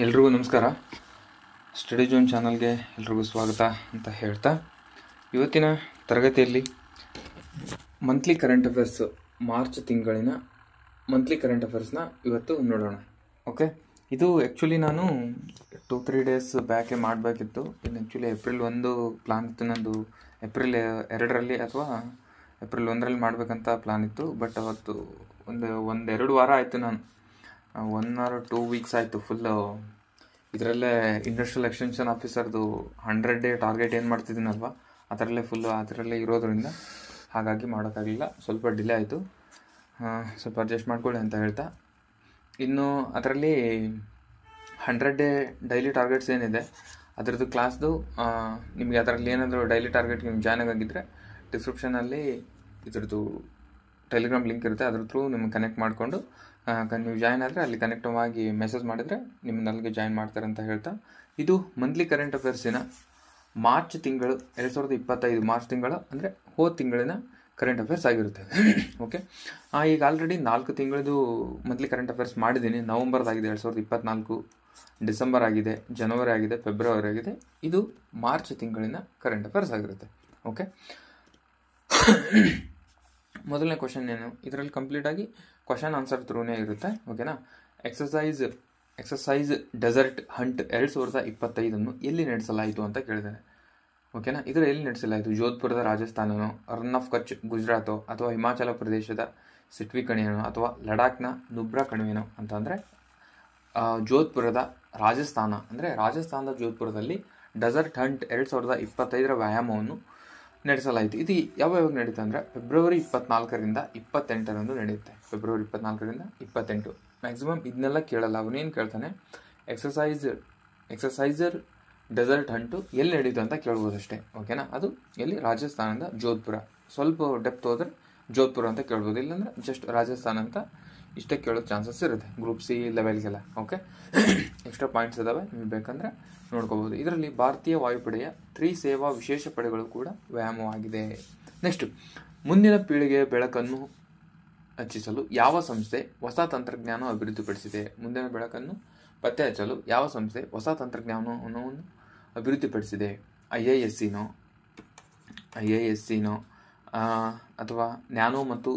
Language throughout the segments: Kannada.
ಎಲ್ರಿಗೂ ನಮಸ್ಕಾರ. ಸ್ಟಡಿ ಜೋನ್ ಚಾನಲ್ಗೆ ಎಲ್ರಿಗೂ ಸ್ವಾಗತ ಅಂತ ಹೇಳ್ತಾ, ಇವತ್ತಿನ ತರಗತಿಯಲ್ಲಿ ಮಂತ್ಲಿ ಕರೆಂಟ್ ಅಫೇರ್ಸ್, ಮಾರ್ಚ್ ತಿಂಗಳಿನ ಮಂತ್ಲಿ ಕರೆಂಟ್ ಅಫೇರ್ಸ್ನ ಇವತ್ತು ನೋಡೋಣ. ಓಕೆ, ಇದು ಆ್ಯಕ್ಚುಲಿ ನಾನು 2-3 ಡೇಸ್ ಬ್ಯಾಕೆ ಮಾಡಬೇಕಿತ್ತು. ಇನ್ನು ಆ್ಯಕ್ಚುಲಿ ಏಪ್ರಿಲ್ 1 ಪ್ಲಾನ್ ಇತ್ತು ನಂದು. ಏಪ್ರಿಲ್ 2ರಲ್ಲಿ ಅಥವಾ ಏಪ್ರಿಲ್ 1ರಲ್ಲಿ ಮಾಡಬೇಕಂತ ಪ್ಲಾನ್ ಇತ್ತು. ಬಟ್ ಅವತ್ತು ಒಂದು 2 ವಾರ ಆಯಿತು, ನಾನು 1 or 2 ವೀಕ್ಸ್ ಆಯಿತು ಫುಲ್ಲು ಇದರಲ್ಲೇ ಇಂಡಸ್ಟ್ರಿಯಲ್ ಎಕ್ಸ್ಟೆನ್ಷನ್ ಆಫೀಸರ್ದು 100 ಡೇ ಟಾರ್ಗೆಟ್ ಏನು ಮಾಡ್ತಿದ್ದೀನಲ್ವ ಅದರಲ್ಲೇ ಇರೋದ್ರಿಂದ ಹಾಗಾಗಿ ಮಾಡೋಕ್ಕಾಗಲಿಲ್ಲ. ಸ್ವಲ್ಪ ಡಿಲೇ ಆಯಿತು, ಸ್ವಲ್ಪ ಅಡ್ಜಸ್ಟ್ ಮಾಡ್ಕೊಳ್ಳಿ ಅಂತ ಹೇಳ್ತಾ, ಇನ್ನು ಅದರಲ್ಲಿ 100 ಡೇ ಡೈಲಿ ಟಾರ್ಗೆಟ್ಸ್ ಏನಿದೆ ಅದರದ್ದು ಕ್ಲಾಸ್ದು ನಿಮಗೆ ಅದರಲ್ಲಿ ಏನಾದರೂ ಡೈಲಿ ಟಾರ್ಗೆಟ್ ನಿಮ್ಗೆ ಜಾಯ್ನ್ ಆಗಿದ್ದರೆ ಡಿಸ್ಕ್ರಿಪ್ಷನಲ್ಲಿ ಇದ್ರದ್ದು ಟೆಲಿಗ್ರಾಮ್ ಲಿಂಕ್ ಇರುತ್ತೆ, ಅದ್ರ ಥ್ರೂ ನಿಮ್ಗೆ ಕನೆಕ್ಟ್ ಮಾಡಿಕೊಂಡು ನೀವು ಜಾಯ್ನ್ ಆದರೆ ಅಲ್ಲಿ ಕನೆಕ್ಟ್ ಆಗಿ ಮೆಸೇಜ್ ಮಾಡಿದರೆ ನಿಮ್ಮನ್ನ ಅಲ್ಲಿಗೆ ಜಾಯ್ನ್ ಮಾಡ್ತಾರೆ ಅಂತ ಹೇಳ್ತಾ, ಇದು ಮಂತ್ಲಿ ಕರೆಂಟ್ ಅಫೇರ್ಸಿನ ಮಾರ್ಚ್ ತಿಂಗಳು 2025 ಮಾರ್ಚ್ ತಿಂಗಳು ಅಂದರೆ ಹೋದ ತಿಂಗಳಿನ ಕರೆಂಟ್ ಅಫೇರ್ಸ್ ಆಗಿರುತ್ತೆ. ಓಕೆ, ಈಗ ಆಲ್ರೆಡಿ 4 ತಿಂಗಳದು ಮಂತ್ಲಿ ಕರೆಂಟ್ ಅಫೇರ್ಸ್ ಮಾಡಿದ್ದೀನಿ. ನವಂಬರ್ದಾಗಿದೆ 2024, ಡಿಸೆಂಬರ್ ಆಗಿದೆ, ಜನವರಿ ಆಗಿದೆ, ಫೆಬ್ರವರಿ ಆಗಿದೆ. ಇದು ಮಾರ್ಚ್ ತಿಂಗಳಿನ ಕರೆಂಟ್ ಅಫೇರ್ಸ್ ಆಗಿರುತ್ತೆ. ಓಕೆ, ಮೊದಲನೇ ಕ್ವಶನ್ ಏನು, ಇದರಲ್ಲಿ ಕಂಪ್ಲೀಟಾಗಿ ಕ್ವಶನ್ ಆನ್ಸರ್ ಥ್ರೂನೇ ಇರುತ್ತೆ. ಓಕೆನಾ. ಎಕ್ಸಸೈಸ್ ಡೆಸರ್ಟ್ ಹಂಟ್ 2025 ಎಲ್ಲಿ ನಡೆಸಲಾಯಿತು ಅಂತ ಕೇಳಿದ್ದೇನೆ. ಓಕೆನಾ, ಇದರ ಎಲ್ಲಿ ನಡೆಸಲಾಯಿತು? ಜೋಧ್ಪುರದ ರಾಜಸ್ಥಾನನೋ, ರನ್ ಆಫ್ ಕಚ್ ಗುಜರಾತೋ, ಅಥವಾ ಹಿಮಾಚಲ ಪ್ರದೇಶದ ಸಿಟ್ವಿ ಕಣಿವೆನೋ, ಅಥವಾ ಲಡಾಖ್ನ ನುಬ್ರಾ ಕಣಿವೆನೋ ಅಂತಂದರೆ ಜೋಧ್ಪುರದ ರಾಜಸ್ಥಾನ, ಅಂದರೆ ರಾಜಸ್ಥಾನದ ಜೋಧ್ಪುರದಲ್ಲಿ ಡೆಸರ್ಟ್ ಹಂಟ್ 2025 ವ್ಯಾಯಾಮವನ್ನು ನಡೆಸಲಾಯಿತು. ಇದು ಯಾವಾಗ ನಡೀತು ಅಂದರೆ ಫೆಬ್ರವರಿ 24ರಿಂದ 28ರಂದು ನಡೆಯುತ್ತೆ. ಫೆಬ್ರವರಿ 24ರಿಂದ 28. ಮ್ಯಾಕ್ಸಿಮಮ್ ಇದನ್ನೆಲ್ಲ ಕೇಳಲ್ಲ, ಅವನೇನು ಕೇಳ್ತಾನೆ, ಎಕ್ಸಸೈಸರ್ ಡೆಸರ್ಟ್ ಹಂಟು ಎಲ್ಲಿ ನಡೀತು ಅಂತ ಕೇಳ್ಬೋದು ಅಷ್ಟೇ. ಓಕೆನಾ, ಅದು ಎಲ್ಲಿ? ರಾಜಸ್ಥಾನದ ಜೋಧ್ಪುರ. ಸ್ವಲ್ಪ ಡೆಪ್ತ್ ಹೋದರೆ ಜೋಧ್ಪುರ ಅಂತ ಕೇಳ್ಬೋದು, ಇಲ್ಲಾಂದರೆ ಜಸ್ಟ್ ರಾಜಸ್ಥಾನ ಅಂತ ಇಷ್ಟೇ ಕೇಳೋ ಚಾನ್ಸಸ್ ಇರುತ್ತೆ ಗ್ರೂಪ್ C ಲೆವೆಲ್ಗೆಲ್ಲ. ಓಕೆ, ಎಕ್ಸ್ಟ್ರಾ ಪಾಯಿಂಟ್ಸ್ ಇದ್ದಾವೆ, ನೀವು ಬೇಕಂದರೆ ನೋಡ್ಕೋಬೋದು. ಇದರಲ್ಲಿ ಭಾರತೀಯ ವಾಯುಪಡೆಯ 3 ಸೇವಾ ವಿಶೇಷ ಪಡೆಗಳು ಕೂಡ ವ್ಯಾಯಾಮವಾಗಿದೆ. ನೆಕ್ಸ್ಟ್, ಮುಂದಿನ ಪೀಳಿಗೆಯ ಬೆಳಕನ್ನು ಹಚ್ಚಿಸಲು ಯಾವ ಸಂಸ್ಥೆ ಹೊಸ ತಂತ್ರಜ್ಞಾನ ಅಭಿವೃದ್ಧಿಪಡಿಸಿದೆ? ಮುಂದಿನ ಬೆಳಕನ್ನು ಪತ್ತೆ ಹಚ್ಚಲು ಯಾವ ಸಂಸ್ಥೆ ಹೊಸ ತಂತ್ರಜ್ಞಾನವನ್ನು ಅಭಿವೃದ್ಧಿಪಡಿಸಿದೆ? IIScನೋ ಅಥವಾ ನ್ಯಾನೋ ಮತ್ತು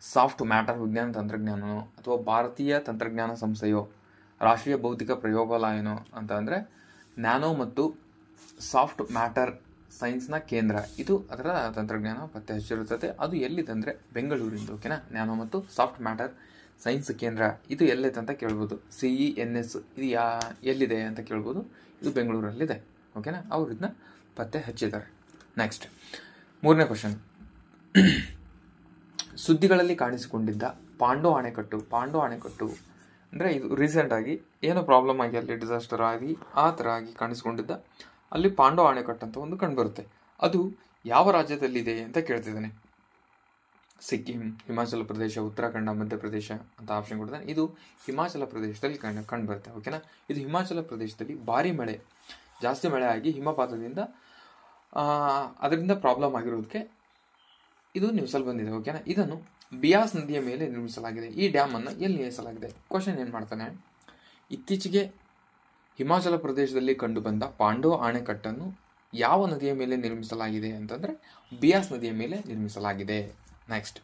ಸಾಫ್ಟ್ ಮ್ಯಾಟರ್ ವಿಜ್ಞಾನ ತಂತ್ರಜ್ಞಾನನೋ, ಅಥವಾ ಭಾರತೀಯ ತಂತ್ರಜ್ಞಾನ ಸಂಸ್ಥೆಯೋ, ರಾಷ್ಟ್ರೀಯ ಭೌತಿಕ ಪ್ರಯೋಗಾಲಯನೋ ಅಂತ ಅಂದರೆ ನ್ಯಾನೋ ಮತ್ತು ಸಾಫ್ಟ್ ಮ್ಯಾಟರ್ ಸೈನ್ಸ್ನ ಕೇಂದ್ರ, ಇದು ಅದರ ತಂತ್ರಜ್ಞಾನ ಪತ್ತೆ ಹಚ್ಚಿರುತ್ತದೆ. ಅದು ಎಲ್ಲಿದೆ ಬೆಂಗಳೂರಿಂದ. ಓಕೆನಾ, ನ್ಯಾನೋ ಮತ್ತು ಸಾಫ್ಟ್ ಮ್ಯಾಟರ್ ಸೈನ್ಸ್ ಕೇಂದ್ರ ಇದು ಎಲ್ಲಿದೆ ಅಂತ ಕೇಳ್ಬೋದು. CENS ಇದು ಎಲ್ಲಿದೆ ಅಂತ ಕೇಳ್ಬೋದು. ಇದು ಬೆಂಗಳೂರಲ್ಲಿದೆ. ಓಕೆನಾ, ಅವರು ಇದನ್ನ ಪತ್ತೆ ಹಚ್ಚಿದ್ದಾರೆ. ನೆಕ್ಸ್ಟ್, 3ನೇ ಕ್ವಶನ್, ಸುದ್ದಿಗಳಲ್ಲಿ ಕಾಣಿಸಿಕೊಂಡಿದ್ದ ಪಾಂಡೋ ಅಣೆಕಟ್ಟು ಅಂದರೆ ಇದು ರೀಸೆಂಟಾಗಿ ಏನೋ ಪ್ರಾಬ್ಲಮ್ ಆಗಿ ಅಲ್ಲಿ ಡಿಸಾಸ್ಟರ್ ಆಗಿ ಆ ಥರ ಆಗಿ ಕಾಣಿಸ್ಕೊಂಡಿದ್ದ ಅಲ್ಲಿ ಪಾಂಡೋ ಅಣೆಕಟ್ಟು ಅಂತ ಒಂದು ಕಂಡುಬರುತ್ತೆ. ಅದು ಯಾವ ರಾಜ್ಯದಲ್ಲಿದೆ ಅಂತ ಕೇಳ್ತಿದ್ದಾನೆ. ಸಿಕ್ಕಿಂ, ಹಿಮಾಚಲ ಪ್ರದೇಶ, ಉತ್ತರಾಖಂಡ, ಮಧ್ಯಪ್ರದೇಶ ಅಂತ ಆಪ್ಷನ್ ಕೊಡ್ತಾನೆ. ಇದು ಹಿಮಾಚಲ ಪ್ರದೇಶದಲ್ಲಿ ಕಂಡುಬರುತ್ತೆ. ಓಕೆನಾ, ಇದು ಹಿಮಾಚಲ ಪ್ರದೇಶದಲ್ಲಿ ಜಾಸ್ತಿ ಮಳೆ ಆಗಿ ಹಿಮಪಾತದಿಂದ ಅದರಿಂದ ಪ್ರಾಬ್ಲಮ್ ಆಗಿರೋದಕ್ಕೆ ಇದು ನ್ಯೂಸಲ್ಲಿ ಬಂದಿದೆ. ಓಕೆನಾ, ಇದನ್ನು ಬಿಯಾಸ್ ನದಿಯ ಮೇಲೆ ನಿರ್ಮಿಸಲಾಗಿದೆ. ಈ ಡ್ಯಾಮನ್ನು ಎಲ್ಲಿ ನಿರ್ಮಿಸಲಾಗಿದೆ? ಕ್ವಶನ್ ಏನು ಮಾಡ್ತಾನೆ, ಇತ್ತೀಚೆಗೆ ಹಿಮಾಚಲ ಪ್ರದೇಶದಲ್ಲಿ ಕಂಡುಬಂದ ಪಾಂಡೋ ಅಣೆಕಟ್ಟನ್ನು ಯಾವ ನದಿಯ ಮೇಲೆ ನಿರ್ಮಿಸಲಾಗಿದೆ ಅಂತಂದರೆ ಬಿಯಾಸ್ ನದಿಯ ಮೇಲೆ ನಿರ್ಮಿಸಲಾಗಿದೆ. ನೆಕ್ಸ್ಟ್,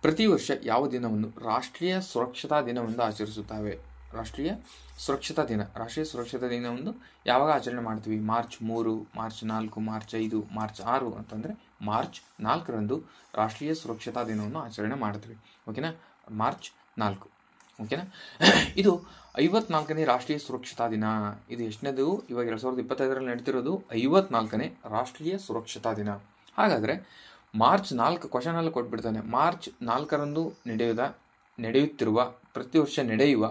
ಪ್ರತಿ ವರ್ಷ ಯಾವ ದಿನವನ್ನು ರಾಷ್ಟ್ರೀಯ ಸುರಕ್ಷತಾ ದಿನವೆಂದು ಆಚರಿಸುತ್ತವೆ? ರಾಷ್ಟ್ರೀಯ ಸುರಕ್ಷತಾ ದಿನವನ್ನು ಯಾವಾಗ ಆಚರಣೆ ಮಾಡ್ತೀವಿ? ಮಾರ್ಚ್ 3, ಮಾರ್ಚ್ 4, ಮಾರ್ಚ್ 5, ಮಾರ್ಚ್ 6 ಅಂತಂದರೆ ಮಾರ್ಚ್ 4ರಂದು ರಾಷ್ಟ್ರೀಯ ಸುರಕ್ಷತಾ ದಿನವನ್ನು ಆಚರಣೆ ಮಾಡ್ತೀವಿ. ಓಕೆನಾ, ಮಾರ್ಚ್ 4. ಓಕೆನಾ, ಇದು 54ನೇ ರಾಷ್ಟ್ರೀಯ ಸುರಕ್ಷತಾ ದಿನ. ಇದು ಎಷ್ಟನೇದು? ಇವಾಗ 2025ರಲ್ಲಿ ನಡೀತಿರೋದು 54ನೇ ರಾಷ್ಟ್ರೀಯ ಸುರಕ್ಷತಾ ದಿನ. ಹಾಗಾದರೆ ಮಾರ್ಚ್ 4 ಕ್ವಶನಲ್ಲಿ ಕೊಟ್ಬಿಡ್ತಾನೆ. ಮಾರ್ಚ್ 4ರಂದು ನಡೆಯುತ್ತಿರುವ ಪ್ರತಿ ವರ್ಷ ನಡೆಯುವ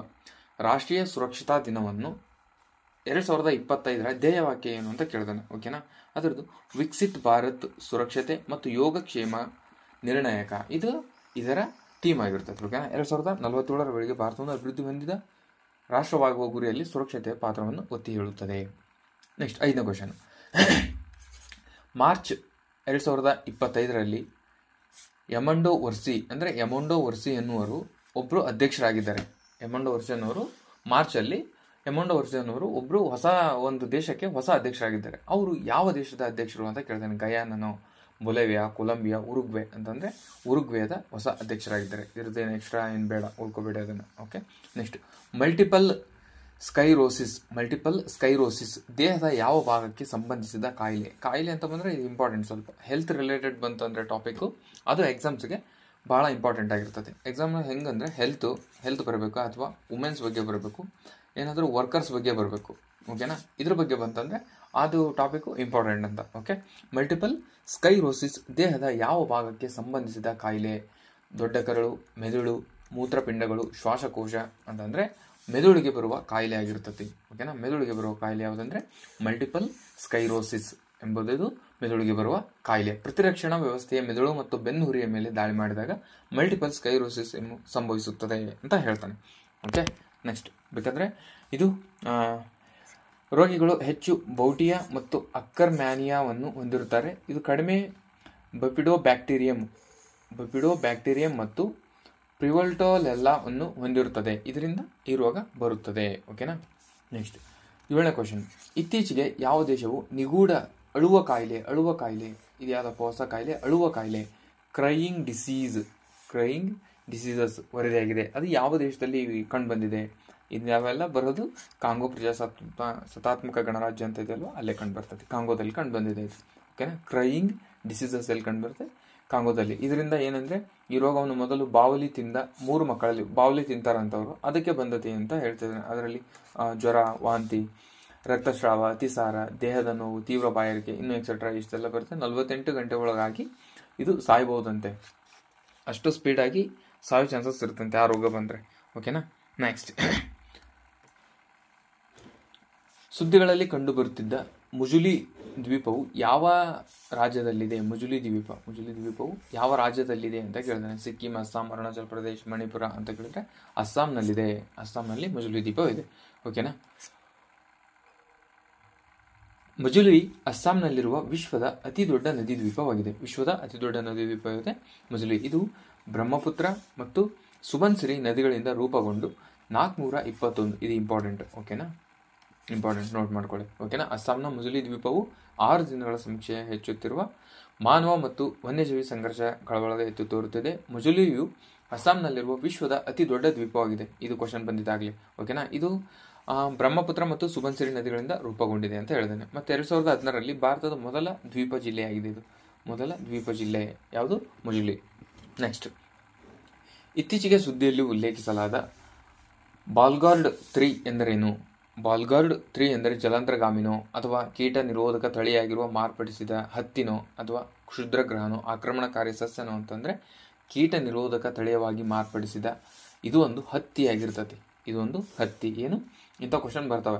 ರಾಷ್ಟ್ರೀಯ ಸುರಕ್ಷತಾ ದಿನವನ್ನು 2025ರ ಧ್ಯೇಯವಾಕ್ಯ ಏನು ಅಂತ ಕೇಳಿದಾನೆ. ಓಕೆನಾ, ಅದರದ್ದು ವಿಕಸಿತ್ ಭಾರತ್, ಸುರಕ್ಷತೆ ಮತ್ತು ಯೋಗಕ್ಷೇಮ ನಿರ್ಣಾಯಕ, ಇದು ಇದರ ಥೀಮ್ ಆಗಿರ್ತದೆ. ಓಕೆನಾ, 2047ರ ಭಾರತವನ್ನು ಅಭಿವೃದ್ಧಿ ಹೊಂದಿದ ರಾಷ್ಟ್ರವಾಗುವ ಗುರಿಯಲ್ಲಿ ಸುರಕ್ಷತೆಯ ಪಾತ್ರವನ್ನು ಒತ್ತಿ ಹೇಳುತ್ತದೆ. ನೆಕ್ಸ್ಟ್, 5ನೇ ಕ್ವಶನ್, ಮಾರ್ಚ್ 2025ರಲ್ಲಿ ಯಮಂಡೋ ವರ್ಸಿ ಎನ್ನುವರು ಒಬ್ಬರು ಅಧ್ಯಕ್ಷರಾಗಿದ್ದಾರೆ. ಯಮಂಡೋ ವರ್ಷನ್ ಅವರು ಮಾರ್ಚಲ್ಲಿ ಎಮೋಂಡೋ ವರ್ಜನ್ ಅವರು ಒಬ್ಬರು ಹೊಸ ಒಂದು ದೇಶಕ್ಕೆ ಹೊಸ ಅಧ್ಯಕ್ಷರಾಗಿದ್ದಾರೆ. ಅವರು ಯಾವ ದೇಶದ ಅಧ್ಯಕ್ಷರು ಅಂತ ಕೇಳ್ತಾನೆ. ಗಯಾನನೋ, ಬೊಲೆವಿಯಾ, ಕೊಲಂಬಿಯಾ, ಉರುಗ್ವೆ ಅಂತಂದರೆ ಉರುಗ್ವೇದ ಹೊಸ ಅಧ್ಯಕ್ಷರಾಗಿದ್ದಾರೆ. ಇರದೇನು ಎಕ್ಸ್ಟ್ರಾ ಏನು ಬೇಡ, ಉಳ್ಕೋಬೇಡಿ ಅದನ್ನು. ಓಕೆ, ನೆಕ್ಸ್ಟ್ ಮಲ್ಟಿಪಲ್ ಸ್ಕೈರೋಸಿಸ್ ದೇಹದ ಯಾವ ಭಾಗಕ್ಕೆ ಸಂಬಂಧಿಸಿದ ಕಾಯಿಲೆ ಅಂತ ಬಂದರೆ ಇದು ಇಂಪಾರ್ಟೆಂಟ್. ಸ್ವಲ್ಪ ಹೆಲ್ತ್ ರಿಲೇಟೆಡ್ ಬಂತು ಅಂದರೆ ಟಾಪಿಕ್ಕು ಅದು ಎಕ್ಸಾಮ್ಸ್ಗೆ ಭಾಳ ಇಂಪಾರ್ಟೆಂಟ್ ಆಗಿರ್ತದೆ. ಎಕ್ಸಾಮ್ ಹೆಂಗಂದರೆ ಹೆಲ್ತ್ ಬರಬೇಕು, ಅಥವಾ ವುಮೆನ್ಸ್ ಬಗ್ಗೆ ಬರಬೇಕು, ಏನಾದರೂ ವರ್ಕರ್ಸ್ ಬಗ್ಗೆ ಬರಬೇಕು. ಓಕೆನಾ, ಇದ್ರ ಬಗ್ಗೆ ಬಂತಂದರೆ ಅದು ಟಾಪಿಕ್ಕು ಇಂಪಾರ್ಟೆಂಟ್ ಅಂತ. ಓಕೆ, ಮಲ್ಟಿಪಲ್ ಸ್ಕೈರೋಸಿಸ್ ದೇಹದ ಯಾವ ಭಾಗಕ್ಕೆ ಸಂಬಂಧಿಸಿದ ಕಾಯಿಲೆ? ದೊಡ್ಡ ಕರಳು, ಮೆದುಳು, ಮೂತ್ರಪಿಂಡಗಳು, ಶ್ವಾಸಕೋಶ ಅಂತಂದರೆ ಮೆದುಳಿಗೆ ಬರುವ ಕಾಯಿಲೆ ಆಗಿರ್ತದೆ. ಓಕೆನಾ, ಮೆದುಳಿಗೆ ಬರುವ ಕಾಯಿಲೆ ಯಾವುದಂದರೆ ಮಲ್ಟಿಪಲ್ ಸ್ಕೈರೋಸಿಸ್ ಎಂಬುದು ಮೆದುಳಿಗೆ ಬರುವ ಕಾಯಿಲೆ. ಪ್ರತಿರಕ್ಷಣಾ ವ್ಯವಸ್ಥೆಯ ಮೆದುಳು ಮತ್ತು ಬೆನ್ನುಹುರಿಯ ಮೇಲೆ ದಾಳಿ ಮಾಡಿದಾಗ ಮಲ್ಟಿಪಲ್ ಸ್ಕೈರೋಸಿಸ್ ಸಂಭವಿಸುತ್ತದೆ ಅಂತ ಹೇಳ್ತಾನೆ. ಓಕೆ, ನೆಕ್ಸ್ಟ್ ಬೇಕಂದರೆ ಇದು ರೋಗಿಗಳು ಹೆಚ್ಚು ಬೌಟಿಯಾ ಮತ್ತು ಅಕ್ಕರ್ಮ್ಯಾನಿಯಾವನ್ನು ಹೊಂದಿರುತ್ತಾರೆ. ಇದು ಕಡಿಮೆ ಬಪಿಡೋಬ್ಯಾಕ್ಟೀರಿಯಂ ಮತ್ತು ಪ್ರಿವಲ್ಟೋಲೆಲ್ಲಾವನ್ನು ಹೊಂದಿರುತ್ತದೆ. ಇದರಿಂದ ಈ ರೋಗ ಬರುತ್ತದೆ. ಓಕೆನಾ, ನೆಕ್ಸ್ಟ್ 7ನೇ ಕ್ವಶನ್. ಇತ್ತೀಚೆಗೆ ಯಾವ ದೇಶವು ನಿಗೂಢ ಅಳುವ ಕಾಯಿಲೆ ಇದು ಯಾವುದಪ್ಪ ಹೊಸ ಕಾಯಿಲೆ? ಅಳುವ ಕಾಯಿಲೆ, ಕ್ರೈಯಿಂಗ್ ಡಿಸೀಸಸ್ ವರದಿಯಾಗಿದೆ. ಅದು ಯಾವ ದೇಶದಲ್ಲಿ ಕಂಡು ಬಂದಿದೆ? ಇದ್ಯಾವೆಲ್ಲ ಬರೋದು ಕಾಂಗೋ ಪ್ರಜಾಸತ್ತಾತ್ಮಕ ಗಣರಾಜ್ಯ ಅಂತ ಇದೆಯಲ್ವ, ಅಲ್ಲೇ ಕಂಡು ಬರ್ತದೆ. ಕಾಂಗೋದಲ್ಲಿ ಕಂಡು ಬಂದಿದೆ ಇದು. ಓಕೆನಾ, ಕ್ರೈಯಿಂಗ್ ಡಿಸೀಸಸ್ ಎಲ್ಲಿ ಕಂಡು ಬರುತ್ತೆ? ಕಾಂಗೋದಲ್ಲಿ. ಇದರಿಂದ ಏನಂದರೆ ಈ ರೋಗವನ್ನು ಮೊದಲು ಬಾವಲಿ ತಿಂದ 3 ಮಕ್ಕಳಲ್ಲಿ, ಬಾವಲಿ ತಿಂತಾರಂಥವ್ರು, ಅದಕ್ಕೆ ಬಂದತೆ ಅಂತ ಹೇಳ್ತಿದ್ದಾರೆ. ಅದರಲ್ಲಿ ಜ್ವರ, ವಾಂತಿ, ರಕ್ತಸ್ರಾವ, ಅತಿಸಾರ, ದೇಹದ ನೋವು, ತೀವ್ರ ಬಾಯಾರಿಕೆ, ಇನ್ನೂ ಎಕ್ಸೆಟ್ರಾ ಇಷ್ಟೆಲ್ಲ ಬರುತ್ತೆ. 48 ಗಂಟೆ ಒಳಗಾಗಿ ಇದು ಸಾಯ್ಬಹುದಂತೆ. ಅಷ್ಟು ಸ್ಪೀಡಾಗಿ ಸಾಯೋ ಚಾನ್ಸಸ್ ಇರುತ್ತಂತೆ ಆ ರೋಗ ಬಂದರೆ. ಓಕೆನಾ, ನೆಕ್ಸ್ಟ್ ಸುದ್ದಿಗಳಲ್ಲಿ ಕಂಡುಬರುತ್ತಿದ್ದ ಮುಜುಲಿ ದ್ವೀಪವು ಯಾವ ರಾಜ್ಯದಲ್ಲಿದೆ? ಮುಜುಲಿ ದ್ವೀಪವು ಯಾವ ರಾಜ್ಯದಲ್ಲಿದೆ ಅಂತ ಕೇಳಿದಾನೆ. ಸಿಕ್ಕಿಂ, ಅಸ್ಸಾಂ, ಅರುಣಾಚಲ್ ಪ್ರದೇಶ್, ಮಣಿಪುರ ಅಂತ ಕೇಳಿದ್ರೆ ಅಸ್ಸಾಂನಲ್ಲಿ ಮುಜುಲಿ ದ್ವೀಪವಿದೆ. ಓಕೆನಾ, ಮುಜುಲಿ ಅಸ್ಸಾಂನಲ್ಲಿರುವ ವಿಶ್ವದ ಅತಿ ದೊಡ್ಡ ನದಿ ದ್ವೀಪವಾಗಿದೆ. ಮುಜುಲಿ. ಇದು ಬ್ರಹ್ಮಪುತ್ರ ಮತ್ತು ಸುಬನ್ಸಿರಿ ನದಿಗಳಿಂದ ರೂಪುಗೊಂಡು 421, ಇದು ಇಂಪಾರ್ಟೆಂಟ್. ಓಕೆನಾ, ಇಂಪಾರ್ಟೆಂಟ್, ನೋಟ್ ಮಾಡ್ಕೊಳ್ಳಿ. ಓಕೆನಾ, ಅಸ್ಸಾಂನ ಮುಜುಲಿ ದ್ವೀಪವು 6 ದಿನಗಳ ಸಮೀಕ್ಷೆ ಹೆಚ್ಚುತ್ತಿರುವ ಮಾನವ ಮತ್ತು ವನ್ಯಜೀವಿ ಸಂಘರ್ಷ ಕಳವಳದ ಎತ್ತು ತೋರುತ್ತಿದೆ. ಮುಜುಲಿಯು ಅಸ್ಸಾಂನಲ್ಲಿರುವ ವಿಶ್ವದ ಅತಿ ದೊಡ್ಡ ದ್ವೀಪವಾಗಿದೆ. ಇದು ಕ್ವಶನ್ ಬಂದಿದ್ದಾಗಲಿ. ಓಕೆನಾ, ಇದು ಬ್ರಹ್ಮಪುತ್ರ ಮತ್ತು ಸುಬನ್ಸಿರಿ ನದಿಗಳಿಂದ ರೂಪುಗೊಂಡಿದೆ ಅಂತ ಹೇಳಿದ್ದೇನೆ. ಮತ್ತು 2016ರಲ್ಲಿ ಭಾರತದ ಮೊದಲ ದ್ವೀಪ ಜಿಲ್ಲೆಯಾಗಿದೆ. ಇದು ಮೊದಲ ದ್ವೀಪ ಜಿಲ್ಲೆ ಯಾವುದು? ಮುಜುಲಿ. ನೆಕ್ಸ್ಟ್, ಇತ್ತೀಚೆಗೆ ಸುದ್ದಿಯಲ್ಲಿ ಉಲ್ಲೇಖಿಸಲಾದ ಬಾಲ್ಗಾರ್ಡ್ 3 ಎಂದರೇನು? ಬಾಲ್ಗಾರ್ಡ್ 3 ಎಂದರೆ ಜಲಾಂತರ್ಗಾಮಿನೋ ಅಥವಾ ಕೀಟ ನಿರೋಧಕ ತಳಿಯಾಗಿರುವ ಮಾರ್ಪಡಿಸಿದ ಹತ್ತಿನೋ ಅಥವಾ ಕ್ಷುದ್ರಗ್ರಹನೋ ಆಕ್ರಮಣಕಾರಿ ಸಸ್ಯನೋ ಅಂತಂದರೆ ಕೀಟ ನಿರೋಧಕ ತಳಿಯವಾಗಿ ಮಾರ್ಪಡಿಸಿದ ಇದು ಒಂದು ಹತ್ತಿಯಾಗಿರ್ತದೆ. ಇದೊಂದು ಹತ್ತಿ. ಏನು ಇಂಥ ಕ್ವಶನ್ ಬರ್ತವೆ.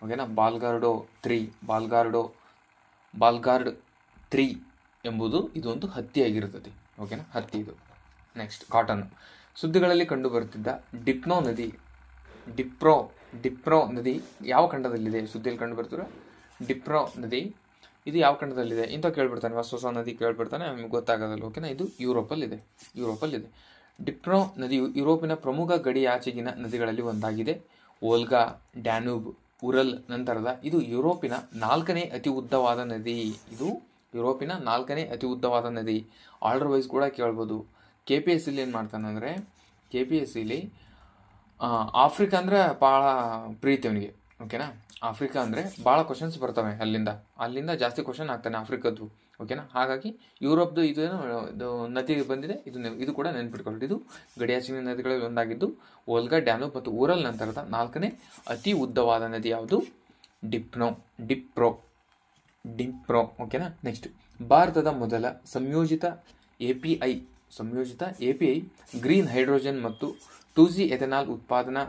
ಓಕೆನಾ, ಬಾಲ್ಗಾರ್ಡ್ 3 ಎಂಬುದು ಇದೊಂದು ಹತ್ತಿಯಾಗಿರ್ತದೆ. ಓಕೆನಾ, ಹತ್ತಿ ಇದು. Next, cotton. ಸುದ್ದಿಗಳಲ್ಲಿ ಕಂಡುಬರುತ್ತಿದ್ದ ಡಿಪ್ರೋ ನದಿ ಯಾವ ಖಂಡದಲ್ಲಿದೆ? ಸುದ್ದಿಯಲ್ಲಿ ಕಂಡುಬರ್ತೀರ ಡಿಪ್ರೋ ನದಿ ಇದು ಯಾವ ಖಂಡದಲ್ಲಿದೆ ಇಂಥ ಕೇಳ್ಬಿಡ್ತಾನೆ. ಹೊಸ ನದಿ ಕೇಳ್ಬಿಡ್ತಾನೆ, ನಮಗೆ ಗೊತ್ತಾಗೋದಲ್ಲ. ಓಕೆನಾ, ಇದು ಯುರೋಪಲ್ಲಿದೆ. ಡಿಪ್ರೋ ನದಿಯು ಯುರೋಪಿನ ಪ್ರಮುಖ ಗಡಿಯಾಚೆಗಿನ ನದಿಗಳಲ್ಲಿ ಒಂದಾಗಿದೆ. ವೋಲ್ಗಾ, ಡ್ಯಾನೂಬ್, ಉರಲ್ ನಂತರದ ಇದು ಯುರೋಪಿನ 4ನೇ ಅತಿ ಉದ್ದವಾದ ನದಿ. ಆರ್ಡರ್ ವೈಸ್ ಕೂಡ ಕೇಳ್ಬೋದು. KPSCಲಿ ಏನು ಮಾಡ್ತಾನೆ ಅಂದರೆ KPSCಲಿ ಆಫ್ರಿಕಾ ಅಂದರೆ ಭಾಳ ಪ್ರೀತಿ ಅವನಿಗೆ. ಓಕೆನಾ, ಆಫ್ರಿಕಾ ಅಂದರೆ ಭಾಳ ಕ್ವಶನ್ಸ್ ಬರ್ತವೆ. ಅಲ್ಲಿಂದ ಜಾಸ್ತಿ ಕ್ವಶನ್ ಆಗ್ತಾನೆ ಆಫ್ರಿಕಾದ್ದು. ಓಕೆನಾ, ಹಾಗಾಗಿ ಯುರೋಪ್ದು ಇದು ನದಿ ಬಂದಿದೆ, ಇದು ಕೂಡ ನೆನ್ಪಿಟ್ಕೊಳ್ಳಿ. ಇದು ಗಡಿಯಾಚೆಗಿನ ನದಿಗಳಲ್ಲಿ ಒಂದಾಗಿದ್ದು ವೋಲ್ಗಾ, ಡ್ಯಾನೂಬ್ ಮತ್ತು ಊರಲ್ ನಂತರದ 4ನೇ ಅತಿ ಉದ್ದವಾದ ನದಿ ಯಾವುದು? ಡಿಪ್ರೋ. ಓಕೆನಾ, ನೆಕ್ಸ್ಟ್, ಭಾರತದ ಮೊದಲ ಸಂಯೋಜಿತ API ಗ್ರೀನ್ ಹೈಡ್ರೋಜನ್ ಮತ್ತು 2G ಎಥೆನಾಲ್ ಉತ್ಪಾದನಾ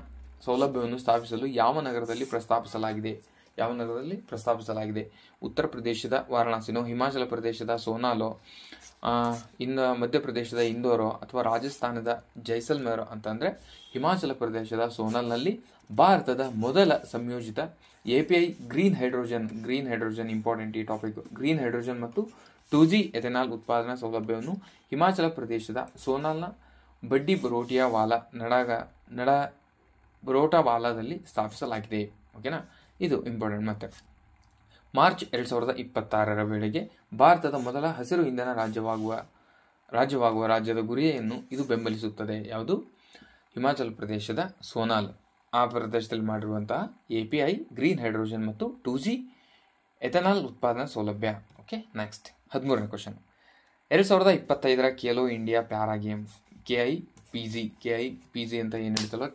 ಸೌಲಭ್ಯವನ್ನು ಸ್ಥಾಪಿಸಲು ಯಾವ ನಗರದಲ್ಲಿ ಪ್ರಸ್ತಾಪಿಸಲಾಗಿದೆ? ಉತ್ತರ ಪ್ರದೇಶದ ವಾರಣಾಸಿನೋ, ಹಿಮಾಚಲ ಪ್ರದೇಶದ ಸೋನಾಲೋ, ಇನ್ನು ಮಧ್ಯಪ್ರದೇಶದ ಇಂದೋರೋ ಅಥವಾ ರಾಜಸ್ಥಾನದ ಜೈಸಲ್ಮೇರ್ ಅಂತಂದರೆ ಹಿಮಾಚಲ ಪ್ರದೇಶದ ಸೋನಾಲ್ನಲ್ಲಿ ಭಾರತದ ಮೊದಲ ಸಂಯೋಜಿತ API ಗ್ರೀನ್ ಹೈಡ್ರೋಜನ್ ಇಂಪಾರ್ಟೆಂಟ್ ಈ ಟಾಪಿಕ್. ಗ್ರೀನ್ ಹೈಡ್ರೋಜನ್ ಮತ್ತು 2G ಎಥೆನಾಲ್ ಉತ್ಪಾದನಾ ಸೌಲಭ್ಯವನ್ನು ಹಿಮಾಚಲ ಪ್ರದೇಶದ ಸೋನಾಲ್ನ ಬಡ್ಡಿ ಬರೋಟಿಯಾವಾಲಾ ಬರೋಟಾವಾಲಾದಲ್ಲಿ ಸ್ಥಾಪಿಸಲಾಗಿದೆ. ಓಕೆನಾ, ಇದು ಇಂಪಾರ್ಟೆಂಟ್. ಮತ್ತೆ ಮಾರ್ಚ್ 2026 ವೇಳೆಗೆ ಭಾರತದ ಮೊದಲ ಹಸಿರು ಇಂಧನ ರಾಜ್ಯವಾಗುವ ರಾಜ್ಯದ ಗುರಿಯನ್ನು ಇದು ಬೆಂಬಲಿಸುತ್ತದೆ. ಯಾವುದು? ಹಿಮಾಚಲ ಪ್ರದೇಶದ ಸೋನಾಲ್ ಆ ಪ್ರದೇಶದಲ್ಲಿ ಮಾಡಿರುವಂತಹ API ಗ್ರೀನ್ ಹೈಡ್ರೋಜನ್ ಮತ್ತು 2G ಎಥನಾಲ್ ಉತ್ಪಾದನಾ ಸೌಲಭ್ಯ. ಓಕೆ, ನೆಕ್ಸ್ಟ್ 13ನೇ question. 2025 Khelo India para game KIPG ಅಂತ ಏನು ಹೇಳ್ತಲ್ಲ,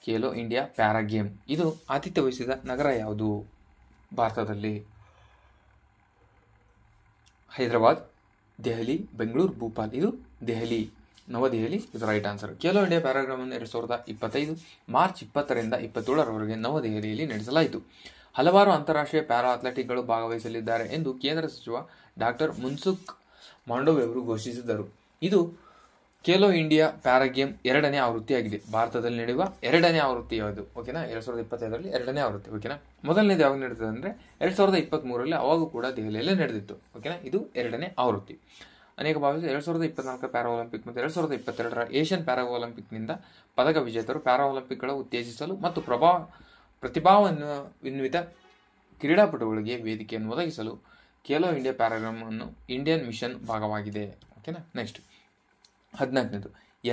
ಖೇಲೋ ಇಂಡಿಯಾ ಪ್ಯಾರಾ ಗೇಮ್ ಇದು ಆತಿಥ್ಯ ವಹಿಸಿದ ನಗರ ಯಾವುದು ಭಾರತದಲ್ಲಿ? ಹೈದರಾಬಾದ್, ದೆಹಲಿ, ಬೆಂಗಳೂರು, ಭೂಪಾಲ್. ಇದು ದೆಹಲಿ, ನವದೆಹಲಿ ಇದು ರೈಟ್ ಆನ್ಸರ್. ಖೇಲೋ ಇಂಡಿಯಾ ಪ್ಯಾರಾಗ್ರಾಮ್ ಅನ್ನು 2025 ಮಾರ್ಚ್ 20ರಿಂದ 27ರವರೆಗೆ ನವದೆಹಲಿಯಲ್ಲಿ ನಡೆಸಲಾಯಿತು. ಹಲವಾರು ಅಂತಾರಾಷ್ಟ್ರೀಯ ಪ್ಯಾರಾ ಅಥ್ಲೆಟಿಕ್ಗಳು ಭಾಗವಹಿಸಲಿದ್ದಾರೆ ಎಂದು ಕೇಂದ್ರ ಸಚಿವ ಡಾಕ್ಟರ್ ಮನ್ಸುಖ್ ಮಾಂಡವ್ಯ ಅವರು ಘೋಷಿಸಿದರು. ಇದು ಖೇಲೋ ಇಂಡಿಯಾ ಪ್ಯಾರಾ ಗೇಮ್ 2ನೇ ಆವೃತ್ತಿಯಾಗಿದೆ. ಭಾರತದಲ್ಲಿ ನಡೆಯುವ 2ನೇ ಆವೃತ್ತಿ ಯಾವುದು? ಓಕೆನಾ, 2025ರಲ್ಲಿ 2ನೇ ಆವೃತ್ತಿ. ಓಕೆನಾ, ಮೊದಲನೇದು ಯಾವಾಗ ನಡೆದಿದೆ ಅಂದರೆ 2023ರಲ್ಲಿ, ಅವಾಗೂ ಕೂಡ ದೆಹಲಿಯಲ್ಲೇ ನಡೆದಿತ್ತು. ಓಕೆನಾ, ಇದು 2ನೇ ಆವೃತ್ತಿ. ಅನೇಕ ಭಾವಿಸಿ 2024 ಪ್ಯಾರಾ ಒಲಿಂಪಿಕ್ ಮತ್ತು 2022ರ ಏಷ್ಯನ್ ಪ್ಯಾರಾ ಒಲಿಂಪಿಕ್ನಿಂದ ಪದಕ ವಿಜೇತರು ಪ್ಯಾರಾ ಒಲಿಂಪಿಕ್ಗಳ ಉತ್ತೇಜಿಸಲು ಮತ್ತು ಪ್ರತಿಭಾನ್ವಿತ ಕ್ರೀಡಾಪಟುಗಳಿಗೆ ವೇದಿಕೆಯನ್ನು ಒದಗಿಸಲು ಖೇಲೋ ಇಂಡಿಯಾ ಪ್ಯಾರಾಗ್ರಾಮ್ ಅನ್ನು ಇಂಡಿಯನ್ ಮಿಷನ್ ಭಾಗವಾಗಿದೆ. ಓಕೆನಾ, ನೆಕ್ಸ್ಟ್ 14ನೇದು.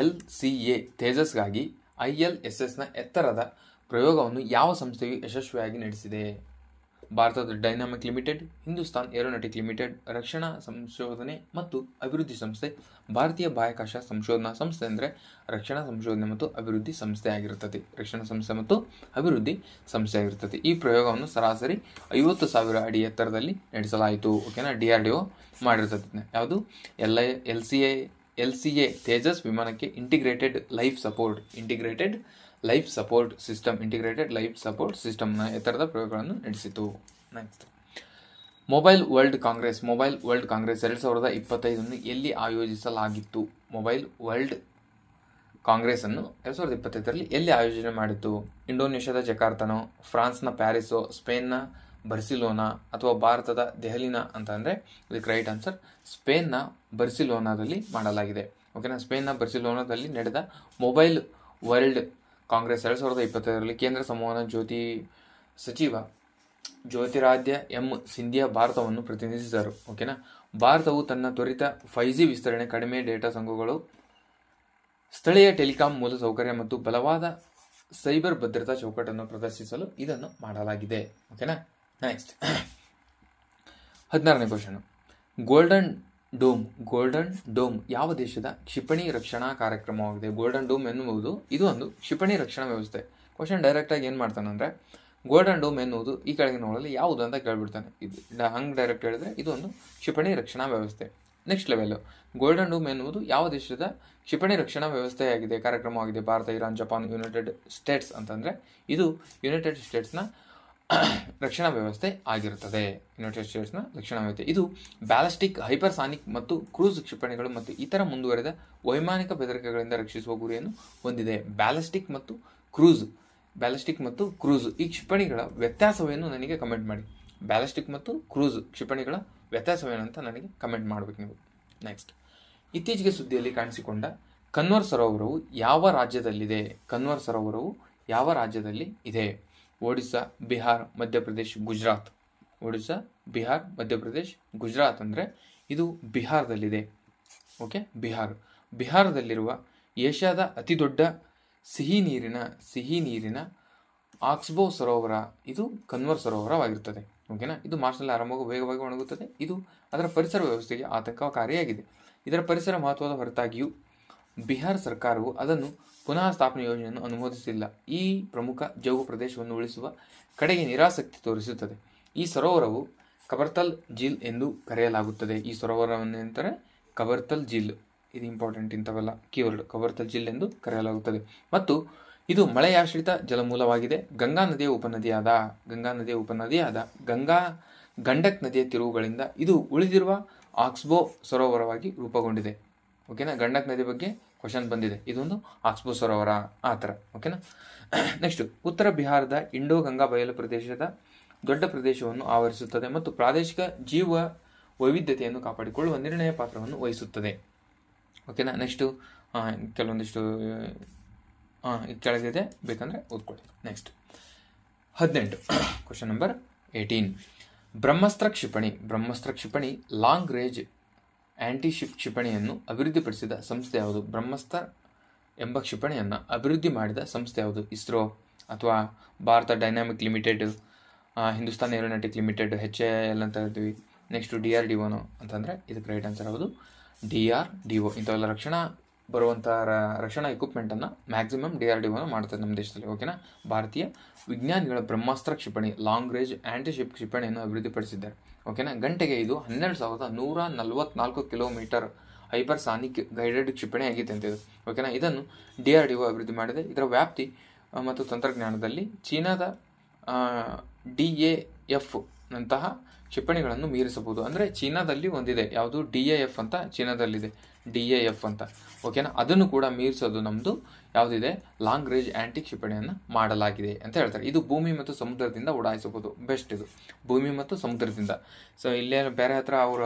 LCA ತೇಜಸ್ಗಾಗಿ ILSSನ ಎತ್ತರದ ಪ್ರಯೋಗವನ್ನು ಯಾವ ಸಂಸ್ಥೆಯು ಯಶಸ್ವಿಯಾಗಿ ನಡೆಸಿದೆ? ಭಾರತದ dynamic limited, Hindustan aeronautic limited, ರಕ್ಷಣಾ ಸಂಶೋಧನೆ ಮತ್ತು ಅಭಿವೃದ್ಧಿ ಸಂಸ್ಥೆ. ಭಾರತೀಯ ಬಾಹ್ಯಾಕಾಶ ಸಂಶೋಧನಾ ಸಂಸ್ಥೆ ಅಂದರೆ ರಕ್ಷಣಾ ಸಂಶೋಧನೆ ಮತ್ತು ಅಭಿವೃದ್ಧಿ ಸಂಸ್ಥೆ ಆಗಿರುತ್ತದೆ. ರಕ್ಷಣಾ ಸಂಸ್ಥೆ ಮತ್ತು ಅಭಿವೃದ್ಧಿ ಸಂಸ್ಥೆ ಆಗಿರುತ್ತದೆ. ಈ ಪ್ರಯೋಗವನ್ನು ಸರಾಸರಿ 50,000 ಅಡಿ ಎತ್ತರದಲ್ಲಿ ನಡೆಸಲಾಯಿತು. ಓಕೆನಾ, DRDO ಮಾಡಿರ್ತದೆ. ಯಾವುದು? LCA ತೇಜಸ್ ವಿಮಾನಕ್ಕೆ ಇಂಟಿಗ್ರೇಟೆಡ್ ಲೈಫ್ ಸಪೋರ್ಟ್ ಸಿಸ್ಟಮ್ನ ಎತ್ತರದ ಪ್ರಯೋಗಗಳನ್ನು ನಡೆಸಿತು. ನೆಕ್ಸ್ಟ್, ಮೊಬೈಲ್ ವರ್ಲ್ಡ್ ಕಾಂಗ್ರೆಸ್ 2025 ಎಲ್ಲಿ ಆಯೋಜಿಸಲಾಗಿತ್ತು? ಮೊಬೈಲ್ ವರ್ಲ್ಡ್ ಕಾಂಗ್ರೆಸ್ ಅನ್ನು 2025ರಲ್ಲಿ ಎಲ್ಲಿ ಆಯೋಜನೆ ಮಾಡಿತ್ತು? ಇಂಡೋನೇಷ್ಯಾದ ಜಕಾರ್ತನೋ, ಫ್ರಾನ್ಸ್ನ ಪ್ಯಾರಿಸೋ, ಸ್ಪೇನ್ನ ಬರ್ಸಿಲೋನಾ ಅಥವಾ ಭಾರತದ ದೆಹಲಿನ ಅಂತ ಅಂದರೆ ಇದಕ್ಕೆ ರೈಟ್ ಆನ್ಸರ್ ಸ್ಪೇನ್ನ ಬರ್ಸಿಲೋನಾದಲ್ಲಿ ಮಾಡಲಾಗಿದೆ. ಓಕೆನಾ, ಸ್ಪೇನ್ನ ಬರ್ಸಿಲೋನಾದಲ್ಲಿ ನಡೆದ ಮೊಬೈಲ್ ವರ್ಲ್ಡ್ ಕಾಂಗ್ರೆಸ್ 2025ರಲ್ಲಿ ಕೇಂದ್ರ ಸಂವಹನ ಸಚಿವ ಜ್ಯೋತಿರಾದ್ಯ ಸಿಂಧಿಯಾ ಭಾರತವನ್ನು ಪ್ರತಿನಿಧಿಸಿದರು. ಓಕೆನಾ, ಭಾರತವು ತನ್ನ ತ್ವರಿತ 5G ವಿಸ್ತರಣೆ, ಕಡಿಮೆ ಡೇಟಾ ಸಂಖ್ಯೆಗಳು, ಸ್ಥಳೀಯ ಟೆಲಿಕಾಂ ಮೂಲಸೌಕರ್ಯ ಮತ್ತು ಬಲವಾದ ಸೈಬರ್ ಭದ್ರತಾ ಚೌಕಟ್ಟನ್ನು ಪ್ರದರ್ಶಿಸಲು ಇದನ್ನು ಮಾಡಲಾಗಿದೆ. ಓಕೆನಾ, ನೆಕ್ಸ್ಟ್ 16ನೇ ಕ್ವಶನ್. ಗೋಲ್ಡನ್ ಡೋಮ್ ಯಾವ ದೇಶದ ಕ್ಷಿಪಣಿ ರಕ್ಷಣಾ ಕಾರ್ಯಕ್ರಮವಾಗಿದೆ? ಗೋಲ್ಡನ್ ಡೋಮ್ ಎನ್ನುವುದು ಇದು ಒಂದು ಕ್ಷಿಪಣಿ ರಕ್ಷಣಾ ವ್ಯವಸ್ಥೆ. ಕ್ವಶನ್ ಡೈರೆಕ್ಟಾಗಿ ಏನು ಮಾಡ್ತಾನಂದರೆ ಗೋಲ್ಡನ್ ಡೋಮ್ ಎನ್ನುವುದು ಈ ಕೆಳಗಿನವುಗಳಲ್ಲಿ ಯಾವುದು ಅಂತ ಕೇಳ್ಬಿಡ್ತಾನೆ. ಇದು ಹಂಗೆ ಡೈರೆಕ್ಟ್ ಹೇಳಿದ್ರೆ ಇದು ಒಂದು ಕ್ಷಿಪಣಿ ರಕ್ಷಣಾ ವ್ಯವಸ್ಥೆ. ನೆಕ್ಸ್ಟ್ ಲೆವೆಲ್, ಗೋಲ್ಡನ್ ಡೋಮ್ ಎನ್ನುವುದು ಯಾವ ದೇಶದ ಕ್ಷಿಪಣಿ ರಕ್ಷಣಾ ವ್ಯವಸ್ಥೆಯಾಗಿದೆ, ಕಾರ್ಯಕ್ರಮವಾಗಿದೆ? Bharat, Iran, Japan, United States ಅಂತಂದರೆ ಇದು ಯುನೈಟೆಡ್ ಸ್ಟೇಟ್ಸ್ನ ರಕ್ಷಣಾ ವ್ಯವಸ್ಥೆ ಆಗಿರುತ್ತದೆ. ಇದು ಬ್ಯಾಲಿಸ್ಟಿಕ್, ಹೈಪರ್ಸಾನಿಕ್ ಮತ್ತು ಕ್ರೂಸ್ ಕ್ಷಿಪಣಿಗಳು ಮತ್ತು ಇತರ ಮುಂದುವರೆದ ವೈಮಾನಿಕ ಬೆದರಿಕೆಗಳಿಂದ ರಕ್ಷಿಸುವ ಗುರಿಯನ್ನು ಹೊಂದಿದೆ. ಬ್ಯಾಲಿಸ್ಟಿಕ್ ಮತ್ತು ಕ್ರೂಸ್ ಈ ಕ್ಷಿಪಣಿಗಳ ವ್ಯತ್ಯಾಸವೇನು ನನಗೆ ಕಮೆಂಟ್ ಮಾಡಿ. ಬ್ಯಾಲಿಸ್ಟಿಕ್ ಮತ್ತು ಕ್ರೂಸ್ ಕ್ಷಿಪಣಿಗಳ ವ್ಯತ್ಯಾಸವೇನು ಅಂತ ನನಗೆ ಕಮೆಂಟ್ ಮಾಡಬೇಕು ನೀವು. ನೆಕ್ಸ್ಟ್, ಇತ್ತೀಚೆಗೆ ಸುದ್ದಿಯಲ್ಲಿ ಕಾಣಿಸಿಕೊಂಡ ಕನ್ವರ್ ಸರೋವರವು ಯಾವ ರಾಜ್ಯದಲ್ಲಿದೆ? ಕನ್ವರ್ ಸರೋವರವು ಯಾವ ರಾಜ್ಯದಲ್ಲಿ ಇದೆ? ಒಡಿಸ್ಸಾ, ಬಿಹಾರ್, ಮಧ್ಯಪ್ರದೇಶ್, ಗುಜರಾತ್. ಒಡಿಸ್ಸಾ, ಬಿಹಾರ್, ಮಧ್ಯಪ್ರದೇಶ್, ಗುಜರಾತ್ ಅಂದರೆ ಇದು ಬಿಹಾರದಲ್ಲಿದೆ. ಓಕೆ, ಬಿಹಾರದಲ್ಲಿರುವ ಏಷ್ಯಾದ ಅತಿ ದೊಡ್ಡ ಸಿಹಿ ನೀರಿನ ಆಕ್ಸ್ಬೋ ಸರೋವರ ಇದು ಕನ್ವರ್ ಸರೋವರವಾಗಿರುತ್ತದೆ. ಓಕೆನಾ, ಇದು ಮಾರ್ಚ್ನಲ್ಲಿ ಆರಂಭವಾಗಿ ವೇಗವಾಗಿ ಒಣಗುತ್ತದೆ. ಇದು ಅದರ ಪರಿಸರ ವ್ಯವಸ್ಥೆಗೆ ಆತಂಕಕಾರಿಯಾಗಿದೆ. ಇದರ ಪರಿಸರ ಮಹತ್ವದ ಹೊರತಾಗಿಯೂ ಬಿಹಾರ ಸರ್ಕಾರವು ಅದನ್ನು ಪುನಃ ಸ್ಥಾಪನೆ ಯೋಜನೆಯನ್ನು ಅನುಮೋದಿಸಿಲ್ಲ. ಈ ಪ್ರಮುಖ ಜೌಗು ಪ್ರದೇಶವನ್ನು ಉಳಿಸುವ ಕಡೆಗೆ ನಿರಾಸಕ್ತಿ ತೋರಿಸುತ್ತದೆ. ಈ ಸರೋವರವು ಕಬರ್ತಲ್ ಝೀಲ್ ಎಂದು ಕರೆಯಲಾಗುತ್ತದೆ. ಈ ಸರೋವರವನ್ನೆಂದರೆ ಕಬರ್ತಲ್ ಝೀಲ್, ಇದು ಇಂಪಾರ್ಟೆಂಟ್, ಇಂಥವೆಲ್ಲ ಕೀವರ್ಡ್. ಕಬರ್ತಲ್ ಝೀಲ್ ಎಂದು ಕರೆಯಲಾಗುತ್ತದೆ ಮತ್ತು ಇದು ಮಳೆಯಾಶ್ರಿತ ಜಲಮೂಲವಾಗಿದೆ. ಗಂಗಾ ನದಿಯ ಉಪನದಿಯಾದ ಗಂಡಕ್ ನದಿಯ ತಿರುವುಗಳಿಂದ ಇದು ಉಳಿದಿರುವ ಆಕ್ಸ್ಬೋ ಸರೋವರವಾಗಿ ರೂಪುಗೊಂಡಿದೆ. ಓಕೆನಾ, ಗಂಡಕ್ ನದಿ ಬಗ್ಗೆ ಕ್ವಶನ್ ಬಂದಿದೆ, ಇದೊಂದು ಆಕ್ಸ್ಬೋ ಸರೋವರ ಆ ಥರ. ಓಕೆನಾ, ನೆಕ್ಸ್ಟ್, ಉತ್ತರ ಬಿಹಾರದ ಇಂಡೋ ಗಂಗಾ ಬಯಲು ಪ್ರದೇಶದ ದೊಡ್ಡ ಪ್ರದೇಶವನ್ನು ಆವರಿಸುತ್ತದೆ ಮತ್ತು ಪ್ರಾದೇಶಿಕ ಜೀವ ವೈವಿಧ್ಯತೆಯನ್ನು ಕಾಪಾಡಿಕೊಳ್ಳುವ ನಿರ್ಣಯ ಪಾತ್ರವನ್ನು ವಹಿಸುತ್ತದೆ. ಓಕೆನಾ, ನೆಕ್ಸ್ಟು ಕೆಲವೊಂದಿಷ್ಟು ಕೆಳಗಿದೆ, ಬೇಕಂದರೆ ಓದ್ಕೊಳ್ಳಿ. ನೆಕ್ಸ್ಟ್ 18. Question number 18. ಬ್ರಹ್ಮಾಸ್ತ್ರ ಕ್ಷಿಪಣಿ ಲಾಂಗ್ ರೇಂಜ್ ಆಂಟಿಶಿಪ್ ಕ್ಷಿಪಣಿಯನ್ನು ಅಭಿವೃದ್ಧಿಪಡಿಸಿದ ಸಂಸ್ಥೆ ಯಾವುದು? ಬ್ರಹ್ಮಾಸ್ತ್ರ ಎಂಬ ಕ್ಷಿಪಣಿಯನ್ನು ಅಭಿವೃದ್ಧಿ ಮಾಡಿದ ಸಂಸ್ಥೆ ಯಾವುದು? ಇಸ್ರೋ ಅಥವಾ Bharat dynamic limited, Hindustan aeronautic limited, HAL ಅಂತ ಹೇಳ್ತೀವಿ. ನೆಕ್ಸ್ಟು DRDO ಅಂತಂದರೆ ಇದಕ್ಕೆ ರೈಟ್ ಆನ್ಸರ್ ಯಾವುದು? DRDO. ಇಂಥವೆಲ್ಲ ರಕ್ಷಣಾ ಎಕ್ವಿಪ್ಮೆಂಟನ್ನು ಮ್ಯಾಕ್ಸಿಮಮ್ DRDO ಮಾಡ್ತದೆ ನಮ್ಮ ದೇಶದಲ್ಲಿ. ಓಕೆನಾ? ಭಾರತೀಯ ವಿಜ್ಞಾನಿಗಳ ಬ್ರಹ್ಮಾಸ್ತ್ರ ಕ್ಷಿಪಣಿ ಲಾಂಗ್ ರೇಂಜ್ ಆಂಟಿಶಿಪ್ ಕ್ಷಿಪಣಿಯನ್ನು ಅಭಿವೃದ್ಧಿಪಡಿಸಿದ್ದಾರೆ. ಓಕೆನಾ? ಗಂಟೆಗೆ ಇದು 12,144 ಕಿಲೋಮೀಟರ್ ಹೈಪರ್ಸಾನಿಕ್ ಗೈಡೆಡ್ ಕ್ಷಿಪಣಿ ಆಗಿದೆ ಅಂತ ಇದು. ಓಕೆನಾ? ಇದನ್ನು DRDO ಅಭಿವೃದ್ಧಿ ಮಾಡಿದೆ. ಇದರ ವ್ಯಾಪ್ತಿ ಮತ್ತು ತಂತ್ರಜ್ಞಾನದಲ್ಲಿ ಚೀನಾದ DAF ನಂತಹ ಕ್ಷಿಪಣಿಗಳನ್ನು ಮೀರಿಸಬಹುದು. ಅಂದರೆ ಚೀನಾದಲ್ಲಿ ಒಂದಿದೆ, ಯಾವುದು? DAF ಅಂತ ಚೀನಾದಲ್ಲಿದೆ, DAF ಅಂತ. ಓಕೆನಾ? ಅದನ್ನು ಕೂಡ ಮೀರಿಸೋದು ನಮ್ಮದು ಯಾವುದಿದೆ? ಲಾಂಗ್ ರೇಂಜ್ ಆಂಟಿ ಕ್ಷಿಪಣಿಯನ್ನು ಮಾಡಲಾಗಿದೆ ಅಂತ ಹೇಳ್ತಾರೆ. ಇದು ಭೂಮಿ ಮತ್ತು ಸಮುದ್ರದಿಂದ ಉಡಾಯಿಸಬಹುದು. ಬೆಸ್ಟ್ ಇದು, ಭೂಮಿ ಮತ್ತು ಸಮುದ್ರದಿಂದ. ಸೊ ಇಲ್ಲೇ ಬೇರೆ ಹತ್ರ ಅವರ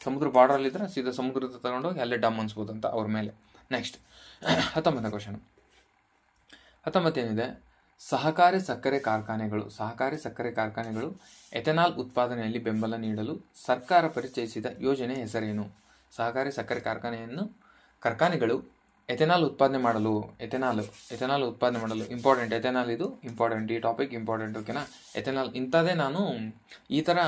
ಸಮುದ್ರ ಬಾರ್ಡರಲ್ಲಿದ್ದರೆ ಸೀದಾ ಸಮುದ್ರದ ತಗೊಂಡೋಗಿ ಅಲ್ಲೇ ಡಮ್ ಅನ್ಸ್ಬೋದು ಅಂತ ಅವ್ರ ಮೇಲೆ. Next 19ನೇ question. 19 ಏನಿದೆ? ಸಹಕಾರಿ ಸಕ್ಕರೆ ಕಾರ್ಖಾನೆಗಳು ಎಥೆನಾಲ್ ಉತ್ಪಾದನೆಯಲ್ಲಿ ಬೆಂಬಲ ನೀಡಲು ಸರ್ಕಾರ ಪರಿಚಯಿಸಿದ ಯೋಜನೆ ಹೆಸರೇನು? ಸಹಕಾರಿ ಸಕ್ಕರೆ ಕಾರ್ಖಾನೆಗಳು ಎಥೆನಾಲ್ ಉತ್ಪಾದನೆ ಮಾಡಲು ಇಂಪಾರ್ಟೆಂಟ್. ಎಥೆನಾಲ್ ಇದು ಇಂಪಾರ್ಟೆಂಟ್, ಈ ಟಾಪಿಕ್ ಇಂಪಾರ್ಟೆಂಟ್. ಓಕೆನಾ? ಎಥೆನಾಲ್ ಇಂಥದ್ದೇ ನಾನು ಈ ಥರ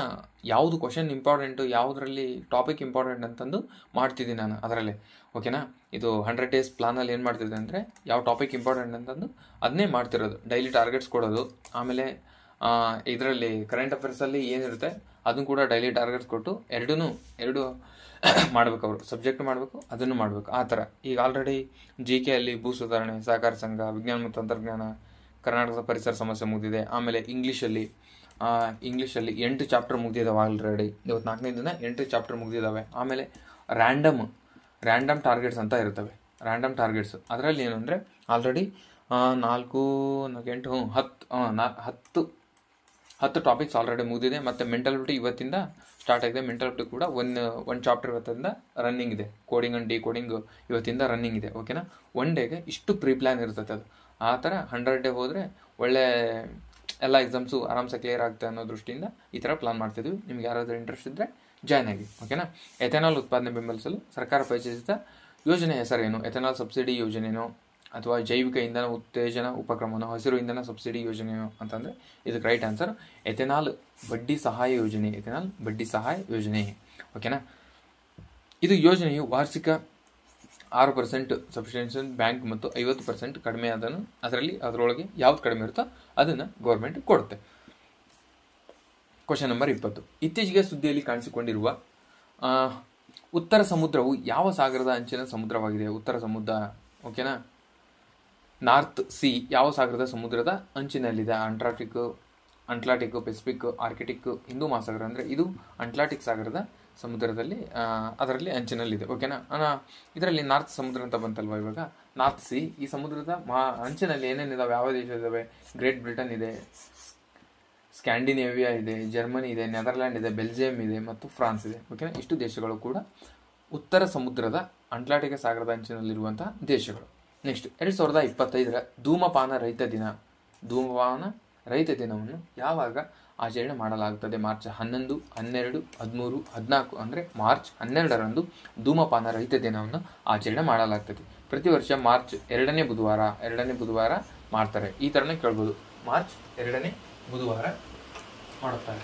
ಯಾವುದು ಕ್ವಶನ್ ಇಂಪಾರ್ಟೆಂಟು, ಯಾವುದರಲ್ಲಿ ಟಾಪಿಕ್ ಇಂಪಾರ್ಟೆಂಟ್ ಅಂತಂದು ಮಾಡ್ತಿದ್ದೀನಿ ನಾನು ಅದರಲ್ಲೇ. ಓಕೆನಾ? ಇದು 100 days ಪ್ಲಾನಲ್ಲಿ ಏನು ಮಾಡ್ತಿದ್ದೆ ಅಂದರೆ ಯಾವ ಟಾಪಿಕ್ ಇಂಪಾರ್ಟೆಂಟ್ ಅಂತಂದು ಅದನ್ನೇ ಮಾಡ್ತಿರೋದು. ಡೈಲಿ ಟಾರ್ಗೆಟ್ಸ್ ಕೊಡೋದು, ಆಮೇಲೆ ಇದರಲ್ಲಿ ಕರೆಂಟ್ ಅಫೇರ್ಸಲ್ಲಿ ಏನಿರುತ್ತೆ ಅದನ್ನು ಕೂಡ ಡೈಲಿ ಟಾರ್ಗೆಟ್ಸ್ ಕೊಟ್ಟು ಎರಡು ಮಾಡಬೇಕು. ಅವರು ಸಬ್ಜೆಕ್ಟ್ ಮಾಡಬೇಕು, ಅದನ್ನು ಮಾಡಬೇಕು, ಆ ಥರ. ಈಗ ಆಲ್ರೆಡಿ GK ಅಲ್ಲಿ ಭೂ ಸುಧಾರಣೆ, ಸಹಕಾರ ಸಂಘ, ವಿಜ್ಞಾನ ಮತ್ತು ತಂತ್ರಜ್ಞಾನ, ಕರ್ನಾಟಕದ ಪರಿಸರ ಸಮಸ್ಯೆ ಮುಗಿದಿದೆ. ಆಮೇಲೆ ಇಂಗ್ಲೀಷಲ್ಲಿ 8 ಚಾಪ್ಟರ್ ಮುಗಿದಿದ್ದಾವೆ ಆಲ್ರೆಡಿ. ಇವತ್ತು 4ನೇ ದಿನ 8 ಚಾಪ್ಟರ್ ಮುಗಿದಿದ್ದಾವೆ. ಆಮೇಲೆ ರ್ಯಾಂಡಮ್ ಟಾರ್ಗೆಟ್ಸ್ ಅಂತ ಇರ್ತವೆ. ರ್ಯಾಂಡಮ್ ಟಾರ್ಗೆಟ್ಸ್ ಅದರಲ್ಲಿ ಏನು ಅಂದರೆ ಆಲ್ರೆಡಿ 4, 8, 10 ಟಾಪಿಕ್ಸ್ ಆಲ್ರೆಡಿ ಮುಗಿದಿದೆ. ಮತ್ತು ಮೆಂಟಾಲಿಟಿ ಇವತ್ತಿಂದ ಸ್ಟಾರ್ಟ್ ಆಗಿದೆ. ಮೆಂಟಾಲಿಟಿ ಕೂಡ ಒಂದು ಚಾಪ್ಟರ್ ಇವತ್ತಿಂದ ರನ್ನಿಂಗ್ ಇದೆ. ಕೋಡಿಂಗ್ ಆ್ಯಂಡ್ ಡಿಕೋಡಿಂಗ್ ಇವತ್ತಿಂದ ರನ್ನಿಂಗ್ ಇದೆ. ಓಕೆನಾ? 1 ಡೇಗೆ ಇಷ್ಟು ಪ್ರೀ ಪ್ಲ್ಯಾನ್ ಇರ್ತದೆ ಅದು. ಆ ಥರ 100 ಡೇ ಹೋದರೆ ಒಳ್ಳೆ ಎಲ್ಲ ಎಕ್ಸಾಮ್ಸು ಆರಾಮ್ಸೆ ಕ್ಲಿಯರ್ ಆಗುತ್ತೆ ಅನ್ನೋ ದೃಷ್ಟಿಯಿಂದ ಈ ಥರ ಪ್ಲಾನ್ ಮಾಡ್ತಿದ್ವಿ. ನಿಮ್ಗೆ ಯಾರಾದರೂ ಇಂಟ್ರೆಸ್ಟ್ ಇದ್ದರೆ ಜಾಯ್ನ್ ಆಗಿ. ಓಕೆನಾ? ಎಥೆನಾಲ್ ಉತ್ಪಾದನೆ ಬೆಂಬಲಿಸಲು ಸರ್ಕಾರ ಪರಿಚಯಿಸಿದ ಯೋಜನೆ ಹೆಸರೇನು? ಎಥೆನಾಲ್ ಸಬ್ಸಿಡಿ ಯೋಜನೆಯೋ ಅಥವಾ ಜೈವಿಕ ಇಂಧನ ಉತ್ತೇಜನ ಉಪಕ್ರಮನೋ, ಹಸಿರು ಇಂಧನ ಸಬ್ಸಿಡಿ ಯೋಜನೆಯೋ ಅಂತಂದರೆ ಇದಕ್ಕೆ ರೈಟ್ ಆನ್ಸರ್ ಎಥೆನಾಲ್ ಬಡ್ಡಿ ಸಹಾಯ ಯೋಜನೆ. ಓಕೆನಾ? ಇದು ಯೋಜನೆಯು ವಾರ್ಷಿಕ 6% ಸಬ್ಸಿಡೇಷನ್ ಬ್ಯಾಂಕ್ ಮತ್ತು 50% ಕಡಿಮೆ ಅದರೊಳಗೆ ಯಾವ್ದು ಕಡಿಮೆ ಇರುತ್ತೋ ಅದನ್ನು ಗೌರ್ಮೆಂಟ್ ಕೊಡುತ್ತೆ. Question number 20. ಇತ್ತೀಚೆಗೆ ಸುದ್ದಿಯಲ್ಲಿ ಕಾಣಿಸಿಕೊಂಡಿರುವ ಉತ್ತರ ಸಮುದ್ರವು ಯಾವ ಸಾಗರದ ಅಂಚಿನ ಸಮುದ್ರವಾಗಿದೆ? ಉತ್ತರ ಸಮುದ್ರ. ಓಕೆನಾ? ನಾರ್ತ್ ಸಿ ಯಾವ ಸಾಗರದ ಸಮುದ್ರದ ಅಂಚಿನಲ್ಲಿದೆ? ಅಟ್ಲಾಂಟಿಕ್, ಪೆಸಿಫಿಕ್, ಆರ್ಕಿಟಿಕ್, ಹಿಂದೂ ಮಹಾಸಾಗರ. ಅಂದರೆ ಇದು ಅಟ್ಲಾಂಟಿಕ್ ಸಾಗರದ ಸಮುದ್ರದಲ್ಲಿ ಅದರಲ್ಲಿ ಅಂಚಿನಲ್ಲಿದೆ. ಓಕೆನಾ? ಇದರಲ್ಲಿ ನಾರ್ತ್ ಸಮುದ್ರ ಅಂತ ಬಂತಲ್ವ ಇವಾಗ. ನಾರ್ತ್ ಸಿ ಈ ಸಮುದ್ರದ ಅಂಚಿನಲ್ಲಿ ಏನೇನಿದಾವೆ, ಯಾವ ದೇಶ ಇದ್ದಾವೆ? ಗ್ರೇಟ್ ಬ್ರಿಟನ್ ಇದೆ, ಸ್ಕ್ಯಾಂಡಿನೇವಿಯಾ ಇದೆ, ಜರ್ಮನಿ ಇದೆ, ನೆದರ್ಲ್ಯಾಂಡ್ ಇದೆ, ಬೆಲ್ಜಿಯಂ ಇದೆ ಮತ್ತು ಫ್ರಾನ್ಸ್ ಇದೆ. ಓಕೆನಾ? ಇಷ್ಟು ದೇಶಗಳು ಕೂಡ ಉತ್ತರ ಸಮುದ್ರದ ಅಟ್ಲಾಂಟಿಕ್ ಸಾಗರದ ಅಂಚಿನಲ್ಲಿರುವಂತಹ ದೇಶಗಳು. ನೆಕ್ಸ್ಟ್ 2025ರ ಧೂಮಪಾನ ರಹಿತ ದಿನವನ್ನು ಯಾವಾಗ ಆಚರಣೆ ಮಾಡಲಾಗುತ್ತದೆ? ಮಾರ್ಚ್ 11, 12, 13, 14 ಅಂದರೆ ಮಾರ್ಚ್ 12ರಂದು ಧೂಮಪಾನ ರಹಿತ ದಿನವನ್ನು ಆಚರಣೆ ಮಾಡಲಾಗ್ತದೆ. ಪ್ರತಿ ವರ್ಷ ಮಾರ್ಚ್ 2ನೇ ಬುಧವಾರ ಮಾಡ್ತಾರೆ. ಈ ಥರನೇ ಕೇಳ್ಬೋದು, ಮಾರ್ಚ್ 2ನೇ ಬುಧವಾರ ಮಾಡುತ್ತಾರೆ.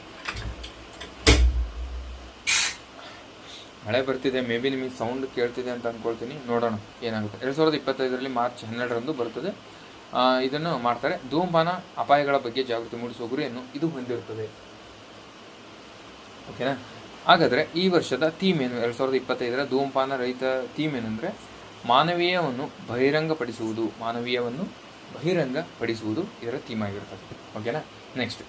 ಮಳೆ ಬರ್ತಿದೆ, ಮೇ ಬಿ ನಿಮಗೆ ಸೌಂಡ್ ಕೇಳ್ತಿದೆ ಅಂತ ಅಂದ್ಕೊಳ್ತೀನಿ. ನೋಡೋಣ ಏನಾಗುತ್ತೆ. 2025ರಲ್ಲಿ ಮಾರ್ಚ್ 12ರಂದು ಬರುತ್ತದೆ. ಇದನ್ನು ಮಾಡ್ತಾರೆ. ಧೂಮಪಾನ ಅಪಾಯಗಳ ಬಗ್ಗೆ ಜಾಗೃತಿ ಮೂಡಿಸುವ ಗುರಿಯನ್ನು ಇದು ಹೊಂದಿರುತ್ತದೆ. ಓಕೆನಾ? ಹಾಗಾದರೆ ಈ ವರ್ಷದ ಥೀಮ್ ಏನು? 2025ರ ಧೂಮಪಾನ ರಹಿತ ಥೀಮ್ ಏನಂದರೆ ಮಾನವೀಯವನ್ನು ಬಹಿರಂಗಪಡಿಸುವುದು ಇದರ ಥೀಮ್ ಆಗಿರ್ತದೆ. ಓಕೆನಾ? ನೆಕ್ಸ್ಟ್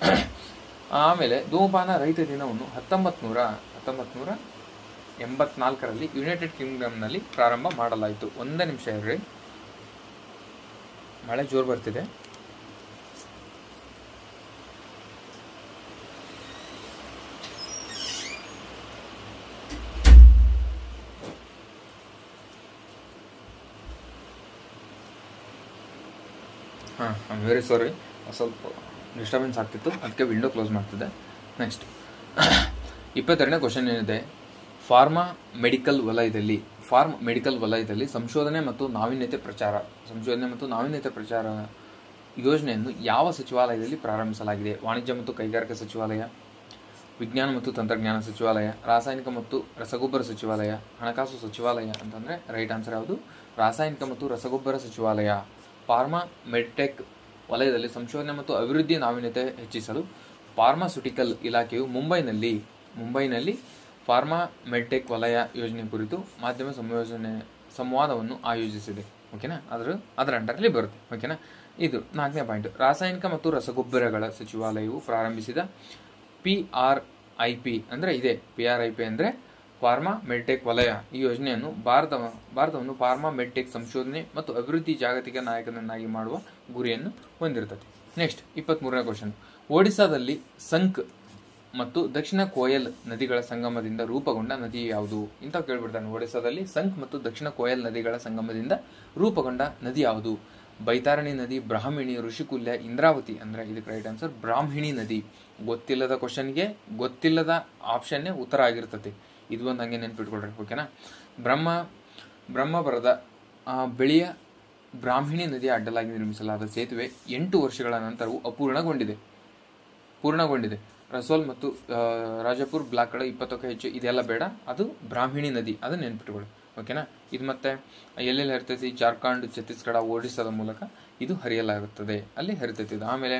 ಆಮೇಲೆ ಧೂಮಪಾನ ರಹಿತ ದಿನವನ್ನು 1984ರಲ್ಲಿ ಯುನೈಟೆಡ್ ಕಿಂಗ್ಡಮ್ನಲ್ಲಿ ಪ್ರಾರಂಭ ಮಾಡಲಾಯಿತು. 1 ನಿಮಿಷ ಇರ್ರಿ, ಮಳೆ ಜೋರು ಬರ್ತಿದೆ. ಐ ಆಮ್ ವೆರಿ ಸಾರಿ, ಸ್ವಲ್ಪ ಡಿಸ್ಟರ್ಬೆನ್ಸ್ ಆಗ್ತಿತ್ತು, ಅದಕ್ಕೆ ವಿಂಡೋ ಕ್ಲೋಸ್ ಮಾಡ್ತಿದ್ದೆ. ನೆಕ್ಸ್ಟ್ 22ನೇ ಕ್ವಶನ್ ಏನಿದೆ, ಫಾರ್ಮಾ ಮೆಡಿಕಲ್ ವಲಯದಲ್ಲಿ ಸಂಶೋಧನೆ ಮತ್ತು ನಾವೀನ್ಯತೆ ಪ್ರಚಾರ ಯೋಜನೆಯನ್ನು ಯಾವ ಸಚಿವಾಲಯದಲ್ಲಿ ಪ್ರಾರಂಭಿಸಲಾಗಿದೆ? ವಾಣಿಜ್ಯ ಮತ್ತು ಕೈಗಾರಿಕಾ ಸಚಿವಾಲಯ, ವಿಜ್ಞಾನ ಮತ್ತು ತಂತ್ರಜ್ಞಾನ ಸಚಿವಾಲಯ, ರಾಸಾಯನಿಕ ಮತ್ತು ರಸಗೊಬ್ಬರ ಸಚಿವಾಲಯ, ಹಣಕಾಸು ಸಚಿವಾಲಯ ಅಂತಂದರೆ ರೈಟ್ ಆನ್ಸರ್ ಯಾವುದು? ರಾಸಾಯನಿಕ ಮತ್ತು ರಸಗೊಬ್ಬರ ಸಚಿವಾಲಯ. ಫಾರ್ಮಾ ಮೆಡ್ಟೆಕ್ ವಲಯದಲ್ಲಿ ಸಂಶೋಧನೆ ಮತ್ತು ಅಭಿವೃದ್ಧಿ ನಾವೀನ್ಯತೆ ಹೆಚ್ಚಿಸಲು ಫಾರ್ಮಾಸ್ಯೂಟಿಕಲ್ ಇಲಾಖೆಯು ಮುಂಬೈನಲ್ಲಿ ಫಾರ್ಮಾ ಮೆಡ್ಟೆಕ್ ವಲಯ ಯೋಜನೆ ಕುರಿತು ಮಾಧ್ಯಮ ಸಂವಾದವನ್ನು ಆಯೋಜಿಸಿದೆ. ಓಕೆನಾ, ಅದರ ಅಂಡರಲ್ಲಿ ಬರುತ್ತೆ. ಓಕೆನಾ, ಇದು 4ನೇ ಪಾಯಿಂಟ್. ರಾಸಾಯನಿಕ ಮತ್ತು ರಸಗೊಬ್ಬರಗಳ ಸಚಿವಾಲಯವು ಪ್ರಾರಂಭಿಸಿದ PRIP ಅಂದರೆ ಇದೆ. PRIP ಅಂದರೆ ಫಾರ್ಮಾ ಮೆಡ್ಟೆಕ್ ವಲಯ. ಈ ಯೋಜನೆಯನ್ನು ಭಾರತವನ್ನು ಫಾರ್ಮಾ ಮೆಡ್ಟೆಕ್ ಸಂಶೋಧನೆ ಮತ್ತು ಅಭಿವೃದ್ಧಿ ಜಾಗತಿಕ ನಾಯಕನನ್ನಾಗಿ ಮಾಡುವ ಗುರಿಯನ್ನು ಹೊಂದಿರುತ್ತದೆ. ನೆಕ್ಸ್ಟ್ 23ನೇ ಕ್ವಶನ್, ಒಡಿಸ್ಸಾದಲ್ಲಿ ಸಂಕ್ ಮತ್ತು ದಕ್ಷಿಣ ಕೋಯಲ್ ನದಿಗಳ ಸಂಗಮದಿಂದ ರೂಪುಗೊಂಡ ನದಿ ಯಾವುದು ಅಂತ ಕೇಳ್ಬಿಡ್ತಾನೆ. ಒಡಿಸ್ಸಾದಲ್ಲಿ ಸಂಕ್ ಮತ್ತು ದಕ್ಷಿಣ ಕೋಯಲ್ ನದಿಗಳ ಸಂಗಮದಿಂದ ರೂಪುಗೊಂಡ ನದಿ ಯಾವುದು? ಬೈತಾರಣಿ ನದಿ, ಬ್ರಾಹ್ಮಿಣಿ, ಋಷಿಕುಲ್ಯ, ಇಂದ್ರಾವತಿ. ಅಂದರೆ ಇದಕ್ಕೆ ರೈಟ್ ಆನ್ಸರ್ ಬ್ರಾಹ್ಮಿಣಿ ನದಿ. ಗೊತ್ತಿಲ್ಲದ ಕ್ವಶನ್ಗೆ ಗೊತ್ತಿಲ್ಲದ ಆಪ್ಷನ್ನೇ ಉತ್ತರ ಆಗಿರ್ತದೆ. ಇದು ಒಂದು ಹಂಗೆ ನೆನ್ಪಿಟ್ಕೊಳ್ರಿ. ಓಕೆನಾ, ಬ್ರಹ್ಮಪುರದ ಬೆಳೆಯ ಬ್ರಾಹ್ಮಿಣಿ ನದಿಯ ಅಡ್ಡಲಾಗಿ ನಿರ್ಮಿಸಲಾದ ಸೇತುವೆ 8 ವರ್ಷಗಳ ನಂತರವೂ ಪೂರ್ಣಗೊಂಡಿದೆ. ರಸೋಲ್ ಮತ್ತು ರಾಜಪುರ್ ಬ್ಲಾಕ್ಗಳ 20ಕ್ಕೂ ಹೆಚ್ಚು, ಇದೆಲ್ಲ ಬೇಡ, ಅದು ಬ್ರಾಹ್ಮಿಣಿ ನದಿ, ಅದನ್ನ ನೆನ್ಪಿಟ್ಕೊಳ್ಳಿ. ಓಕೆನಾ, ಇದು ಮತ್ತೆ ಎಲ್ಲೆಲ್ಲಿ ಹರಿತೈತಿ? ಜಾರ್ಖಂಡ್, ಛತ್ತೀಸ್ಗಢ, ಒಡಿಸ್ಸಾದ ಮೂಲಕ ಇದು ಹರಿಯಲಾಗುತ್ತದೆ, ಅಲ್ಲಿ ಹರಿತೈತಿ ಇದು. ಆಮೇಲೆ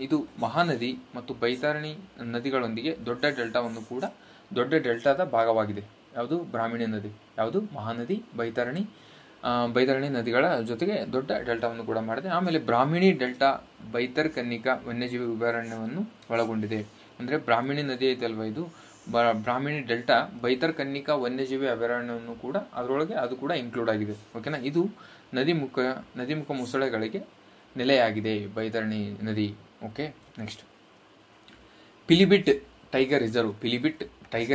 ಇದು ಮಹಾನದಿ ಮತ್ತು ಬೈತಾರಣಿ ನದಿಗಳೊಂದಿಗೆ ದೊಡ್ಡ ಡೆಲ್ಟಾದ ಭಾಗವಾಗಿದೆ. ಯಾವುದು? ಬ್ರಾಹ್ಮಿಣಿ ನದಿ. ಯಾವುದು? ಮಹಾನದಿ, ಬೈತಾರಣಿ ನದಿಗಳ ಜೊತೆಗೆ ದೊಡ್ಡ ಡೆಲ್ಟಾವನ್ನು ಕೂಡ ಮಾಡಿದೆ. ಆಮೇಲೆ ಬ್ರಾಹ್ಮಿಣಿ ಡೆಲ್ಟಾ ಬೈತರ್ಕನ್ನಿಕಾ ವನ್ಯಜೀವಿ ಅಭಯಾರಣ್ಯವನ್ನು ಒಳಗೊಂಡಿದೆ. ಅಂದರೆ ಬ್ರಾಹ್ಮಿಣಿ ನದಿ ಐತಲ್ವ, ಇದು ಬ್ರಾಹ್ಮಿಣಿ ಡೆಲ್ಟಾ ಬೈತರ್ಕನ್ನಿಕಾ ವನ್ಯಜೀವಿ ಅಭಯಾರಣ್ಯವನ್ನು ಕೂಡ ಅದರೊಳಗೆ ಅದು ಕೂಡ ಇನ್ಕ್ಲೂಡ್ ಆಗಿದೆ. ಓಕೆನಾ, ಇದು ನದಿಮುಖ ಮೊಸಳೆಗಳಿಗೆ ನೆಲೆಯಾಗಿದೆ ಬೈತರಣಿ ನದಿ. Okay, next Pilibhit tiger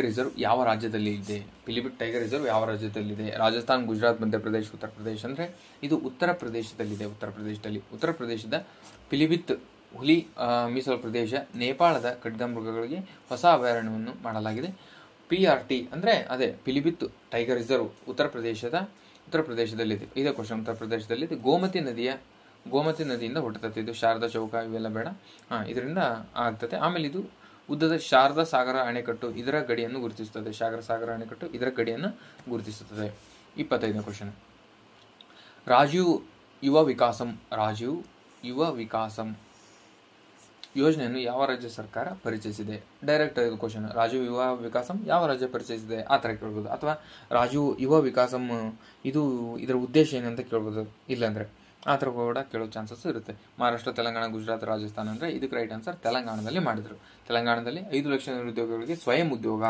reserve ಯಾವ ರಾಜ್ಯದಲ್ಲಿ ಇದೆ? ರಾಜಸ್ಥಾನ್, ಗುಜರಾತ್, ಮಧ್ಯಪ್ರದೇಶ, ಉತ್ತರ ಪ್ರದೇಶ. ಅಂದರೆ ಇದು ಉತ್ತರ ಪ್ರದೇಶದಲ್ಲಿದೆ. ಉತ್ತರ ಪ್ರದೇಶದ ಪಿಲಿಭಿತ್ ಹುಲಿ ಮೀಸಲು ಪ್ರದೇಶ, ನೇಪಾಳದ ಖಡ್ಗಮೃಗಗಳಿಗೆ ಹೊಸ ಅಭಯಾರಣ್ಯವನ್ನು ಮಾಡಲಾಗಿದೆ. PRT ಅಂದರೆ ಅದೇ ಪಿಲಿಭಿತ್ ಟೈಗರ್ ರಿಸರ್ವ್ ಉತ್ತರ ಪ್ರದೇಶದಲ್ಲಿದೆ. ಇದೇ ಕ್ವಶನ್, ಉತ್ತರ ಪ್ರದೇಶದಲ್ಲಿದೆ. ಗೋಮತಿ ನದಿಯಿಂದ ಹುಟ್ಟುತ್ತದೆ. ಇದು ಶಾರದಾ ಚೌಕ, ಇವೆಲ್ಲ ಬೇಡ, ಇದರಿಂದ ಆಗ್ತದೆ. ಆಮೇಲೆ ಇದು ಉದ್ದದ ಶಾರದಾ ಸಾಗರ ಅಣೆಕಟ್ಟು ಇದರ ಗಡಿಯನ್ನು ಗುರುತಿಸುತ್ತದೆ. 25ನೇ ಕ್ವಶನ್, ರಾಜೀವ್ ಯುವ ವಿಕಾಸಂ ಯೋಜನೆಯನ್ನು ಯಾವ ರಾಜ್ಯ ಸರ್ಕಾರ ಪರಿಚಯಿಸಿದೆ? ಡೈರೆಕ್ಟ್ ಇದು ಕ್ವಶನ್. ರಾಜೀವ್ ಯುವ ವಿಕಾಸಂ ಯಾವ ರಾಜ್ಯ ಪರಿಚಯಿಸಿದೆ ಆ ಥರ ಕೇಳ್ಬೋದು. ಅಥವಾ ರಾಜೀವ್ ಯುವ ವಿಕಾಸಂ ಇದರ ಉದ್ದೇಶ ಏನಂತ ಕೇಳ್ಬೋದು. ಇಲ್ಲಾಂದ್ರೆ ಆ ಥರ ಕೂಡ ಕೇಳೋ ಚಾನ್ಸಸ್ ಇರುತ್ತೆ. ಮಹಾರಾಷ್ಟ್ರ, ತೆಲಂಗಾಣ, ಗುಜರಾತ್, ರಾಜಸ್ಥಾನ. ಅಂದರೆ ಇದಕ್ಕೆ ರೈಟ್ ಆನ್ಸರ್ ತೆಲಂಗಾಣದಲ್ಲಿ ಮಾಡಿದರು. ತೆಲಂಗಾಣದಲ್ಲಿ 5 ಲಕ್ಷ ನಿರುದ್ಯೋಗಿಗಳಿಗೆ ಸ್ವಯಂ ಉದ್ಯೋಗ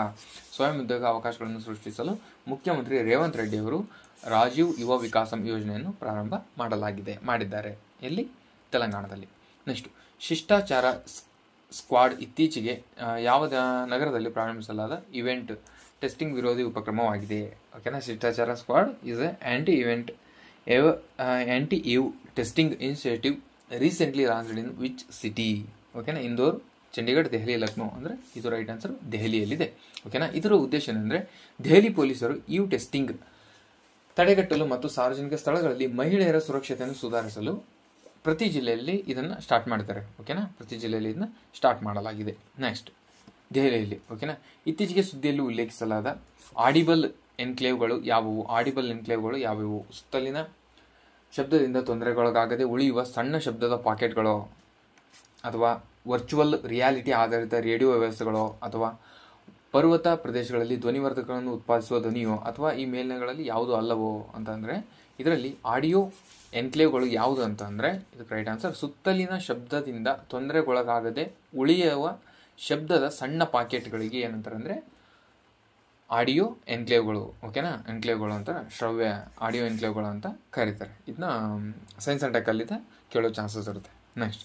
ಅವಕಾಶಗಳನ್ನು ಸೃಷ್ಟಿಸಲು ಮುಖ್ಯಮಂತ್ರಿ ರೇವಂತ್ ರೆಡ್ಡಿ ಅವರು ರಾಜೀವ್ ಯುವ ವಿಕಾಸಂ ಯೋಜನೆಯನ್ನು ಪ್ರಾರಂಭ ಮಾಡಿದ್ದಾರೆ. ಎಲ್ಲಿ? ತೆಲಂಗಾಣದಲ್ಲಿ. ನೆಕ್ಸ್ಟ್, ಶಿಷ್ಟಾಚಾರ ಸ್ಕ್ವಾಡ್ ಇತ್ತೀಚೆಗೆ ಯಾವ ನಗರದಲ್ಲಿ ಪ್ರಾರಂಭಿಸಲಾದ ಇವೆಂಟ್ ಟೆಸ್ಟಿಂಗ್ ವಿರೋಧಿ ಉಪಕ್ರಮವಾಗಿದೆ? ಓಕೆನಾ, ಶಿಷ್ಟಾಚಾರ squad is anti-EV testing initiative recently launched in which city? ಓಕೆನಾ, ಇಂದೋರ್, ಚಂಡೀಗಢ, ದೆಹಲಿ, ಲಕ್ನೋ. ಅಂದರೆ ಇದು ರೈಟ್ ಆನ್ಸರ್ ದೆಹಲಿಯಲ್ಲಿದೆ. ಓಕೆನಾ, ಇದರ ಉದ್ದೇಶ ಏನಂದರೆ ದೆಹಲಿ ಪೊಲೀಸರು ಇವ್ ಟೆಸ್ಟಿಂಗ್ ತಡೆಗಟ್ಟಲು ಮತ್ತು ಸಾರ್ವಜನಿಕ ಸ್ಥಳಗಳಲ್ಲಿ ಮಹಿಳೆಯರ ಸುರಕ್ಷತೆಯನ್ನು ಸುಧಾರಿಸಲು ಪ್ರತಿ ಜಿಲ್ಲೆಯಲ್ಲಿ ಇದನ್ನು ಸ್ಟಾರ್ಟ್ ಮಾಡಿದ್ದಾರೆ. ಓಕೆನಾ, ಪ್ರತಿ ಜಿಲ್ಲೆಯಲ್ಲಿ ಇದನ್ನ ಸ್ಟಾರ್ಟ್ ಮಾಡಲಾಗಿದೆ. ನೆಕ್ಸ್ಟ್, ದೆಹಲಿಯಲ್ಲಿ. ಓಕೆನಾ, ಇತ್ತೀಚೆಗೆ ಸುದ್ದಿಯಲ್ಲಿ ಉಲ್ಲೇಖಿಸಲಾದ ಆಡಿಬಲ್ ಎನ್ಕ್ಲೇವ್ಗಳು ಯಾವುವು? ಸುತ್ತಲಿನ ಶಬ್ದದಿಂದ ತೊಂದರೆಗೊಳಗಾಗದೆ ಉಳಿಯುವ ಸಣ್ಣ ಶಬ್ದದ ಪಾಕೆಟ್ಗಳು, ಅಥವಾ ವರ್ಚುವಲ್ ರಿಯಾಲಿಟಿ ಆಧಾರಿತ ರೇಡಿಯೋ ವ್ಯವಸ್ಥೆಗಳು, ಅಥವಾ ಪರ್ವತ ಪ್ರದೇಶಗಳಲ್ಲಿ ಧ್ವನಿವರ್ಧಕಗಳನ್ನು ಉತ್ಪಾದಿಸುವ ಧ್ವನಿಯೋ, ಅಥವಾ ಈ ಮೇಲ್ನೆಗಳಲ್ಲಿ ಯಾವುದು ಅಲ್ಲವೋ ಅಂತಂದರೆ ಇದರಲ್ಲಿ ಆಡಿಯೋ ಎನ್ಕ್ಲೇವ್ಗಳು ಯಾವುದು ಅಂತ ಅಂದರೆ ಇದಕ್ಕೆ ರೈಟ್ ಆನ್ಸರ್ ಸುತ್ತಲಿನ ಶಬ್ದದಿಂದ ತೊಂದರೆಗೊಳಗಾಗದೆ ಉಳಿಯುವ ಶಬ್ದದ ಸಣ್ಣ ಪಾಕೆಟ್ಗಳಿಗೆ ಏನಂತಾರೆ ಅಂದರೆ ಆಡಿಯೋ ಎನ್ಕ್ಲೇವ್ಗಳು. ಓಕೆನಾ, ಎನ್ಕ್ಲೇವ್ಗಳು ಅಂತ ಶ್ರವ್ಯ ಆಡಿಯೋ ಎನ್ಕ್ಲೇವ್ಗಳು ಅಂತ ಕರೀತಾರೆ. ಇದನ್ನ ಸೈನ್ಸ್ ಆ್ಯಂಡ್ ಟೆಕ್ಕಲ್ಲಿದೆ, ಕೇಳೋ ಚಾನ್ಸಸ್ ಇರುತ್ತೆ. Next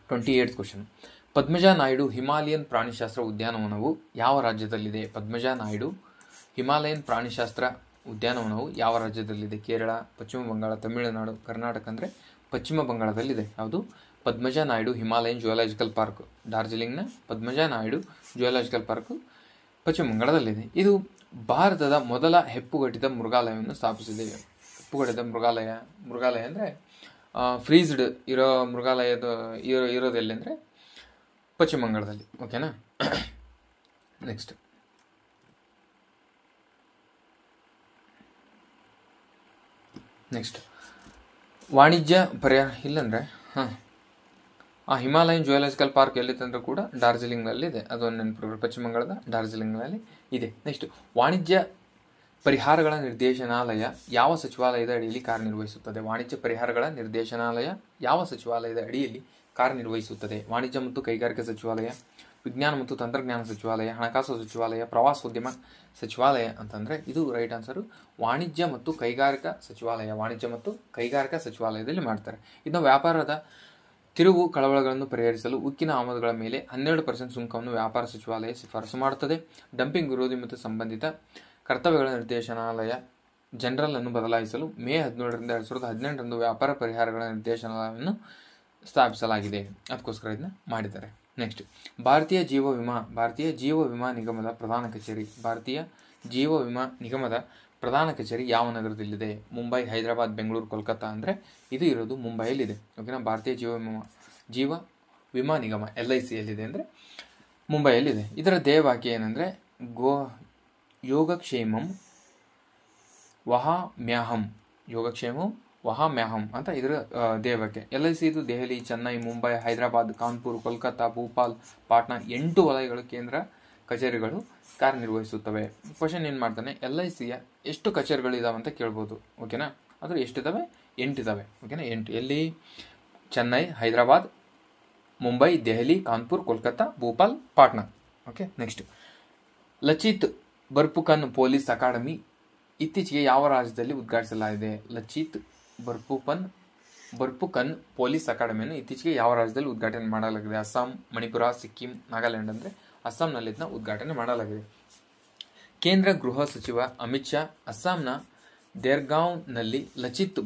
28th question, Padmaja Naidu Himalayan ಪ್ರಾಣಿಶಾಸ್ತ್ರ ಉದ್ಯಾನವನವು ಯಾವ ರಾಜ್ಯದಲ್ಲಿದೆ? ಪದ್ಮಜಾ ನಾಯ್ಡು ಹಿಮಾಲಯನ್ ಪ್ರಾಣಿಶಾಸ್ತ್ರ ಉದ್ಯಾನವನವು ಯಾವ ರಾಜ್ಯದಲ್ಲಿದೆ? ಕೇರಳ, ಪಶ್ಚಿಮ ಬಂಗಾಳ, ತಮಿಳುನಾಡು, ಕರ್ನಾಟಕ. ಅಂದರೆ ಪಶ್ಚಿಮ ಬಂಗಾಳದಲ್ಲಿದೆ. ಯಾವುದು? Padmaja Naidu Himalayan geological park, ಡಾರ್ಜಿಲಿಂಗ್ನ ಪದ್ಮಜಾ ನಾಯ್ಡು ಜಿಯೋಲಾಜಿಕಲ್ ಪಾರ್ಕ್ ಪಶ್ಚಿಮ ಬಂಗಾಳದಲ್ಲಿದೆ. ಇದು ಭಾರತದ ಮೊದಲ ಹೆಪ್ಪುಗಟ್ಟಿದ ಮೃಗಾಲಯವನ್ನು ಸ್ಥಾಪಿಸಿದೆ. ಹೆಪ್ಪುಗಟ್ಟಿದ ಮೃಗಾಲಯ ಅಂದರೆ ಫ್ರೀಸ್ಡ್ ಇರೋ ಮೃಗಾಲಯದ ಇರೋದೆಲ್ಲಿ ಅಂದರೆ ಪಶ್ಚಿಮ ಬಂಗಾಳದಲ್ಲಿ. ಓಕೆನಾ. ನೆಕ್ಸ್ಟ್ ವಾಣಿಜ್ಯ ಇಲ್ಲಂದರೆ ಹಿಮಾಲಯನ್ ಜಿಯೋಲಾಜಿಕಲ್ ಪಾರ್ಕ್ ಎಲ್ಲಿತ್ತಂದ್ರೂ ಕೂಡ ಡಾರ್ಜಿಲಿಂಗ್ನಲ್ಲಿದೆ. ಅದೊಂದು ನೆನಪು, ಪಶ್ಚಿಮ ಬಂಗಾಳದ ಡಾರ್ಜಿಲಿಂಗ್ನಲ್ಲಿ ಇದೆ. ನೆಕ್ಸ್ಟ್ ವಾಣಿಜ್ಯ ಪರಿಹಾರಗಳ ನಿರ್ದೇಶನಾಲಯ ಯಾವ ಸಚಿವಾಲಯದ ಅಡಿಯಲ್ಲಿ ಕಾರ್ಯನಿರ್ವಹಿಸುತ್ತದೆ? ವಾಣಿಜ್ಯ ಪರಿಹಾರಗಳ ನಿರ್ದೇಶನಾಲಯ ಯಾವ ಸಚಿವಾಲಯದ ಅಡಿಯಲ್ಲಿ ಕಾರ್ಯನಿರ್ವಹಿಸುತ್ತದೆ? ವಾಣಿಜ್ಯ ಮತ್ತು ಕೈಗಾರಿಕಾ ಸಚಿವಾಲಯ, ವಿಜ್ಞಾನ ಮತ್ತು ತಂತ್ರಜ್ಞಾನ ಸಚಿವಾಲಯ, ಹಣಕಾಸು ಸಚಿವಾಲಯ, ಪ್ರವಾಸೋದ್ಯಮ ಸಚಿವಾಲಯ ಅಂತಂದರೆ ಇದು ರೈಟ್ ಆನ್ಸರು ವಾಣಿಜ್ಯ ಮತ್ತು ಕೈಗಾರಿಕಾ ಸಚಿವಾಲಯ. ವಾಣಿಜ್ಯ ಮತ್ತು ಕೈಗಾರಿಕಾ ಸಚಿವಾಲಯದಲ್ಲಿ ಮಾಡ್ತಾರೆ. ಇದನ್ನು ವ್ಯಾಪಾರದ ತಿರುವು ಕಳವಳಗಳನ್ನು ಪರಿಹರಿಸಲು ಉಕ್ಕಿನ ಆಮದುಗಳ ಮೇಲೆ 12% ಸುಂಕವನ್ನು ವ್ಯಾಪಾರ ಸಚಿವಾಲಯ ಶಿಫಾರಸು ಮಾಡುತ್ತದೆ. ಡಂಪಿಂಗ್ ವಿರೋಧಿ ಮತ್ತು ಸಂಬಂಧಿತ ಕರ್ತವ್ಯಗಳ ನಿರ್ದೇಶನಾಲಯ ಜನರಲ್ ಅನ್ನು ಬದಲಾಯಿಸಲು ಮೇ 17ರಿಂದ 2018 ವ್ಯಾಪಾರ ಪರಿಹಾರಗಳ ನಿರ್ದೇಶನಾಲಯವನ್ನು ಸ್ಥಾಪಿಸಲಾಗಿದೆ. ಅದಕ್ಕೋಸ್ಕರ ಇದನ್ನ ಮಾಡಿದ್ದಾರೆ. ನೆಕ್ಸ್ಟ್ ಭಾರತೀಯ ಜೀವ ವಿಮಾ ನಿಗಮದ ಪ್ರಧಾನ ಕಚೇರಿ. ಭಾರತೀಯ ಜೀವ ವಿಮಾ ನಿಗಮದ ಪ್ರಧಾನ ಕಚೇರಿ ಯಾವ ನಗರದಲ್ಲಿದೆ? ಮುಂಬೈ, ಹೈದರಾಬಾದ್, ಬೆಂಗಳೂರು, ಕೋಲ್ಕತ್ತಾ ಅಂದರೆ ಇದು ಇರೋದು ಮುಂಬೈಯಲ್ಲಿದೆ. ಓಕೆನಾ. ಭಾರತೀಯ ಜೀವ ವಿಮಾ ನಿಗಮ LIC ಎಲ್ಲಿದೆ ಅಂದರೆ ಮುಂಬೈಯಲ್ಲಿದೆ. ಇದರ ಧ್ಯೇಯವಾಕ್ಯ ಏನಂದರೆ ಯೋಗಕ್ಷೇಮಂ ವಹಾಮ್ಯಹಂ ಅಂತ ಇದರ ಧ್ಯೇಯವಾಕ್ಯ. LIC ಇದು ದೆಹಲಿ, ಚೆನ್ನೈ, ಮುಂಬೈ, ಹೈದರಾಬಾದ್, ಕಾನ್ಪುರ್, ಕೋಲ್ಕತ್ತಾ, ಭೋಪಾಲ್, ಪಾಟ್ನಾ 8 ವಲಯಗಳು ಕೇಂದ್ರ ಕಚೇರಿಗಳು ಕಾರ್ಯನಿರ್ವಹಿಸುತ್ತವೆ. ಕ್ವಶನ್ ಏನು ಮಾಡ್ತಾನೆ, LICಯ ಎಷ್ಟು ಕಚೇರಿಗಳು ಇದಾವೆ ಅಂತ ಕೇಳ್ಬೋದು. ಓಕೆನಾ. ಆದರೆ ಎಷ್ಟಿದ್ದಾವೆ? 8 ಇದ್ದಾವೆ. ಓಕೆನಾ. 8 ಎಲ್ಲಿ? Chennai, Hyderabad, Mumbai, Delhi, Kanpur, Kolkata, Bhopal, Patna. Okay. Next Lachit Borphukan police academy ಇತ್ತೀಚೆಗೆ ಯಾವ ರಾಜ್ಯದಲ್ಲಿ ಉದ್ಘಾಟಿಸಲಾಗಿದೆ? ಲಚಿತ್ ಬರ್ಪುಕನ್ ಪೊಲೀಸ್ ಅಕಾಡೆಮಿಯನ್ನು ಇತ್ತೀಚೆಗೆ ಯಾವ ರಾಜ್ಯದಲ್ಲಿ ಉದ್ಘಾಟನೆ ಮಾಡಲಾಗಿದೆ? ಅಸ್ಸಾಂ, ಮಣಿಪುರ, ಸಿಕ್ಕಿಂ, ನಾಗಾಲ್ಯಾಂಡ್ ಅಂದರೆ ಅಸ್ಸಾಂನಲ್ಲಿ ಇದನ್ನ ಉದ್ಘಾಟನೆ ಮಾಡಲಾಗಿದೆ. ಕೇಂದ್ರ ಗೃಹ ಸಚಿವ ಅಮಿತ್ ಶಾ ಅಸ್ಸಾಂನ ದೇರ್ಗಾಂವ್ನಲ್ಲಿ ಲಚಿತ್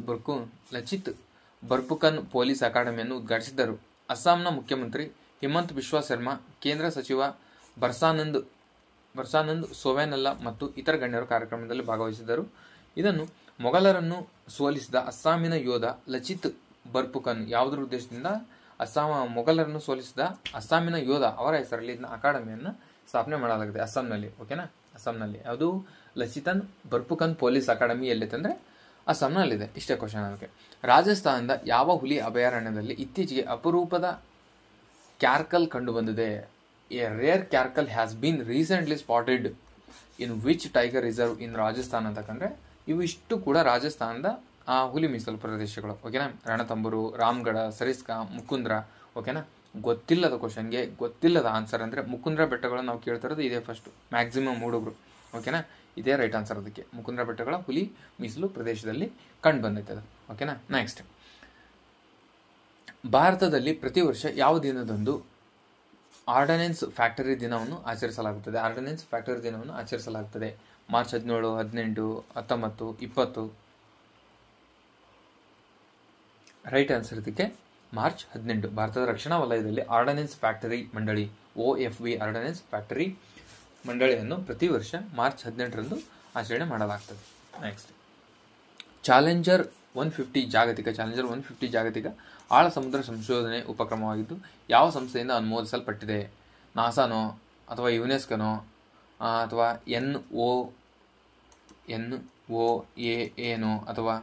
ಬರ್ಪುಕನ್ ಪೊಲೀಸ್ ಅಕಾಡೆಮಿಯನ್ನು ಉದ್ಘಾಟಿಸಿದ್ದರು. ಅಸ್ಸಾಂನ ಮುಖ್ಯಮಂತ್ರಿ ಹಿಮಂತ್ ಬಿಶ್ವಾ ಶರ್ಮಾ, ಕೇಂದ್ರ ಸಚಿವ ಬರ್ಸಾನಂದ್ ಸೋವೆನಲ್ಲ ಮತ್ತು ಇತರ ಗಣ್ಯರು ಕಾರ್ಯಕ್ರಮದಲ್ಲಿ ಭಾಗವಹಿಸಿದ್ದರು. ಇದನ್ನು ಮೊಘಲರನ್ನು ಸೋಲಿಸಿದ ಅಸ್ಸಾಮಿನ ಯೋಧ ಲಚಿತ್ ಬರ್ಪುಕನ್ ಯಾವುದರ ಉದ್ದೇಶದಿಂದ ಮೊಘಲರನ್ನು ಸೋಲಿಸಿದ ಅಸ್ಸಾಮಿನ ಯೋಧ ಅವರ ಹೆಸರಲ್ಲಿ ಇದನ್ನ ಅಕಾಡೆಮಿಯನ್ನು ಸ್ಥಾಪನೆ ಮಾಡಲಾಗಿದೆ ಅಸ್ಸಾಂನಲ್ಲಿ. ಓಕೆನಾ. ಅಸ್ಸಾಂನಲ್ಲಿ ಯಾವುದು? ಲಚಿತನ್ ಬರ್ಪುಕನ್ ಪೊಲೀಸ್ ಅಕಾಡೆಮಿ ಎಲ್ಲಿತ್ತಂದ್ರೆ ಅಸ್ಸಾಂನಲ್ಲಿದೆ. ಇಷ್ಟೇ ಕ್ವಶನ್. ಅದಕ್ಕೆ ರಾಜಸ್ಥಾನದ ಯಾವ ಹುಲಿ ಅಭಯಾರಣ್ಯದಲ್ಲಿ ಇತ್ತೀಚೆಗೆ ಅಪರೂಪದ ಕ್ಯಾರ್ಕಲ್ ಕಂಡುಬಂದಿದೆ? A rare caracal has been recently spotted in which tiger reserve in Rajasthan ಅಂತಂದ್ರೆ ಇವು ಇಷ್ಟು ಕೂಡ ರಾಜಸ್ಥಾನದ ಹುಲಿ ಮೀಸಲು ಪ್ರದೇಶಗಳು. ಓಕೆನಾ. ರಣತಂಬೂರು, ರಾಮ್ಗಢ, ಸರಿಸ್ಕಾ, ಮುಕುಂದ್ರ. ಓಕೆನಾ. ಗೊತ್ತಿಲ್ಲದ ಕ್ವಶನ್ಗೆ ಗೊತ್ತಿಲ್ಲದ ಆನ್ಸರ್ ಅಂದರೆ ಮುಕುಂದ್ರ ಬೆಟ್ಟಗಳು ನಾವು ಕೇಳ್ತಿರೋದು ಇದೇ ಫಸ್ಟ್ ಮ್ಯಾಕ್ಸಿಮಮ್ ಹುಡುಗರು. ಓಕೆನಾ. ಇದೇ ರೈಟ್ ಆನ್ಸರ್. ಅದಕ್ಕೆ ಮುಕುಂದ್ರ ಬೆಟ್ಟಗಳ ಹುಲಿ ಮೀಸಲು ಪ್ರದೇಶದಲ್ಲಿ ಕಂಡು ಬಂದೈತೆ ಅದು. ಓಕೆನಾ. ನೆಕ್ಸ್ಟ್ ಭಾರತದಲ್ಲಿ ಪ್ರತಿ ವರ್ಷ ಯಾವ ದಿನದಂದು ಆರ್ಡನೆನ್ಸ್ ಫ್ಯಾಕ್ಟರಿ ದಿನವನ್ನು ಆಚರಿಸಲಾಗುತ್ತದೆ? ಆರ್ಡನೆನ್ಸ್ ಫ್ಯಾಕ್ಟರಿ ದಿನವನ್ನು ಆಚರಿಸಲಾಗುತ್ತದೆ ಮಾರ್ಚ್ 17, 18, 19, 20. ರೈಟ್ ಆನ್ಸರ್ ಇದಕ್ಕೆ ಮಾರ್ಚ್ 18. ಭಾರತದ ರಕ್ಷಣಾ ವಲಯದಲ್ಲಿ ಆರ್ಡನೆನ್ಸ್ ಫ್ಯಾಕ್ಟರಿ ಮಂಡಳಿ OFV ಆರ್ಡನೆನ್ಸ್ ಫ್ಯಾಕ್ಟರಿ ಮಂಡಳಿಯನ್ನು ಪ್ರತಿ ವರ್ಷ ಮಾರ್ಚ್ 18ರಂದು ಆಚರಣೆ ಮಾಡಲಾಗ್ತದೆ. ನೆಕ್ಸ್ಟ್ ಚಾಲೆಂಜರ್ 150 ಜಾಗತಿಕ ಆಳ ಸಮುದ್ರ ಸಂಶೋಧನೆ ಉಪಕ್ರಮವಾಗಿದ್ದು ಯಾವ ಸಂಸ್ಥೆಯಿಂದ ಅನುಮೋದಿಸಲ್ಪಟ್ಟಿದೆ? ನಾಸಾನೋ ಅಥವಾ ಯುನೆಸ್ಕೋನೋ ಅಥವಾ NOAA ಅಥವಾ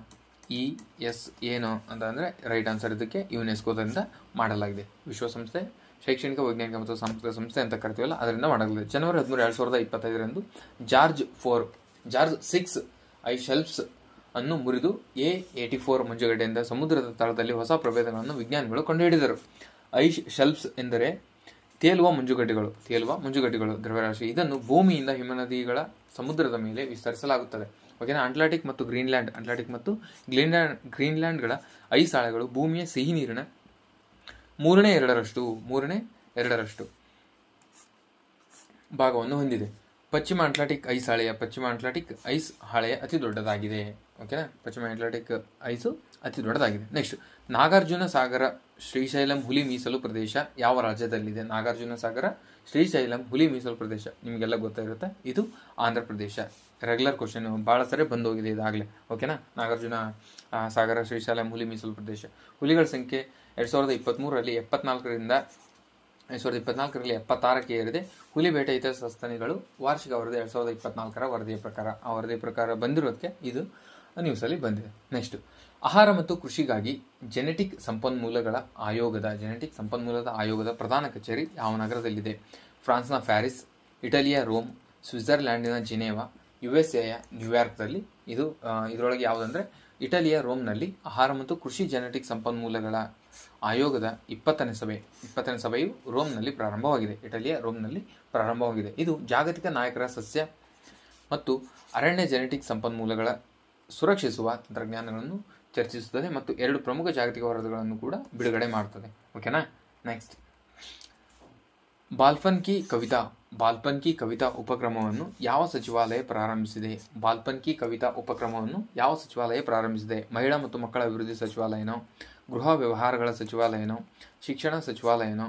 ESAನೋ ಅಂತಂದರೆ ರೈಟ್ ಆನ್ಸರ್ ಇದಕ್ಕೆ ಯುನೆಸ್ಕೋದಿಂದ ಮಾಡಲಾಗಿದೆ. ವಿಶ್ವಸಂಸ್ಥೆ ಶೈಕ್ಷಣಿಕ, ವೈಜ್ಞಾನಿಕ ಮತ್ತು ಸಾಂಸ್ಕೃತಿಕ ಸಂಸ್ಥೆ ಅಂತ ಕರಿತೀವಲ್ಲ ಅದರಿಂದ ಮಾಡಲಾಗಿದೆ. ಜನವರಿ 13, 2025ರಂದು ಜಾರ್ಜ್ 6 ಐಸ್ ಶೆಲ್ಫ್ಸ್ ಅನ್ನು ಮುರಿದು A84 ಮಂಜುಗಡ್ಡೆಯಿಂದ ಸಮುದ್ರದ ತಳದಲ್ಲಿ ಹೊಸ ಪ್ರಭೇದಗಳನ್ನು ವಿಜ್ಞಾನಿಗಳು ಕಂಡುಹಿಡಿದರು. ಐಸ್ ಶೆಲ್ಫ್ಸ್ ಎಂದರೆ ತೇಲುವ ಮಂಜುಗಡ್ಡೆಗಳು ದ್ರವ್ಯರಾಶಿ. ಇದನ್ನು ಭೂಮಿಯಿಂದ ಹಿಮನದಿಗಳ ಸಮುದ್ರದ ಮೇಲೆ ವಿಸ್ತರಿಸಲಾಗುತ್ತದೆ. ಓಕೆನಾ. ಅಟ್ಲಾಂಟಿಕ್ ಮತ್ತು ಗ್ರೀನ್ಲ್ಯಾಂಡ್ಗಳ ಐಸ್ ಹಾಳೆಗಳು ಭೂಮಿಯ ಸಿಹಿ ನೀರಿನ 2/3 ಭಾಗವನ್ನು ಹೊಂದಿದೆ. ಪಶ್ಚಿಮ ಅಟ್ಲಾಂಟಿಕ್ ಐಸ್ ಹಾಳೆಯ ಪಶ್ಚಿಮ ಅಟ್ಲಾಂಟಿಕ್ ಐಸ್ ಹಾಳೆಯ ಅತಿ ದೊಡ್ಡದಾಗಿದೆ. ಓಕೆನಾ, ಪಶ್ಚಿಮ ಅಟ್ಲಾಂಟಿಕ್ ಐಸು ಅತಿ ದೊಡ್ಡದಾಗಿದೆ. ನೆಕ್ಸ್ಟ್, ನಾಗಾರ್ಜುನ ಸಾಗರ ಶ್ರೀಶೈಲಂ ಹುಲಿ ಮೀಸಲು ಪ್ರದೇಶ ಯಾವ ರಾಜ್ಯದಲ್ಲಿದೆ? ನಾಗಾರ್ಜುನ ಸಾಗರ ಶ್ರೀಶೈಲಂ ಹುಲಿ ಮೀಸಲು ಪ್ರದೇಶ ನಿಮಗೆಲ್ಲ ಗೊತ್ತಾಗಿರುತ್ತೆ, ಇದು ಆಂಧ್ರ ಪ್ರದೇಶ. ರೆಗ್ಯುಲರ್ ಕ್ವಶನ್ ಭಾಳ ಸರಿ ಬಂದೋಗಿದೆ ಇದಾಗಲೇ. ಓಕೆನಾ, ನಾಗಾರ್ಜುನ ಸಾಗರ ಶ್ರೀಶೈಲಂ ಹುಲಿ ಮೀಸಲು ಪ್ರದೇಶ. ಹುಲಿಗಳ ಸಂಖ್ಯೆ 2023ರಲ್ಲಿ 74ರಿಂದ 2024ರಲ್ಲಿ 76ಕ್ಕೆ ಏರಿದೆ. ಹುಲಿ ಬೇಟೆ ಇತರ ಸಸ್ತನಿಗಳು ವಾರ್ಷಿಕ ವರದಿ 2024ರ ವರದಿಯ ಪ್ರಕಾರ, ಆ ವರದಿಯ ಪ್ರಕಾರ ಬಂದಿರೋದಕ್ಕೆ ಇದು ನ್ಯೂಸಲ್ಲಿ ಬಂದಿದೆ. ನೆಕ್ಸ್ಟ್, ಆಹಾರ ಮತ್ತು ಕೃಷಿಗಾಗಿ ಜೆನೆಟಿಕ್ ಸಂಪನ್ಮೂಲದ ಆಯೋಗದ ಪ್ರಧಾನ ಕಚೇರಿ ಯಾವ ನಗರದಲ್ಲಿದೆ? ಫ್ರಾನ್ಸ್ನ ಪ್ಯಾರಿಸ್, ಇಟಲಿಯ ರೋಮ್, ಸ್ವಿಟ್ಜರ್ಲ್ಯಾಂಡಿನ ಜಿನೇವಾ, USA ನ್ಯೂಯಾರ್ಕ್ದಲ್ಲಿ. ಇದು ಇದರೊಳಗೆ ಯಾವುದಂದ್ರೆ ಇಟಲಿಯ ರೋಮ್ನಲ್ಲಿ ಆಹಾರ ಮತ್ತು ಕೃಷಿ ಜೆನೆಟಿಕ್ ಸಂಪನ್ಮೂಲಗಳ ಆಯೋಗದ 20ನೇ ಸಭೆಯು ರೋಮ್ನಲ್ಲಿ ಪ್ರಾರಂಭವಾಗಿದೆ. ಇಟಲಿಯ ರೋಮ್ನಲ್ಲಿ ಪ್ರಾರಂಭವಾಗಿದೆ. ಇದು ಜಾಗತಿಕ ನಾಯಕರ ಸಸ್ಯ ಮತ್ತು ಅರಣ್ಯ ಜೆನೆಟಿಕ್ ಸಂಪನ್ಮೂಲಗಳ ಸುರಕ್ಷಿಸುವ ತಂತ್ರಜ್ಞಾನಗಳನ್ನು ಚರ್ಚಿಸುತ್ತದೆ ಮತ್ತು 2 ಪ್ರಮುಖ ಜಾಗತಿಕ ವರದಿಗಳನ್ನು ಕೂಡ ಬಿಡುಗಡೆ ಮಾಡುತ್ತದೆ. ಓಕೆನಾ. ನೆಕ್ಸ್ಟ್, ಬಾಲ್ಪನ್ ಕಿ ಕವಿತಾ ಉಪಕ್ರಮವನ್ನು ಯಾವ ಸಚಿವಾಲಯ ಪ್ರಾರಂಭಿಸಿದೆ? ಮಹಿಳಾ ಮತ್ತು ಮಕ್ಕಳ ಅಭಿವೃದ್ಧಿ ಸಚಿವಾಲಯನೋ, ಗೃಹ ವ್ಯವಹಾರಗಳ ಸಚಿವಾಲಯನೋ, ಶಿಕ್ಷಣ ಸಚಿವಾಲಯನೋ,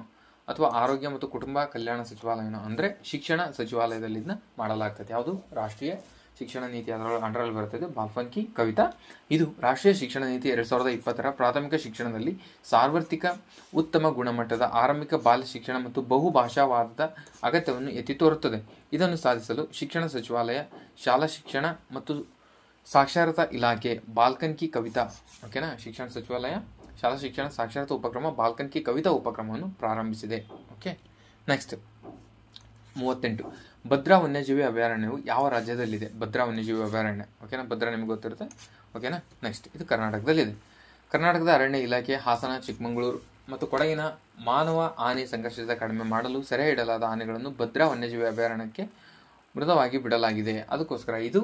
ಅಥವಾ ಆರೋಗ್ಯ ಮತ್ತು ಕುಟುಂಬ ಕಲ್ಯಾಣ ಸಚಿವಾಲಯನೋ? ಅಂದರೆ ಶಿಕ್ಷಣ ಸಚಿವಾಲಯದಲ್ಲಿ ಇದನ್ನ ಮಾಡಲಾಗ್ತದೆ. ಯಾವುದು? ರಾಷ್ಟ್ರೀಯ ಶಿಕ್ಷಣ ನೀತಿ, ಅದರೊಳಗೆ ಅಂಡರಲ್ಲಿ ಬರ್ತದೆ ಬಾಲ್ಪನ್ ಕಿ ಕವಿತಾ. ಇದು ರಾಷ್ಟ್ರೀಯ ಶಿಕ್ಷಣ ನೀತಿ 2020ರ ಪ್ರಾಥಮಿಕ ಶಿಕ್ಷಣದಲ್ಲಿ ಸಾರ್ವತ್ರಿಕ ಉತ್ತಮ ಗುಣಮಟ್ಟದ ಆರಂಭಿಕ ಬಾಲ್ಯ ಶಿಕ್ಷಣ ಮತ್ತು ಬಹುಭಾಷಾವಾದದ ಅಗತ್ಯವನ್ನು ಎತ್ತಿ ತೋರುತ್ತದೆ. ಇದನ್ನು ಸಾಧಿಸಲು ಶಿಕ್ಷಣ ಸಚಿವಾಲಯ, ಶಾಲಾ ಶಿಕ್ಷಣ ಮತ್ತು ಸಾಕ್ಷರತಾ ಇಲಾಖೆ ಬಾಲ್ಕನ್ ಕಿ ಕವಿತಾ, ಓಕೆನಾ, ಶಿಕ್ಷಣ ಸಚಿವಾಲಯ, ಶಾಲಾ ಶಿಕ್ಷಣ ಸಾಕ್ಷರತಾ ಉಪಕ್ರಮ ಬಾಲ್ಕನ್ ಕಿ ಕವಿತಾ ಉಪಕ್ರಮವನ್ನು ಪ್ರಾರಂಭಿಸಿದೆ. ಓಕೆ. ನೆಕ್ಸ್ಟ್, 38, ಭದ್ರಾ ವನ್ಯಜೀವಿ ಅಭಯಾರಣ್ಯವು ಯಾವ ರಾಜ್ಯದಲ್ಲಿದೆ? ಭದ್ರಾ ವನ್ಯಜೀವಿ ಅಭಯಾರಣ್ಯ, ಓಕೆನಾ, ಭದ್ರಾ ನಿಮಗೆ ಗೊತ್ತಿರುತ್ತೆ. ಓಕೆನಾ. ನೆಕ್ಸ್ಟ್, ಇದು ಕರ್ನಾಟಕದಲ್ಲಿದೆ. ಕರ್ನಾಟಕದ ಅರಣ್ಯ ಇಲಾಖೆ ಹಾಸನ, ಚಿಕ್ಕಮಗಳೂರು ಮತ್ತು ಕೊಡಗಿನ ಮಾನವ ಆನೆ ಸಂಘರ್ಷದ ಕಡಿಮೆ ಮಾಡಲು ಸೆರೆ ಇಡಲಾದ ಆನೆಗಳನ್ನು ಭದ್ರಾ ವನ್ಯಜೀವಿ ಅಭಯಾರಣ್ಯಕ್ಕೆ ಮೃತವಾಗಿ ಬಿಡಲಾಗಿದೆ. ಅದಕ್ಕೋಸ್ಕರ ಇದು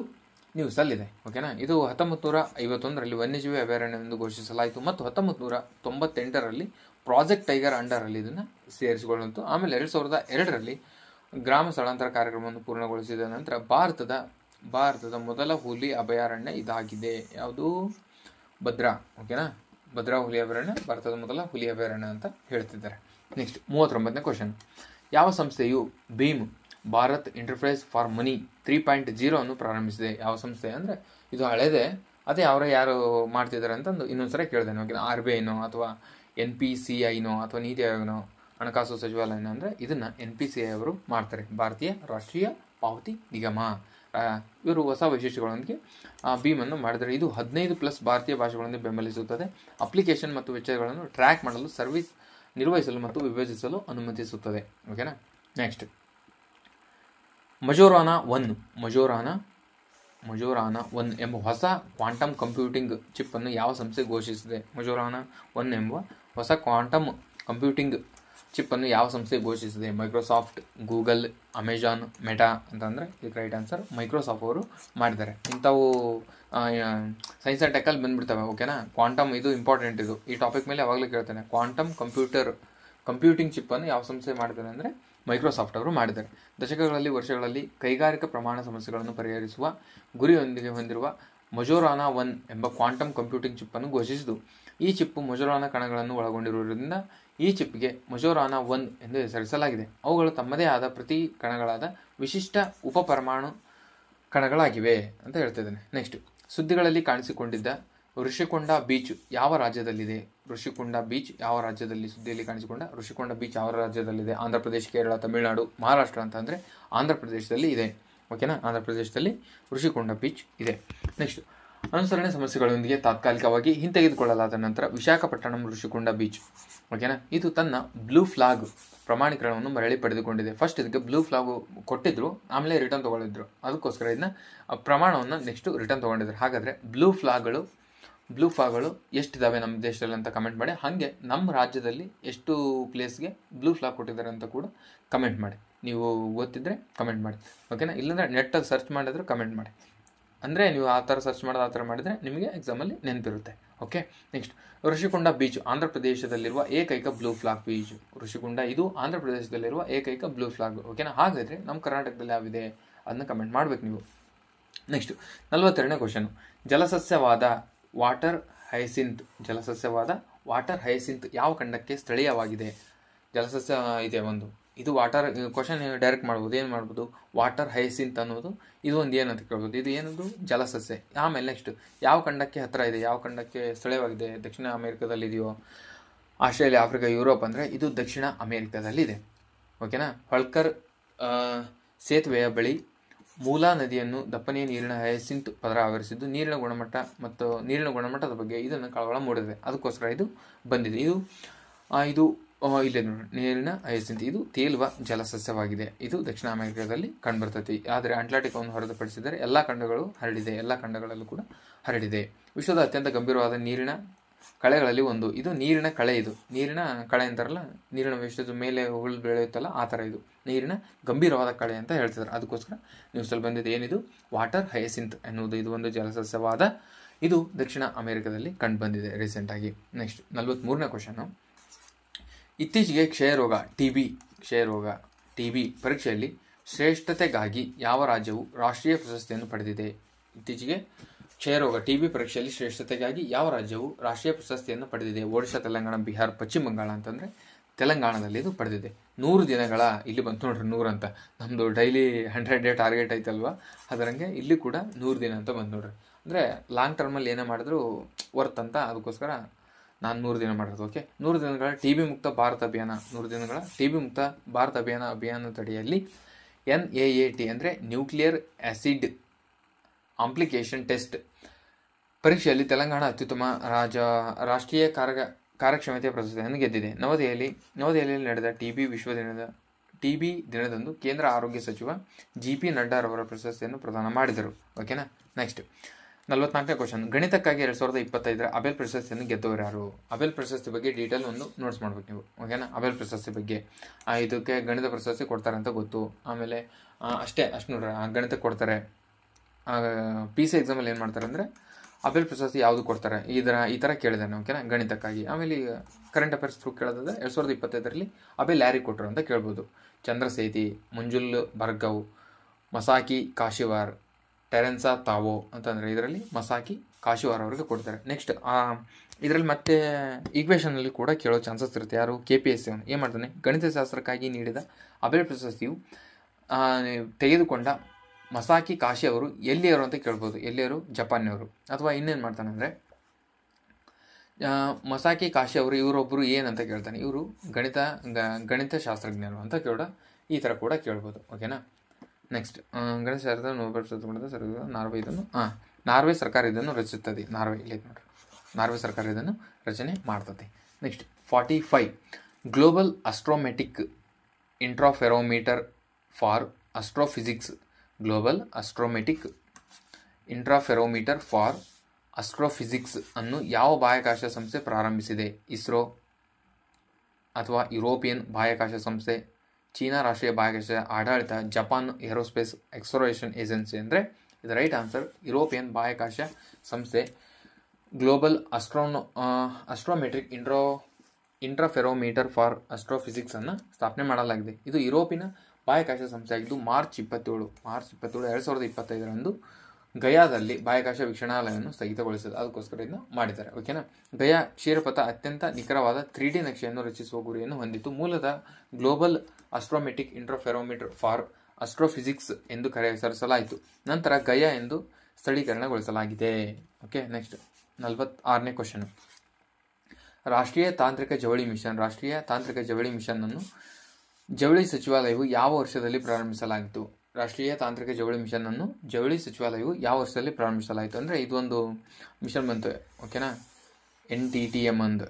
ನ್ಯೂಸಲ್ಲಿದೆ. ಓಕೆನಾ. ಇದು 1951ರಲ್ಲಿ ವನ್ಯಜೀವಿ ಅಭಯಾರಣ್ಯವೆಂದು ಘೋಷಿಸಲಾಯಿತು ಮತ್ತು 1998ರಲ್ಲಿ ಪ್ರಾಜೆಕ್ಟ್ ಟೈಗರ್ ಅಂಡರಲ್ಲಿ ಇದನ್ನು ಸೇರಿಸಿಕೊಳ್ಳಿತು. ಆಮೇಲೆ 2002ರಲ್ಲಿ ಗ್ರಾಮ ಸ್ಥಳಾಂತರ ಕಾರ್ಯಕ್ರಮವನ್ನು ಪೂರ್ಣಗೊಳಿಸಿದ ನಂತರ ಭಾರತದ ಮೊದಲ ಹುಲಿ ಅಭಯಾರಣ್ಯ ಇದಾಗಿದೆ. ಯಾವುದು? ಭದ್ರಾ. ಓಕೆನಾ, ಭದ್ರಾ ಹುಲಿ ಅಭಯಾರಣ್ಯ ಭಾರತದ ಮೊದಲ ಹುಲಿ ಅಭಯಾರಣ್ಯ ಅಂತ ಹೇಳ್ತಿದ್ದಾರೆ. ನೆಕ್ಸ್ಟ್, 39ನೇ ಕ್ವಶನ್. ಯಾವ ಸಂಸ್ಥೆಯು Bhim Bharat interface for money 3.0 ಅನ್ನು ಪ್ರಾರಂಭಿಸಿದೆ? ಯಾವ ಸಂಸ್ಥೆ ಅಂದರೆ ಇದು ಹಳೇದೇ, ಅದೇ ಯಾರು ಮಾಡ್ತಿದ್ದಾರೆ ಅಂತಂದು ಇನ್ನೊಂದ್ಸಲ ಕೇಳ್ತೇನೆ. ಓಕೆ, RBIನೋ ಅಥವಾ NPCIನೋ ಅಥವಾ ನೀತಿ ಆಯೋಗನೋ, ಹಣಕಾಸು ಸಚಿವಾಲಯನ ಅಂದರೆ ಇದನ್ನು NPCI ಅವರು ಮಾಡ್ತಾರೆ, ಭಾರತೀಯ ರಾಷ್ಟ್ರೀಯ ಪಾವತಿ ನಿಗಮ. ಇವರು ಹೊಸ ವೈಶಿಷ್ಟ್ಯಗಳೊಂದಿಗೆ ಭೀಮನ್ನು ಮಾಡಿದ್ದಾರೆ. ಇದು 15+ ಭಾರತೀಯ ಭಾಷೆಗಳೊಂದಿಗೆ ಬೆಂಬಲಿಸುತ್ತದೆ. ಅಪ್ಲಿಕೇಶನ್ ಮತ್ತು ವೆಚ್ಚಗಳನ್ನು ಟ್ರ್ಯಾಕ್ ಮಾಡಲು, ಸರ್ವಿಸ್ ನಿರ್ವಹಿಸಲು ಮತ್ತು ವಿಭಜಿಸಲು ಅನುಮತಿಸುತ್ತದೆ. ಓಕೆನಾ. ನೆಕ್ಸ್ಟ್, ಮೊಜೊರಾನಾ 1 ಎಂಬ ಹೊಸ ಕ್ವಾಂಟಮ್ ಕಂಪ್ಯೂಟಿಂಗ್ ಚಿಪ್ ಅನ್ನು ಯಾವ ಸಂಸ್ಥೆ ಘೋಷಿಸಿದೆ? ಮೊಜೊರಾನಾ 1 ಎಂಬ ಹೊಸ ಕ್ವಾಂಟಮ್ ಕಂಪ್ಯೂಟಿಂಗ್ ಚಿಪ್ ಅನ್ನು ಯಾವ ಸಂಸ್ಥೆ ಘೋಷಿಸಿದೆ? ಮೈಕ್ರೋಸಾಫ್ಟ್, ಗೂಗಲ್, ಅಮೆಜಾನ್, ಮೆಟಾ ಅಂತಂದರೆ ಇದಕ್ಕೆ ರೈಟ್ ಆನ್ಸರ್ ಮೈಕ್ರೋಸಾಫ್ಟ್ ಅವರು ಮಾಡಿದ್ದಾರೆ. ಇಂಥವು ಸೈನ್ಸ್ ಆ್ಯಂಡ್ ಟೆಕ್ಕಲ್ಲಿ ಬಂದುಬಿಡ್ತವೆ. ಓಕೆನಾ. ಕ್ವಾಂಟಮ್ ಇದು ಇಂಪಾರ್ಟೆಂಟ್, ಇದು ಈ ಟಾಪಿಕ್ ಮೇಲೆ ಯಾವಾಗಲೂ ಕೇಳ್ತೇನೆ. ಕ್ವಾಂಟಮ್ ಕಂಪ್ಯೂಟಿಂಗ್ ಚಿಪ್ ಅನ್ನು ಯಾವ ಸಂಸ್ಥೆ ಮಾಡಿದ್ದಾರೆ ಅಂದರೆ ಮೈಕ್ರೋಸಾಫ್ಟ್ ಅವರು ಮಾಡಿದ್ದಾರೆ. ವರ್ಷಗಳಲ್ಲಿ ಕೈಗಾರಿಕಾ ಪ್ರಮಾಣ ಸಮಸ್ಯೆಗಳನ್ನು ಪರಿಹರಿಸುವ ಗುರಿಯೊಂದಿಗೆ ಹೊಂದಿರುವ ಮೊಜೊರಾನಾ 1 ಎಂಬ ಕ್ವಾಂಟಮ್ ಕಂಪ್ಯೂಟಿಂಗ್ ಚಿಪ್ ಅನ್ನು ಘೋಷಿಸಿತು. ಈ ಚಿಪ್ ಮೊಜೊರಾನಾ ಕಣಗಳನ್ನು ಒಳಗೊಂಡಿರುವುದರಿಂದ ಈ ಚಿಪ್ಗೆ ಮೊಜೊರಾನಾ 1 ಎಂದು ಹೆಸರಿಸಲಾಗಿದೆ. ಅವುಗಳು ತಮ್ಮದೇ ಆದ ಪ್ರತಿ ಕಣಗಳಾದ ವಿಶಿಷ್ಟ ಉಪಪರಮಾಣು ಕಣಗಳಾಗಿವೆ ಅಂತ ಹೇಳ್ತಿದ್ದೇನೆ. ನೆಕ್ಸ್ಟ್, ಸುದ್ದಿಗಳಲ್ಲಿ ಕಾಣಿಸಿಕೊಂಡಿದ್ದ ಋಷಿಕೊಂಡ ಬೀಚ್ ಯಾವ ರಾಜ್ಯದಲ್ಲಿದೆ? ಋಷಿಕೊಂಡ ಬೀಚ್ ಯಾವ ರಾಜ್ಯದಲ್ಲಿ ಸುದ್ದಿಯಲ್ಲಿ ಕಾಣಿಸಿಕೊಂಡ ಋಷಿಕೊಂಡ ಬೀಚ್ ಯಾವ ರಾಜ್ಯದಲ್ಲಿದೆ? ಆಂಧ್ರ ಪ್ರದೇಶ, ಕೇರಳ, ತಮಿಳುನಾಡು, ಮಹಾರಾಷ್ಟ್ರ ಅಂತ ಅಂದರೆ ಆಂಧ್ರ ಪ್ರದೇಶದಲ್ಲಿ ಇದೆ. ಓಕೆನಾ. ಆಂಧ್ರ ಪ್ರದೇಶದಲ್ಲಿ ಋಷಿಕೊಂಡ ಬೀಚ್ ಇದೆ. ನೆಕ್ಸ್ಟ್, ಅನುಸರಣೆ ಸಮಸ್ಯೆಗಳೊಂದಿಗೆ ತಾತ್ಕಾಲಿಕವಾಗಿ ಹಿಂತೆಗೆದುಕೊಳ್ಳಲಾದ ನಂತರ ವಿಶಾಖಪಟ್ಟಣಂ ಋಷಿಕೊಂಡ ಬೀಚ್, ಓಕೆನಾ, ಇದು ತನ್ನ ಬ್ಲೂ ಫ್ಲಾಗ್ ಪ್ರಮಾಣೀಕರಣವನ್ನು ಮರಳಿ ಪಡೆದುಕೊಂಡಿದೆ. ಫಸ್ಟ್ ಇದಕ್ಕೆ ಬ್ಲೂ ಫ್ಲಾಗ್ ಕೊಟ್ಟಿದ್ರು, ಆಮೇಲೆ ರಿಟರ್ನ್ ತೊಗೊಂಡಿದ್ರು. ಅದಕ್ಕೋಸ್ಕರ ಇದನ್ನ ಪ್ರಮಾಣವನ್ನು ನೆಕ್ಸ್ಟ್ ರಿಟರ್ನ್ ತೊಗೊಂಡಿದ್ರು. ಹಾಗಾದರೆ ಬ್ಲೂ ಫ್ಲಾಗ್ಗಳು ಎಷ್ಟಿದ್ದಾವೆ ನಮ್ಮ ದೇಶದಲ್ಲಿ ಅಂತ ಕಮೆಂಟ್ ಮಾಡಿ. ಹಾಗೆ ನಮ್ಮ ರಾಜ್ಯದಲ್ಲಿ ಎಷ್ಟು ಪ್ಲೇಸ್ಗೆ ಬ್ಲೂ ಫ್ಲಾಗ್ ಕೊಟ್ಟಿದ್ದಾರೆ ಅಂತ ಕೂಡ ಕಮೆಂಟ್ ಮಾಡಿ. ನೀವು ಗೊತ್ತಿದ್ದರೆ ಕಮೆಂಟ್ ಮಾಡಿ. ಓಕೆನಾ. ಇಲ್ಲಾಂದರೆ ನೆಟ್ಟಲ್ಲಿ ಸರ್ಚ್ ಮಾಡಿದ್ರೆ ಕಮೆಂಟ್ ಮಾಡಿ. ಅಂದರೆ ನೀವು ಆ ಥರ ಸರ್ಚ್ ಮಾಡೋದು ಆ ಥರ ಮಾಡಿದರೆ ನಿಮಗೆ ಎಕ್ಸಾಮಲ್ಲಿ ನೆನಪಿರುತ್ತೆ. Okay. Next, Rushikonda beach Andhra ಪ್ರದೇಶದಲ್ಲಿರುವ ಏಕೈಕ ಬ್ಲೂ ಫ್ಲಾಗ್ ಬೀಚ್. ಋಷಿಕೊಂಡ ಇದು ಆಂಧ್ರ ಪ್ರದೇಶದಲ್ಲಿರುವ ಏಕೈಕ ಬ್ಲೂ ಫ್ಲಾಗ್. ಓಕೆನಾ. ಹಾಗಾದರೆ ನಮ್ಮ ಕರ್ನಾಟಕದಲ್ಲಿ ಯಾವಿದೆ ಅದನ್ನ ಕಮೆಂಟ್ ಮಾಡ್ಬೇಕು ನೀವು. ನೆಕ್ಸ್ಟ್ 42ನೇ ಕ್ವಶನ್, ಜಲಸಸ್ಯವಾದ ವಾಟರ್ ಹೈಸಿಂತ್ ಯಾವ ಖಂಡಕ್ಕೆ ಸ್ಥಳೀಯವಾಗಿದೆ? ಜಲಸಸ್ಯ ಇದೆ ಒಂದು, ಇದು ವಾಟರ್ ಕ್ವಶನ್ ಡೈರೆಕ್ಟ್ ಮಾಡ್ಬೋದು. ಏನು ಮಾಡ್ಬೋದು? ವಾಟರ್ ಹೈಸಿಂತ್ ಅನ್ನೋದು ಇದು ಒಂದು ಏನಂತ ಕೇಳ್ಬೋದು. ಇದು ಏನದು? ಜಲಸಸ್ಯ. ಆಮೇಲೆ ನೆಕ್ಸ್ಟ್ ಯಾವ ಖಂಡಕ್ಕೆ ಹತ್ತಿರ ಇದೆ, ಯಾವ ಖಂಡಕ್ಕೆ ಸ್ಥಳೀಯವಾಗಿದೆ? ದಕ್ಷಿಣ ಅಮೆರಿಕದಲ್ಲಿ ಇದೆಯೋ, ಆಸ್ಟ್ರೇಲಿಯಾ, ಆಫ್ರಿಕಾ, ಯುರೋಪ್ ಅಂದರೆ ಇದು ದಕ್ಷಿಣ ಅಮೆರಿಕದಲ್ಲಿದೆ. ಓಕೆನಾ. ಹೊಳ್ಕರ್ ಸೇತುವೆಯ ಬಳಿ ಮೂಲಾ ನದಿಯನ್ನು ದಪ್ಪನೆಯ ನೀರಿನ ಹೈಸಿಂತ್ ಪದರ ಆವರಿಸಿದ್ದು ನೀರಿನ ಗುಣಮಟ್ಟದ ಬಗ್ಗೆ ಇದನ್ನು ಕಳವಳ ಮೂಡಿದೆ. ಅದಕ್ಕೋಸ್ಕರ ಇದು ಬಂದಿದೆ. ಇದು ಇಲ್ಲೇ ನೋಡಿ, ನೀರಿನ ಹೈಸಿಂತ್ ಇದು ತೇಲುವ ಜಲಸಸ್ಯವಾಗಿದೆ. ಇದು ದಕ್ಷಿಣ ಅಮೆರಿಕದಲ್ಲಿ ಕಂಡುಬರ್ತೈತಿ. ಆದರೆ ಅಟ್ಲಾಂಟಿಕವನ್ನು ಹೊರತುಪಡಿಸಿದರೆ ಎಲ್ಲ ಖಂಡಗಳಲ್ಲೂ ಕೂಡ ಹರಡಿದೆ. ವಿಶ್ವದ ಅತ್ಯಂತ ಗಂಭೀರವಾದ ನೀರಿನ ಕಳೆಗಳಲ್ಲಿ ಒಂದು ಇದು ನೀರಿನ ಕಳೆ. ಇದು ನೀರಿನ ಕಳೆ ಅಂತಾರಲ್ಲ, ನೀರಿನ ವೇಸ್ಟೇಜ್ ಮೇಲೆ ಹುಳು ಬೆಳೆಯುತ್ತಲ್ಲ ಆ ಥರ ಇದು ನೀರಿನ ಗಂಭೀರವಾದ ಕಳೆ ಅಂತ ಹೇಳ್ತಿದ್ದಾರೆ. ಅದಕ್ಕೋಸ್ಕರ ನ್ಯೂಸಲ್ಲಿ ಬಂದಿದೆ ಏನಿದು? ವಾಟರ್ ಹೈಸಿಂತ್ ಎನ್ನುವುದು ಇದು ಒಂದು ಜಲಸಸ್ಯವಾದ, ಇದು ದಕ್ಷಿಣ ಅಮೆರಿಕದಲ್ಲಿ ಕಂಡು ಬಂದಿದೆ ರೀಸೆಂಟಾಗಿ. ನೆಕ್ಸ್ಟ್ 43ನೇ ಕ್ವಶನು, ಇತ್ತೀಚೆಗೆ ಕ್ಷಯರೋಗ ಟಿಬಿ ಪರೀಕ್ಷೆಯಲ್ಲಿ ಶ್ರೇಷ್ಠತೆಗಾಗಿ ಯಾವ ರಾಜ್ಯವು ರಾಷ್ಟ್ರೀಯ ಪ್ರಶಸ್ತಿಯನ್ನು ಪಡೆದಿದೆ? ಇತ್ತೀಚೆಗೆ ಕ್ಷಯರೋಗ ಟಿಬಿ ಪರೀಕ್ಷೆಯಲ್ಲಿ ಶ್ರೇಷ್ಠತೆಗಾಗಿ ಯಾವ ರಾಜ್ಯವು ರಾಷ್ಟ್ರೀಯ ಪ್ರಶಸ್ತಿಯನ್ನು ಪಡೆದಿದೆ? ಒಡಿಶಾ, ತೆಲಂಗಾಣ, ಬಿಹಾರ, ಪಶ್ಚಿಮ ಬಂಗಾಳ ಅಂತಂದರೆ ತೆಲಂಗಾಣದಲ್ಲಿ ಇದು ಪಡೆದಿದೆ. 100 ದಿನಗಳ, ಇಲ್ಲಿ ಬಂತು ನೋಡ್ರಿ 100 ಅಂತ, ನಮ್ಮದು ಡೈಲಿ 100 ಡೇ ಟಾರ್ಗೆಟ್ ಐತಲ್ವಾ, ಅದರಂಗೆ ಇಲ್ಲಿ ಕೂಡ 100 ದಿನ ಅಂತ ಬಂದು ನೋಡ್ರಿ. ಅಂದರೆ ಲಾಂಗ್ ಟರ್ಮಲ್ಲಿ ಏನೇ ಮಾಡಿದ್ರು ವರ್ತ್ ಅಂತ, ಅದಕ್ಕೋಸ್ಕರ ನಾನು 100 ದಿನ ಮಾಡಿರೋದು. ಓಕೆ, 100 ದಿನಗಳ ಟಿಬಿ ಮುಕ್ತ ಭಾರತ ಅಭಿಯಾನ, 100 ದಿನಗಳ ಟಿಬಿ ಮುಕ್ತ ಭಾರತ ಅಭಿಯಾನದಡಿಯಲ್ಲಿ NAAT ಅಂದರೆ ನ್ಯೂಕ್ಲಿಯರ್ ಆಸಿಡ್ ಆಂಪ್ಲಿಕೇಶನ್ ಟೆಸ್ಟ್ ಪರೀಕ್ಷೆಯಲ್ಲಿ ತೆಲಂಗಾಣ ಅತ್ಯುತ್ತಮ ರಾಷ್ಟ್ರೀಯ ಕಾರ್ಯಕ್ಷಮತೆಯ ಪ್ರಶಸ್ತಿಯನ್ನು ಗೆದ್ದಿದೆ. ನವದೆಹಲಿಯಲ್ಲಿ ನಡೆದ ಟಿಬಿ ದಿನದಂದು ಕೇಂದ್ರ ಆರೋಗ್ಯ ಸಚಿವ JP ನಡ್ಡಾ ರವರ ಪ್ರಶಸ್ತಿಯನ್ನು ಪ್ರದಾನ ಮಾಡಿದರು. ಓಕೆನಾ. ನೆಕ್ಸ್ಟ್ 44ನೇ ಕ್ವಶನ್, ಗಣಿತಕ್ಕಾಗಿ 2025ರ ಅಬೆಲ್ ಪ್ರಶಸ್ತಿಯನ್ನು ಗೆದ್ದವರು ಯಾರು? ಅಬೆಲ್ ಪ್ರಶಸ್ತಿ ಬಗ್ಗೆ ಡೀಟೇಲ್ ಒಂದು ನೋಟ್ಸ್ ಮಾಡ್ಬೇಕು ನೀವು. ಓಕೆನಾ. ಅಬೆಲ್ ಪ್ರಶಸ್ತಿ ಬಗ್ಗೆ ಇದಕ್ಕೆ ಗಣಿತ ಪ್ರಶಸ್ತಿ ಕೊಡ್ತಾರೆ ಅಂತ ಗೊತ್ತು. ಆಮೇಲೆ ಅಷ್ಟು ನೋಡ್ರಿ, ಗಣಿತಕ್ಕೆ ಕೊಡ್ತಾರೆ. PC ಎಕ್ಸಾಮಲ್ಲಿ ಏನು ಮಾಡ್ತಾರೆ ಅಂದರೆ ಅಬೆಲ್ ಪ್ರಶಸ್ತಿ ಯಾವುದು ಕೊಡ್ತಾರೆ ಈ ಥರ ಕೇಳಿದಾನೆ. ಓಕೆನಾ. ಗಣಿತಕ್ಕಾಗಿ. ಆಮೇಲೆ ಈಗ ಕರೆಂಟ್ ಅಫೇರ್ಸ್ ಥ್ರೂ ಕೇಳೋದಾದ್ರೆ 2025ರಲ್ಲಿ ಅಬೆಲ್ ಯಾರಿಗೆ ಕೊಟ್ಟರು ಅಂತ ಕೇಳ್ಬೋದು. ಚಂದ್ರ ಸೇತಿ, ಮಂಜುಲ್ ಭಾರ್ಗವ್, ಮಸಾಕಿ ಕಾಶಿವಾರ್, ಟೆರೆನ್ಸಾ ತಾವೋ ಅಂತಂದರೆ ಇದರಲ್ಲಿ ಮಸಾಕಿ ಕಾಶಿವಾರ್ ಅವರಿಗೆ ಕೊಡ್ತಾರೆ. ನೆಕ್ಸ್ಟ್ ಇದರಲ್ಲಿ ಮತ್ತೆ ಈಕ್ವೇಷನಲ್ಲಿ ಕೂಡ ಕೇಳೋ ಚಾನ್ಸಸ್ ಇರುತ್ತೆ. ಯಾರು? KPSC ಅವನು ಏನು ಮಾಡ್ತಾನೆ, ಗಣಿತಶಾಸ್ತ್ರಕ್ಕಾಗಿ ನೀಡಿದ ಅಬೆಲ್ ಪ್ರಶಸ್ತಿಯು ತೆಗೆದುಕೊಂಡ ಮಸಾಕಿ ಕಾಶಿ ಅವರು ಎಲ್ಲಿಯವರು ಅಂತ ಕೇಳ್ಬೋದು. ಎಲ್ಲಿಯವರು? ಜಪಾನ್ನವರು. ಅಥವಾ ಇನ್ನೇನು ಮಾಡ್ತಾನೆ ಅಂದರೆ ಮಸಾಕಿ ಕಾಶಿ ಅವರು ಇವರೊಬ್ಬರು ಏನಂತ ಕೇಳ್ತಾನೆ, ಇವರು ಗಣಿತಶಾಸ್ತ್ರಜ್ಞರು ಅಂತ ಈ ಥರ ಕೂಡ ಕೇಳ್ಬೋದು. ಓಕೆನಾ. ನೆಕ್ಸ್ಟ್ ಗಣಿತಶಾಸ್ತ್ರದ ನೋಬೆಲ್ ಪ್ರಶಸ್ತಿ ನಾರ್ವೆ ಸರ್ಕಾರ ಇದನ್ನು ರಚಿಸುತ್ತದೆ. ನಾರ್ವೆ ಸರ್ಕಾರ ಇದನ್ನು ರಚನೆ ಮಾಡ್ತದೆ. Next 45, global astrometric interferometer for astrophysics. Global astrometric interferometer for astrophysics ಅನ್ನು ಯಾವ ಬಾಹ್ಯಾಕಾಶ ಸಂಸ್ಥೆ ಪ್ರಾರಂಭಿಸಿದೆ? ಇಸ್ರೋ ಅಥವಾ ಯುರೋಪಿಯನ್ ಬಾಹ್ಯಾಕಾಶ ಸಂಸ್ಥೆ, ಚೀನಾ ರಾಷ್ಟ್ರೀಯ ಬಾಹ್ಯಾಕಾಶ ಆಡಳಿತ, ಜಪಾನ್ ಏರೋಸ್ಪೇಸ್ ಎಕ್ಸ್ಪ್ಲೋರೇಷನ್ ಏಜೆನ್ಸಿ. ಅಂದರೆ ಇದು ರೈಟ್ ಆನ್ಸರ್, ಯುರೋಪಿಯನ್ ಬಾಹ್ಯಾಕಾಶ ಸಂಸ್ಥೆ ಗ್ಲೋಬಲ್ ಅಸ್ಟ್ರೋಮೆಟ್ರಿಕ್ ಇಂಟ್ರಾಫೆರೋಮೀಟರ್ ಫಾರ್ ಅಸ್ಟ್ರೋಫಿಸಿಕ್ಸ್ ಅನ್ನು ಸ್ಥಾಪನೆ ಮಾಡಲಾಗಿದೆ. ಇದು ಯುರೋಪಿನ ಬಾಹ್ಯಾಕಾಶ ಸಂಸ್ಥೆ ಆಗಿದ್ದು ಮಾರ್ಚ್ 27, 2025ರಂದು ಗಯಾದಲ್ಲಿ ಬಾಹ್ಯಾಕಾಶ ವೀಕ್ಷಣಾಲಯವನ್ನು ಸ್ಥಗಿತಗೊಳಿಸಿದೆ. ಅದಕ್ಕೋಸ್ಕರ ಇದನ್ನು ಮಾಡಿದ್ದಾರೆ. ಓಕೆನಾ. ಗಯಾ ಕ್ಷೀರಪಥ ಅತ್ಯಂತ ನಿಖರವಾದ 3D ನಕ್ಷೆಯನ್ನು ರಚಿಸುವ ಗುರಿಯನ್ನು ಹೊಂದಿತ್ತು. ಮೂಲತಃ ಗ್ಲೋಬಲ್ ಅಸ್ಟ್ರೋಮೆಟಿಕ್ ಇಂಟ್ರಾಫೆರೋಮೀಟರ್ ಫಾರ್ ಅಸ್ಟ್ರೋಫಿಸಿಕ್ಸ್ ಎಂದು ಹೆಸರಿಸಲಾಯಿತು. ನಂತರ ಗಯಾ ಎಂದು ಸ್ಥಳೀಕರಣಗೊಳಿಸಲಾಗಿದೆ. ಓಕೆ. ನೆಕ್ಸ್ಟ್ 46ನೇ ಕ್ವಶನ್, ರಾಷ್ಟ್ರೀಯ ತಾಂತ್ರಿಕ ಜವಳಿ ಮಿಷನ್ ಅನ್ನು ಜವಳಿ ಸಚಿವಾಲಯವು ಯಾವ ವರ್ಷದಲ್ಲಿ ಪ್ರಾರಂಭಿಸಲಾಯಿತು? ರಾಷ್ಟ್ರೀಯ ತಾಂತ್ರಿಕ ಜವಳಿ ಮಿಷನ್ ಅನ್ನು ಜವಳಿ ಸಚಿವಾಲಯವು ಯಾವ ವರ್ಷದಲ್ಲಿ ಪ್ರಾರಂಭಿಸಲಾಯಿತು? ಅಂದರೆ ಇದೊಂದು ಮಿಷನ್ ಬಂತು. ಓಕೆನಾ. NTTM ಅಂದು.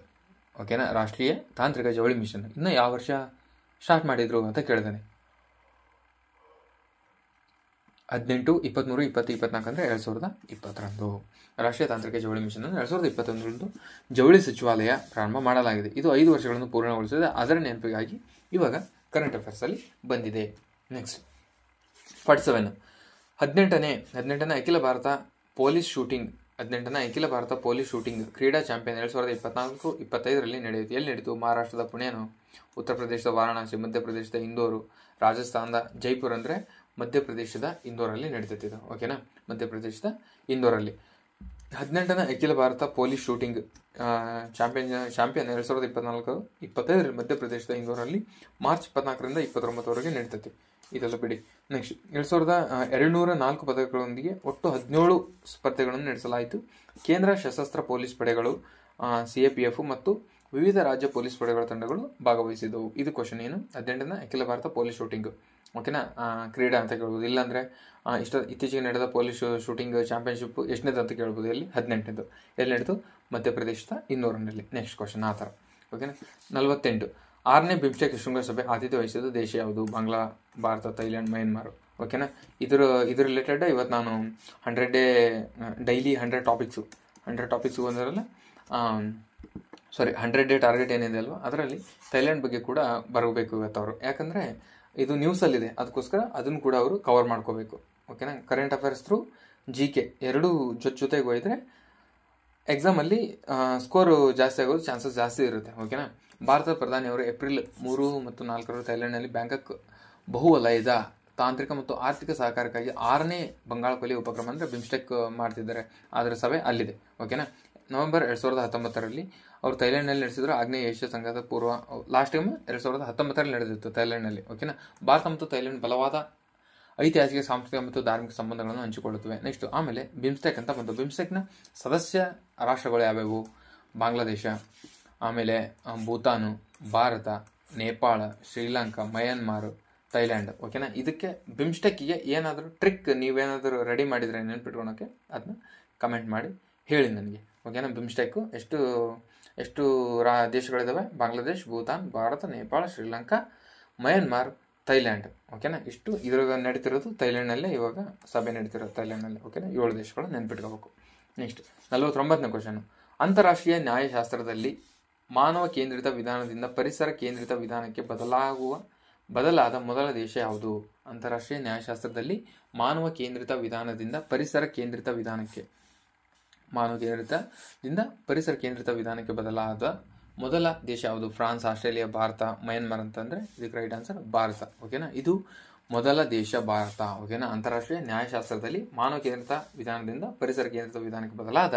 ಓಕೆನಾ. ರಾಷ್ಟ್ರೀಯ ತಾಂತ್ರಿಕ ಜವಳಿ ಮಿಷನ್ ಇನ್ನು ಯಾವ ವರ್ಷ ಸ್ಟಾರ್ಟ್ ಮಾಡಿದ್ರು ಅಂತ ಕೇಳಿದಾನೆ. 18, 23, 20, 24 ಅಂದರೆ 2020ರಂದು ರಾಷ್ಟ್ರೀಯ ತಾಂತ್ರಿಕ ಜವಳಿ ಮಿಷನ್ ಅನ್ನು 2021ರಂದು ಜವಳಿ ಸಚಿವಾಲಯ ಪ್ರಾರಂಭ ಮಾಡಲಾಗಿದೆ. ಇದು 5 ವರ್ಷಗಳನ್ನು ಪೂರ್ಣಗೊಳಿಸಿದೆ. ಅದರ ನೆನಪಿಗಾಗಿ ಇವಾಗ ಕರೆಂಟ್ ಅಫೇರ್ಸಲ್ಲಿ ಬಂದಿದೆ. ನೆಕ್ಸ್ಟ್ 47, 18ನೇ ಅಖಿಲ ಭಾರತ ಪೊಲೀಸ್ ಶೂಟಿಂಗ್ ಕ್ರೀಡಾ ಚಾಂಪಿಯನ್ 2024-25ರಲ್ಲಿ ನಡೆಯಿತು. ಎಲ್ಲಿ ನಡೀತು? ಮಹಾರಾಷ್ಟ್ರದ ಪುಣೆನೋ, ಉತ್ತರ ಪ್ರದೇಶದ ವಾರಾಣಸಿ, ಮಧ್ಯಪ್ರದೇಶದ ಇಂದೋರು, ರಾಜಸ್ಥಾನದ ಜೈಪುರ್ ಅಂದರೆ ಮಧ್ಯಪ್ರದೇಶದ ಇಂದೋರಲ್ಲಿ ನಡೀತೈತೆ ಇದು. ಓಕೆನಾ, ಮಧ್ಯಪ್ರದೇಶದ ಇಂದೋರಲ್ಲಿ. 18ನೇ ಅಖಿಲ ಭಾರತ ಪೊಲೀಸ್ ಶೂಟಿಂಗ್ ಚಾಂಪಿಯನ್ 2024-25 ಮಧ್ಯಪ್ರದೇಶದ ಇಂದೋರಲ್ಲಿ ಮಾರ್ಚ್ 24ರಿಂದ 29ವರೆಗೆ ನಡೀತೈತಿ. ಇದೆಲ್ಲ ಬಿಡಿ. ನೆಕ್ಸ್ಟ್ 2204 ಪದಕಗಳೊಂದಿಗೆ ಒಟ್ಟು 17 ಸ್ಪರ್ಧೆಗಳನ್ನು ನಡೆಸಲಾಯಿತು. ಕೇಂದ್ರ ಸಶಸ್ತ್ರ ಪೊಲೀಸ್ ಪಡೆಗಳು CAPF ಮತ್ತು ವಿವಿಧ ರಾಜ್ಯ ಪೊಲೀಸ್ ಪಡೆಗಳ ತಂಡಗಳು ಭಾಗವಹಿಸಿದವು. ಇದು ಕ್ವಶನ್ ಏನು, 18ನೇ ಅಖಿಲ ಭಾರತ ಪೊಲೀಸ್ ಶೂಟಿಂಗ್. ಓಕೆನಾ, ಕ್ರೀಡಾ ಅಂತ ಕೇಳ್ಬೋದು. ಇಲ್ಲಾಂದ್ರೆ ಇತ್ತೀಚೆಗೆ ನಡೆದ ಪೊಲೀಸ್ ಶೂಟಿಂಗ್ ಚಾಂಪಿಯನ್ಶಿಪ್ ಎಷ್ಟನೇದು ಅಂತ ಕೇಳ್ಬೋದು. ಎಲ್ಲಿ 18ನೇದು. ಎಲ್ಲಿ ನಡೆದು ಮಧ್ಯಪ್ರದೇಶದ ಇಂದೋರ್ನಲ್ಲಿ. ನೆಕ್ಸ್ಟ್ ಕ್ವಶನ್ ಆ ಥರ. ಓಕೆನಾ. 48 6ನೇ ಬಿಮ್ಸ್ಟೆಕ್ ಶೃಂಗಸಭೆ ಆತಿಥ್ಯ ವಹಿಸಿದ ದೇಶ ಯಾವುದು? ಬಾಂಗ್ಲಾ, ಭಾರತ, ಥೈಲ್ಯಾಂಡ್, ಮಯನ್ಮಾರ್. ಓಕೆನಾ, ಇದ್ರ ರಿಲೇಟೆಡ್ ಇವತ್ತು ನಾನು 100 ಟಾಪಿಕ್ಸು ಒಂದರಲ್ಲ 100 ಡೇ ಟಾರ್ಗೆಟ್ ಏನಿದೆ ಅಲ್ವಾ, ಅದರಲ್ಲಿ ಥೈಲ್ಯಾಂಡ್ ಬಗ್ಗೆ ಕೂಡ ಬರಬೇಕು ಇವತ್ತು ಅವರು. ಯಾಕಂದರೆ ಇದು ನ್ಯೂಸಲ್ಲಿದೆ, ಅದಕ್ಕೋಸ್ಕರ ಅದನ್ನು ಕೂಡ ಅವರು ಕವರ್ ಮಾಡ್ಕೋಬೇಕು. ಓಕೆನಾ, ಕರೆಂಟ್ ಅಫೇರ್ಸ್ ಥ್ರೂ GK ಎರಡೂ ಜೊತೆಗೆ ಹೋಯಿದ್ರೆ ಎಕ್ಸಾಮಲ್ಲಿ ಸ್ಕೋರು ಜಾಸ್ತಿ ಆಗೋದು ಚಾನ್ಸಸ್ ಜಾಸ್ತಿ ಇರುತ್ತೆ. ಓಕೆನಾ. ಭಾರತದ ಪ್ರಧಾನಿಯವರು ಏಪ್ರಿಲ್ 3 ಮತ್ತು 4 ಥೈಲ್ಯಾಂಡ್ನಲ್ಲಿ ಬ್ಯಾಂಕಾಕ್ ಬಹುವಲಯದ ತಾಂತ್ರಿಕ ಮತ್ತು ಆರ್ಥಿಕ ಸಹಕಾರಕ್ಕಾಗಿ 6ನೇ ಬಂಗಾಳಕೊಲ್ಲಿ ಉಪಕ್ರಮ ಅಂದರೆ ಬಿಮ್ಸ್ಟೆಕ್ ಮಾಡ್ತಿದ್ದಾರೆ. ಅದರ ಸಭೆ ಅಲ್ಲಿದೆ. ಓಕೆನಾ. ನವೆಂಬರ್ 2019ರಲ್ಲಿ ಅವರು ಥೈಲ್ಯಾಂಡ್ನಲ್ಲಿ ನಡೆಸಿದ್ರು. ಆಗ್ನೇಯ ಏಷ್ಯಾ ಸಂಘದ ಪೂರ್ವ ಲಾಸ್ಟ್ ಟೈಮ್ 2019ರಲ್ಲಿ ನಡೆದಿತ್ತು ಥೈಲ್ಯಾಂಡ್ನಲ್ಲಿ. ಓಕೆನಾ. ಭಾರತ ಮತ್ತು ಥೈಲ್ಯಾಂಡ್ ಬಲವಾದ ಐತಿಹಾಸಿಕ, ಸಾಂಸ್ಕೃತಿಕ ಮತ್ತು ಧಾರ್ಮಿಕ ಸಂಬಂಧಗಳನ್ನು ಹಂಚಿಕೊಳ್ಳುತ್ತವೆ. ನೆಕ್ಸ್ಟ್ ಆಮೇಲೆ ಬಿಮ್ಸ್ಟೆಕ್ ಅಂತ ಬಂತು. ಬಿಮ್ಸ್ಟೆಕ್ನ ಸದಸ್ಯ ರಾಷ್ಟ್ರಗಳು ಯಾವ್ಯಾವು? ಬಾಂಗ್ಲಾದೇಶ, ಆಮೇಲೆ ಭೂತಾನು, ಭಾರತ, ನೇಪಾಳ, ಶ್ರೀಲಂಕಾ, ಮಯನ್ಮಾರ್, ಥೈಲ್ಯಾಂಡ್. ಓಕೆನಾ. ಇದಕ್ಕೆ ಬಿಮ್ಸ್ಟೆಕ್ಕಿಗೆ ಏನಾದರೂ ಟ್ರಿಕ್ ನೀವೇನಾದರೂ ರೆಡಿ ಮಾಡಿದರೆ ನೆನ್ಪಿಟ್ಕೊಳಕ್ಕೆ ಅದನ್ನ ಕಮೆಂಟ್ ಮಾಡಿ ಹೇಳಿ ನನಗೆ. ಓಕೆನಾ. ಬಿಮ್ಸ್ಟೆಕ್ ಎಷ್ಟು ದೇಶಗಳಿದ್ದಾವೆ? ಬಾಂಗ್ಲಾದೇಶ್, ಭೂತಾನ್, ಭಾರತ, ನೇಪಾಳ, ಶ್ರೀಲಂಕಾ, ಮಯನ್ಮಾರ್, ಥೈಲ್ಯಾಂಡ್. ಓಕೆನಾ. ಇಷ್ಟು ಇದ್ರಾಗ ನಡೀತಿರೋದು ಥೈಲ್ಯಾಂಡ್ನಲ್ಲೇ ಇವಾಗ ಸಭೆ ನಡೀತಿರೋದು ಥೈಲ್ಯಾಂಡ್ನಲ್ಲಿ. ಓಕೆನಾ. 7 ದೇಶಗಳು ನೆನ್ಪಿಟ್ಕೋಬೇಕು. Next 49ನೇ question. ಅಂತಾರಾಷ್ಟ್ರೀಯ ನ್ಯಾಯಶಾಸ್ತ್ರದಲ್ಲಿ ಮಾನವ ಕೇಂದ್ರಿತ ವಿಧಾನದಿಂದ ಪರಿಸರ ಕೇಂದ್ರಿತ ವಿಧಾನಕ್ಕೆ ಬದಲಾದ ಮೊದಲ ದೇಶ ಯಾವುದು? ಅಂತಾರಾಷ್ಟ್ರೀಯ ನ್ಯಾಯಶಾಸ್ತ್ರದಲ್ಲಿ ಮಾನವ ಕೇಂದ್ರಿತ ವಿಧಾನದಿಂದ ಪರಿಸರ ಕೇಂದ್ರಿತ ವಿಧಾನಕ್ಕೆ ಪರಿಸರ ಕೇಂದ್ರಿತ ವಿಧಾನಕ್ಕೆ ಬದಲಾದ ಮೊದಲ ದೇಶ ಯಾವುದು? ಫ್ರಾನ್ಸ್, ಆಸ್ಟ್ರೇಲಿಯಾ, ಭಾರತ, ಮಯನ್ಮಾರ್ ಅಂತಂದ್ರೆ ಇದಕ್ಕೆ ರೈಟ್ ಆನ್ಸರ್ ಭಾರತ. ಓಕೆನಾ. ಇದು ಮೊದಲ ದೇಶ ಭಾರತ. ಓಕೆನಾ. ಅಂತಾರಾಷ್ಟ್ರೀಯ ನ್ಯಾಯಶಾಸ್ತ್ರದಲ್ಲಿ ಮಾನವ ಕೇಂದ್ರಿತ ವಿಧಾನದಿಂದ ಪರಿಸರ ಕೇಂದ್ರಿತ ವಿಧಾನಕ್ಕೆ ಬದಲಾದ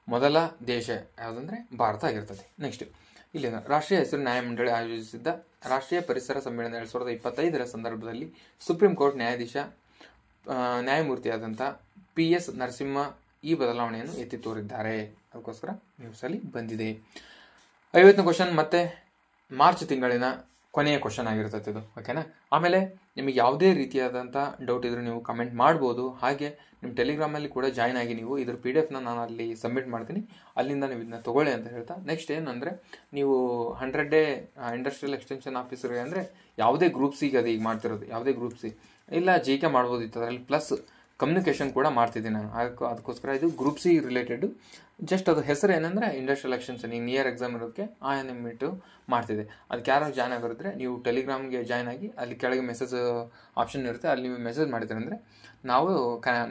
ಮೊದಲ ದೇಶ ಯಾವುದಂದ್ರೆ ಭಾರತ ಆಗಿರ್ತದೆ. ನೆಕ್ಸ್ಟ್ ಇಲ್ಲಿ ರಾಷ್ಟ್ರೀಯ ಹಸಿರು ನ್ಯಾಯಮಂಡಳಿ ಆಯೋಜಿಸಿದ್ದ ರಾಷ್ಟ್ರೀಯ ಪರಿಸರ ಸಮ್ಮೇಳನ 2025ರ ಸಂದರ್ಭದಲ್ಲಿ ಸುಪ್ರೀಂ ಕೋರ್ಟ್ ನ್ಯಾಯಮೂರ್ತಿಯಾದಂಥ PS ನರಸಿಂಹ ಈ ಬದಲಾವಣೆಯನ್ನು ಎತ್ತಿ ತೋರಿದ್ದಾರೆ. ಅದಕ್ಕೋಸ್ಕರ ನ್ಯೂಸಲ್ಲಿ ಬಂದಿದೆ. 50ನೇ ಕ್ವಶನ್ ಮತ್ತೆ ಮಾರ್ಚ್ ತಿಂಗಳಿನ ಕೊನೆಯ ಕ್ವಶನ್ ಆಗಿರ್ತದೆ ಇದು. ಓಕೆನಾ. ಆಮೇಲೆ ನಿಮಗೆ ಯಾವುದೇ ರೀತಿಯಾದಂಥ ಡೌಟ್ ಇದ್ರೂ ನೀವು ಕಮೆಂಟ್ ಮಾಡ್ಬೋದು. ಹಾಗೆ ನಿಮ್ಮ ಟೆಲಿಗ್ರಾಮಲ್ಲಿ ಕೂಡ ಜಾಯ್ನ್ ಆಗಿ ನೀವು ಇದ್ರ PDF ನಾನು ಅಲ್ಲಿ ಸಬ್ಮಿಟ್ ಮಾಡ್ತೀನಿ, ಅಲ್ಲಿಂದ ನೀವು ಇದನ್ನ ತೊಗೊಳ್ಳಿ ಅಂತ ಹೇಳ್ತಾ. ನೆಕ್ಸ್ಟ್ ಏನಂದರೆ ನೀವು 100 ಡೇ ಇಂಡಸ್ಟ್ರಿಯಲ್ ಎಕ್ಸ್ಟೆನ್ಷನ್ ಆಫೀಸರ್ ಅಂದರೆ ಯಾವುದೇ ಗ್ರೂಪ್ ಸಿಗೆ ಅದು ಈಗ ಮಾಡ್ತಿರೋದು, ಯಾವುದೇ ಗ್ರೂಪ್ ಸಿ ಇಲ್ಲ GK ಮಾಡ್ಬೋದಿತ್ತು, ಅದರಲ್ಲಿ ಪ್ಲಸ್ ಕಮ್ಯುನಿಕೇಷನ್ ಕೂಡ ಮಾಡ್ತಿದ್ದೀನಿ ನಾನು. ಅದಕ್ಕೋಸ್ಕರ ಇದು ಗ್ರೂಪ್ ಸಿ ರಿಲೇಟೆಡ್. ಜಸ್ಟ್ ಅದು ಹೆಸರು ಏನಂದರೆ ಇಂಡಸ್ಟ್ರಿಯಲ್ ಎಕ್ಸ್ಟೆನ್ಷನ್. ಈಗ ನಿಯರ್ ಎಕ್ಸಾಮ್ ಇರೋದಕ್ಕೆ ನಿಮ್ಮಿಟ್ಟು ಮಾಡ್ತಿದೆ. ಅದಕ್ಕೆ ಯಾರು ಜಾಯ್ನ್ ಆಗಿದ್ರೆ ನೀವು ಟೆಲಿಗ್ರಾಮ್ಗೆ ಜಾಯ್ನ್ ಆಗಿ ಅಲ್ಲಿ ಕೆಳಗೆ ಮೆಸೇಜ್ ಆಪ್ಷನ್ ಇರುತ್ತೆ, ಅಲ್ಲಿ ನೀವು ಮೆಸೇಜ್ ಮಾಡಿದ್ರೆ ಅಂದರೆ ನಾವು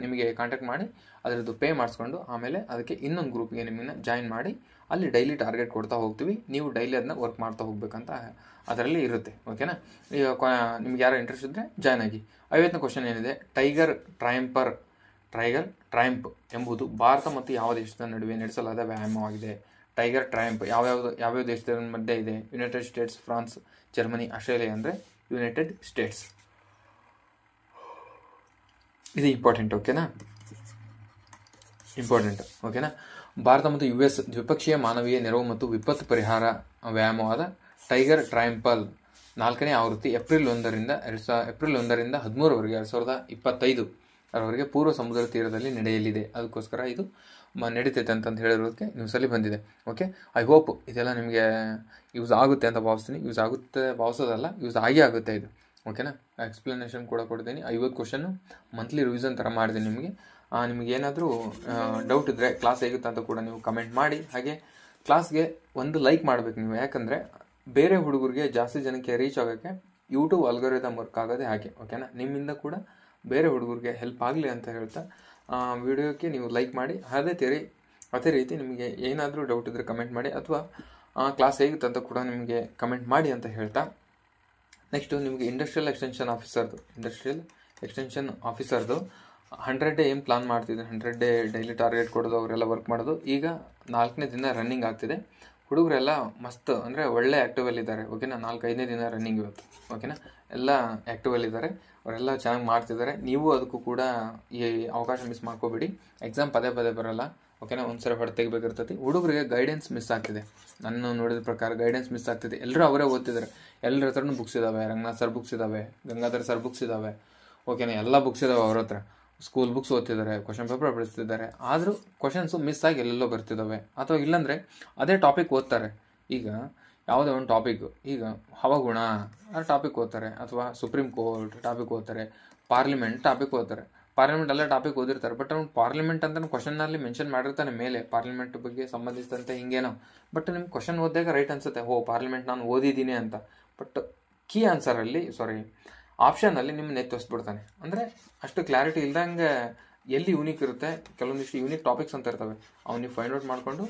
ನಿಮಗೆ ಕಾಂಟ್ಯಾಕ್ಟ್ ಮಾಡಿ ಅದರದ್ದು ಪೇ ಮಾಡಿಸ್ಕೊಂಡು ಆಮೇಲೆ ಅದಕ್ಕೆ ಇನ್ನೊಂದು ಗ್ರೂಪ್ಗೆ ನಿಮ್ಮನ್ನು ಜಾಯ್ನ್ ಮಾಡಿ ಅಲ್ಲಿ ಡೈಲಿ ಟಾರ್ಗೆಟ್ ಕೊಡ್ತಾ ಹೋಗ್ತೀವಿ. ನೀವು ಡೈಲಿ ಅದನ್ನ ವರ್ಕ್ ಮಾಡ್ತಾ ಹೋಗ್ಬೇಕಂತ ಅದರಲ್ಲಿ ಇರುತ್ತೆ. ಓಕೆನಾ. ಈಗ ನಿಮ್ಗೆ ಯಾರು ಇಂಟ್ರೆಸ್ಟ್ ಇದ್ದರೆ ಜಾಯ್ನ್ ಆಗಿ. 50ನೇ ಕ್ವಶನ್ ಏನಿದೆ? ಟೈಗರ್ ಟ್ರಯಾಂಪ್ ಎಂಬುದು ಭಾರತ ಮತ್ತು ಯಾವ ದೇಶದ ನಡುವೆ ನಡೆಸಲಾದ ವ್ಯಾಯಾಮವಾಗಿದೆ? ಟೈಗರ್ ಟ್ರಯಾಂಪ್ ಯಾವ್ಯಾವ ದೇಶದ ಮಧ್ಯೆ ಇದೆ? United States, France, Germany, Australia ಅಂದರೆ ಯುನೈಟೆಡ್ ಸ್ಟೇಟ್ಸ್. ಇದು ಇಂಪಾರ್ಟೆಂಟ್. ಓಕೆನಾ. ಓಕೆನಾ. ಭಾರತ ಮತ್ತು US ದ್ವಿಪಕ್ಷೀಯ ಮಾನವೀಯ ನೆರವು ಮತ್ತು ವಿಪತ್ತು ಪರಿಹಾರ ವ್ಯಾಯಾಮವಾದ ಟೈಗರ್ ಟ್ರಯಾಂಪಲ್ 4ನೇ ಆವೃತ್ತಿ ಏಪ್ರಿಲ್ 1ರಿಂದ 13ರವರೆಗೆ 2025ರವರೆಗೆ ಪೂರ್ವ ಸಮುದ್ರ ತೀರದಲ್ಲಿ ನಡೆಯಲಿದೆ. ಅದಕ್ಕೋಸ್ಕರ ಇದು ನಡೀತೈತೆ ಅಂತಂದು ಹೇಳಿರೋದಕ್ಕೆ ನ್ಯೂಸಲ್ಲಿ ಬಂದಿದೆ. ಓಕೆ. ಐ ಹೋಪ್ ಇದೆಲ್ಲ ನಿಮಗೆ ಯೂಸ್ ಆಗುತ್ತೆ ಅಂತ ಭಾವಿಸ್ತೀನಿ. ಯೂಸ್ ಆಗುತ್ತೆ ಇದು. ಓಕೆನಾ. ಎಕ್ಸ್ಪ್ಲನೇಷನ್ ಕೂಡ ಕೊಡ್ತೀನಿ. 50 ಕ್ವಶನ್ನು ಮಂತ್ಲಿ ರಿವಿಷನ್ ಥರ ಮಾಡಿದ್ದೀನಿ ನಿಮಗೆ. ನಿಮಗೇನಾದರೂ ಡೌಟ್ ಇದ್ದರೆ ಕ್ಲಾಸ್ ಹೇಗುತ್ತೆ ಅಂತ ಕೂಡ ನೀವು ಕಮೆಂಟ್ ಮಾಡಿ. ಹಾಗೆ ಕ್ಲಾಸ್ಗೆ ಒಂದು ಲೈಕ್ ಮಾಡಬೇಕು ನೀವು. ಯಾಕಂದರೆ ಬೇರೆ ಹುಡುಗರಿಗೆ ಜಾಸ್ತಿ ಜನಕ್ಕೆ ರೀಚ್ ಆಗೋಕ್ಕೆ ಯೂಟ್ಯೂಬ್ ಅಲ್ಗೋರಿದಮ್ ವರ್ಕ್ ಆಗೋದೇ ಹಾಗೆ. ಓಕೆನಾ. ನಿಮ್ಮಿಂದ ಕೂಡ ಬೇರೆ ಹುಡುಗರಿಗೆ ಹೆಲ್ಪ್ ಆಗಲಿ ಅಂತ ಹೇಳ್ತಾ ವಿಡಿಯೋಕ್ಕೆ ನೀವು ಲೈಕ್ ಮಾಡಿ. ಅದೇ ರೀತಿ ನಿಮಗೆ ಏನಾದರೂ ಡೌಟ್ ಇದ್ದರೆ ಕಮೆಂಟ್ ಮಾಡಿ, ಅಥವಾ ಕ್ಲಾಸ್ ಹೇಗುತ್ತೆ ಅಂತ ಕೂಡ ನಿಮಗೆ ಕಮೆಂಟ್ ಮಾಡಿ ಅಂತ ಹೇಳ್ತಾ ನೆಕ್ಸ್ಟು ನಿಮಗೆ ಇಂಡಸ್ಟ್ರಿಯಲ್ ಎಕ್ಸ್ಟೆನ್ಷನ್ ಆಫೀಸರ್ದು 100 ಡೇ ಏನು ಪ್ಲಾನ್ ಮಾಡ್ತಿದ್ರು, 100 ಡೇ ಡೈಲಿ ಟಾರ್ಗೆಟ್ ಕೊಡೋದು, ಅವರೆಲ್ಲ ವರ್ಕ್ ಮಾಡೋದು. ಈಗ 4ನೇ ದಿನ ರನ್ನಿಂಗ್ ಆಗ್ತಿದೆ. ಹುಡುಗರೆಲ್ಲ ಮಸ್ತ್ ಅಂದರೆ ಒಳ್ಳೆ ಆ್ಯಕ್ಟಿವಲ್ಲಿದ್ದಾರೆ. ಓಕೆನಾ, 4-5ನೇ ದಿನ ರನ್ನಿಂಗ್ ಇವತ್ತು. ಓಕೆನಾ, ಎಲ್ಲ ಆ್ಯಕ್ಟಿವಲ್ಲಿದ್ದಾರೆ, ಅವರೆಲ್ಲ ಚೆನ್ನಾಗಿ ಮಾಡ್ತಿದ್ದಾರೆ. ನೀವು ಅದಕ್ಕೂ ಕೂಡ ಈ ಅವಕಾಶ ಮಿಸ್ ಮಾಡ್ಕೋಬೇಡಿ. ಎಕ್ಸಾಮ್ ಪದೇ ಬರಲ್ಲ. ಓಕೆನಾ, ಒಂದ್ಸರಿ ಹೊಡೆ ತೆಗಿಬೇಕಿರ್ತೈತಿ. ಹುಡುಗರಿಗೆ ಗೈಡೆನ್ಸ್ ಮಿಸ್ ಆಗ್ತಿದೆ. ನಾನು ನೋಡಿದ ಪ್ರಕಾರ ಗೈಡೆನ್ಸ್ ಮಿಸ್ ಆಗ್ತಿದೆ. ಎಲ್ಲರೂ ಅವರೇ ಓದ್ತಿದ್ದಾರೆ. ಎಲ್ಲರ ಹತ್ರನೂ ಬುಕ್ಸ್ ಇದ್ದಾವೆ. ರಂಗನಾಥ್ ಸರ್ ಬುಕ್ಸ್ ಇದ್ದಾವೆ, ಗಂಗಾಧರ್ ಸರ್ ಬುಕ್ಸ್ ಇದ್ದಾವೆ. ಓಕೆನಾ, ಎಲ್ಲ ಬುಕ್ಸ್ ಇದ್ದಾವೆ ಅವ್ರ ಹತ್ರ. ಸ್ಕೂಲ್ ಬುಕ್ಸ್ ಓದ್ತಿದ್ದಾರೆ, ಕ್ವಶನ್ ಪೇಪರ್ ಬಿಡಿಸ್ತಿದ್ದಾರೆ. ಆದರೂ ಕ್ವಶನ್ಸು ಮಿಸ್ ಆಗಿ ಎಲ್ಲೆಲ್ಲೋ ಬರ್ತಿದ್ದಾವೆ. ಅಥವಾ ಇಲ್ಲಾಂದರೆ ಅದೇ ಟಾಪಿಕ್ ಓದ್ತಾರೆ. ಈಗ ಯಾವುದೇ ಒಂದು ಟಾಪಿಕ್, ಈಗ ಹವಾಗುಣ ಆ ಟಾಪಿಕ್ ಓದ್ತಾರೆ, ಅಥವಾ ಸುಪ್ರೀಂ ಕೋರ್ಟ್ ಟಾಪಿಕ್ ಓದ್ತಾರೆ, ಪಾರ್ಲಿಮೆಂಟ್ ಟಾಪಿಕ್ ಓದ್ತಾರೆ. ಪಾರ್ಲಿಮೆಂಟ್ ಎಲ್ಲ ಟಾಪಿಕ್ ಓದಿರ್ತಾರೆ. ಬಟ್ ಅವ್ನು ಪಾರ್ಲಿಮೆಂಟ್ ಅಂತ ಕ್ವಶನ್ನಲ್ಲಿ ಮೆನ್ಷನ್ ಮಾಡಿರ್ತಾನೆ ಮೇಲೆ, ಪಾರ್ಲಿಮೆಂಟ್ ಬಗ್ಗೆ ಸಂಬಂಧಿಸಿದಂತೆ ಹಿಂಗೇನೋ. ಬಟ್ ನಿಮ್ಗೆ ಕ್ವಶನ್ ಓದಿದಾಗ ರೈಟ್ ಅನ್ಸುತ್ತೆ, ಪಾರ್ಲಿಮೆಂಟ್ ನಾನು ಓದಿದ್ದೀನಿ ಅಂತ. ಬಟ್ ಕೀ ಆನ್ಸರಲ್ಲಿ ಆಪ್ಷನಲ್ಲಿ ನಿಮ್ಮನ್ನ ಎತ್ತೋಸ್ಬಿಡ್ತಾನೆ. ಅಂದರೆ ಅಷ್ಟು ಕ್ಲಾರಿಟಿ ಇಲ್ದಂಗೆ ಎಲ್ಲಿ ಯೂನಿಕ್ ಇರುತ್ತೆ, ಕೆಲವೊಂದಿಷ್ಟು ಯೂನಿಕ್ ಟಾಪಿಕ್ಸ್ ಅಂತ ಇರ್ತವೆ. ಅವ್ನು ನೀವು ಫೈಂಡ್ ಔಟ್ ಮಾಡಿಕೊಂಡು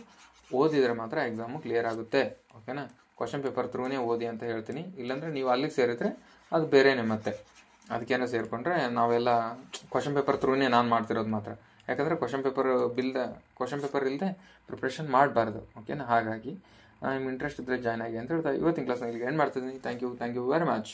ಓದಿದರೆ ಮಾತ್ರ ಎಕ್ಸಾಮು ಕ್ಲಿಯರ್ ಆಗುತ್ತೆ. ಓಕೆನಾ, ಕ್ವಶನ್ ಪೇಪರ್ ಥ್ರೂನೇ ಓದಿ ಅಂತ ಹೇಳ್ತೀನಿ. ಇಲ್ಲಾಂದರೆ ನೀವು ಅಲ್ಲಿಗೆ ಸೇರಿದ್ರೆ ಅದು ಬೇರೆನೇ. ಮತ್ತೆ ಅದಕ್ಕೇನೋ ಸೇರಿಕೊಂಡ್ರೆ ನಾವೆಲ್ಲ ಕ್ವಶನ್ ಪೇಪರ್ ಥ್ರೂನೇ ನಾನು ಮಾಡ್ತಿರೋದು ಮಾತ್ರ. ಯಾಕಂದರೆ ಕ್ವಶನ್ ಪೇಪರ್ ಇಲ್ಲದೆ ಪ್ರಿಪ್ರೇಷನ್ ಮಾಡಬಾರ್ದು. ಓಕೆನಾ, ಹಾಗಾಗಿ ನಿಮ್ಗೆ ಇಂಟ್ರೆಸ್ಟ್ ಇದ್ದರೆ ಜಾಯ್ನ್ ಆಗಿ ಅಂತ ಹೇಳ್ತಾ ಇವತ್ತಿನ ಕ್ಲಾಸ್ನಲ್ಲಿ ಎಂಡ್ ಮಾಡ್ತಿದ್ದೀನಿ. Thank you very much.